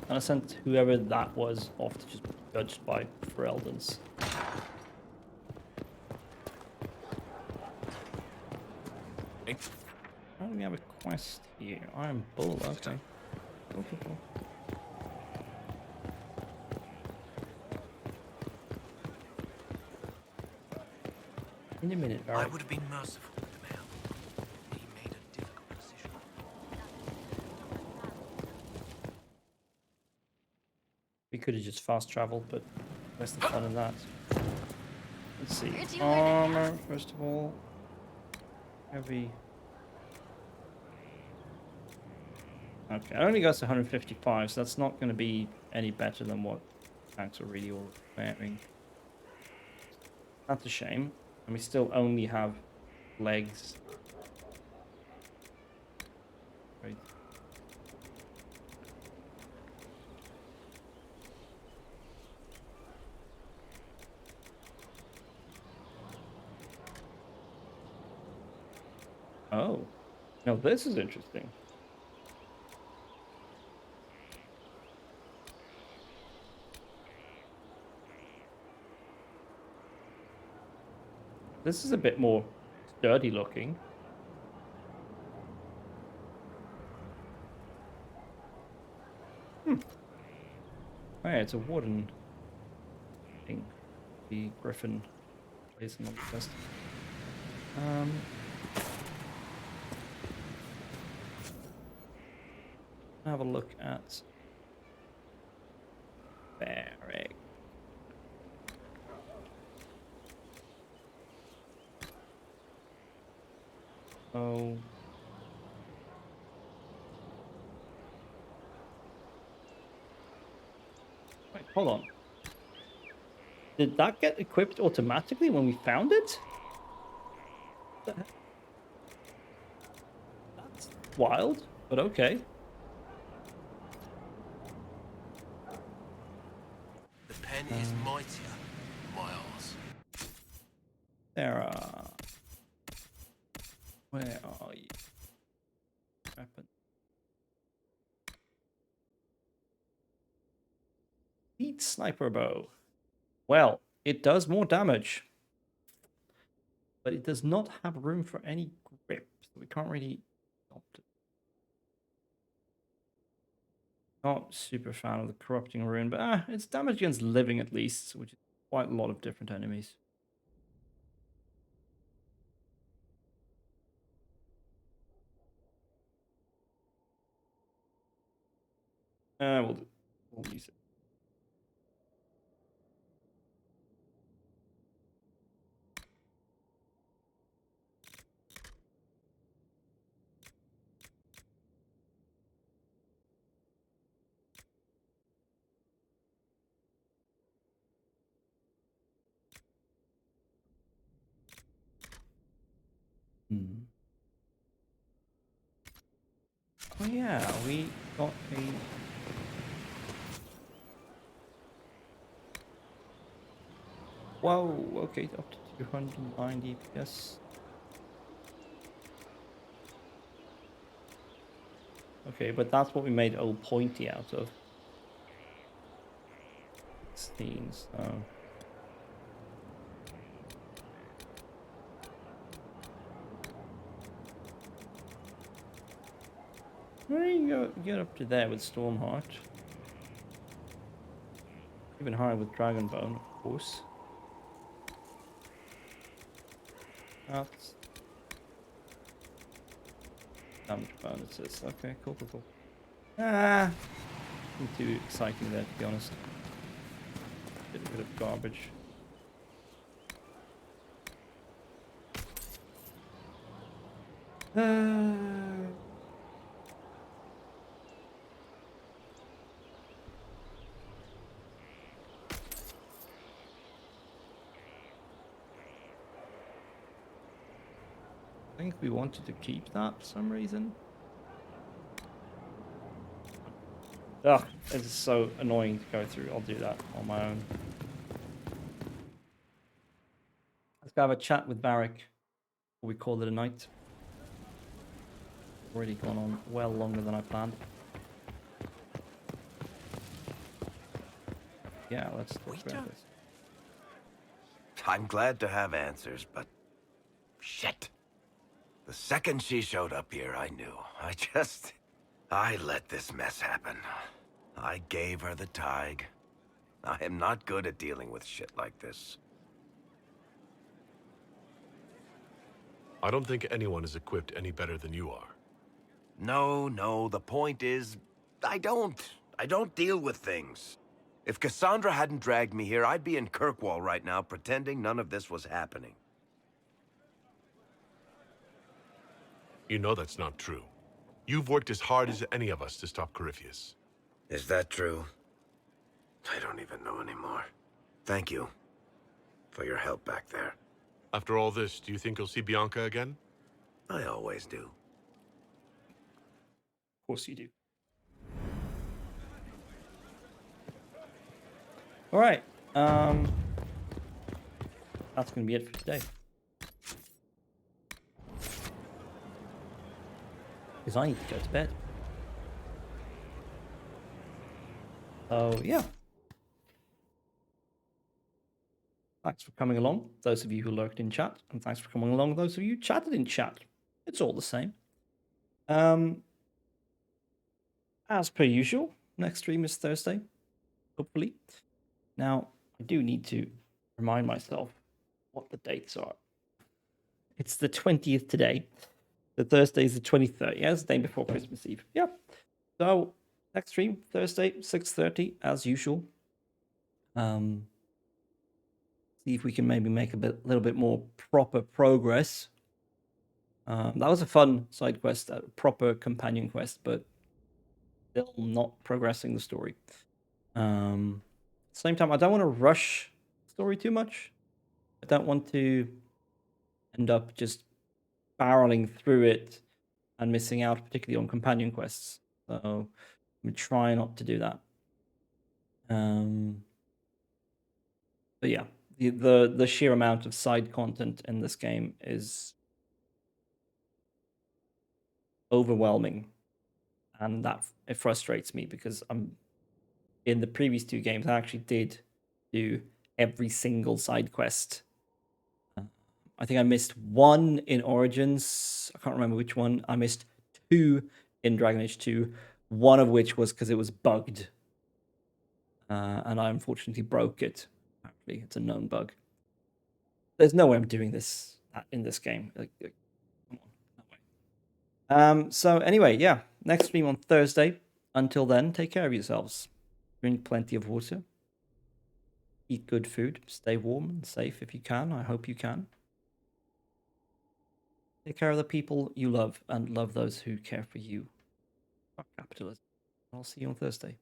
And I sent whoever that was off to just be judged by Fereldans. How do we have a quest here? Iron Bull, okay. Cool. In a minute, Barrett. I would have been merciful with the man. He made a difficult decision. We could have just fast traveled, but where's the fun in that? Let's see. Armor, first of all. Heavy. Okay, I only got to 155, so that's not going to be any better than what tanks are really all wearing. That's a shame. And we still only have legs. Right. Oh. Now this is interesting. This is a bit more sturdy looking. Oh yeah, it's a wooden thing. The griffin plays on the chest. Have a look at barrack. Oh. Wait, hold on. Did that get equipped automatically when we found it? That's wild, but okay. The pen is mightier, Miles. Sarah. Where are you? Weapon. Elite sniper bow. Well, it does more damage. But it does not have room for any grip. So we can't really adopt it. Not super fan of the corrupting rune, but it's damage against living at least, which is quite a lot of different enemies. We'll use it. Oh yeah, we got a... Whoa, okay, up to 290 FPS. Okay, but that's what we made old Pointy out of. 16, so... Where you go get up to there with Stormheart? Even higher with Dragonbone, of course. That's damage bonuses. Okay, cool. Nothing too exciting there, to be honest. Bit of garbage. I think we wanted to keep that for some reason. Ugh, it's so annoying to go through. I'll do that on my own. Let's go have a chat with Varric before we call it a night. Already gone on well longer than I planned. Yeah, let's talk about this. I'm glad to have answers, but... shit. The second she showed up here, I knew. I let this mess happen. I gave her the Tig. I am not good at dealing with shit like this. I don't think anyone is equipped any better than you are. No, the point is, I don't deal with things. If Cassandra hadn't dragged me here, I'd be in Kirkwall right now pretending none of this was happening. You know that's not true. You've worked as hard as any of us to stop Corypheus. Is that true? I don't even know anymore. Thank you for your help back there. After all this, do you think you'll see Bianca again? I always do. Of course you do. All right. That's going to be it for today. Because I need to go to bed. Oh, yeah. Thanks for coming along, those of you who lurked in chat, and thanks for coming along, those of you who chatted in chat. It's all the same. As per usual, next stream is Thursday, hopefully. Now, I do need to remind myself what the dates are. It's the 20th today. The Thursday is the 23rd. Yeah, it's the day before Christmas Eve. Yeah. So, next stream, Thursday, 6:30, as usual. See if we can maybe make a little bit more proper progress. That was a fun side quest, a proper companion quest, but still not progressing the story. Same time, I don't want to rush the story too much. I don't want to end up just barreling through it and missing out, particularly on companion quests. So I'm gonna try not to do that. But yeah, the sheer amount of side content in this game is overwhelming, and that it frustrates me because in the previous 2 games I actually did do every single side quest. I think I missed 1 in Origins. I can't remember which one. I missed 2 in Dragon Age 2, one of which was because it was bugged. And I unfortunately broke it. Actually, it's a known bug. There's no way I'm doing this in this game. Come on, no way. So anyway, yeah, next stream on Thursday. Until then, take care of yourselves. Drink plenty of water. Eat good food. Stay warm and safe if you can. I hope you can. Take care of the people you love and love those who care for you. Fuck capitalism. I'll see you on Thursday.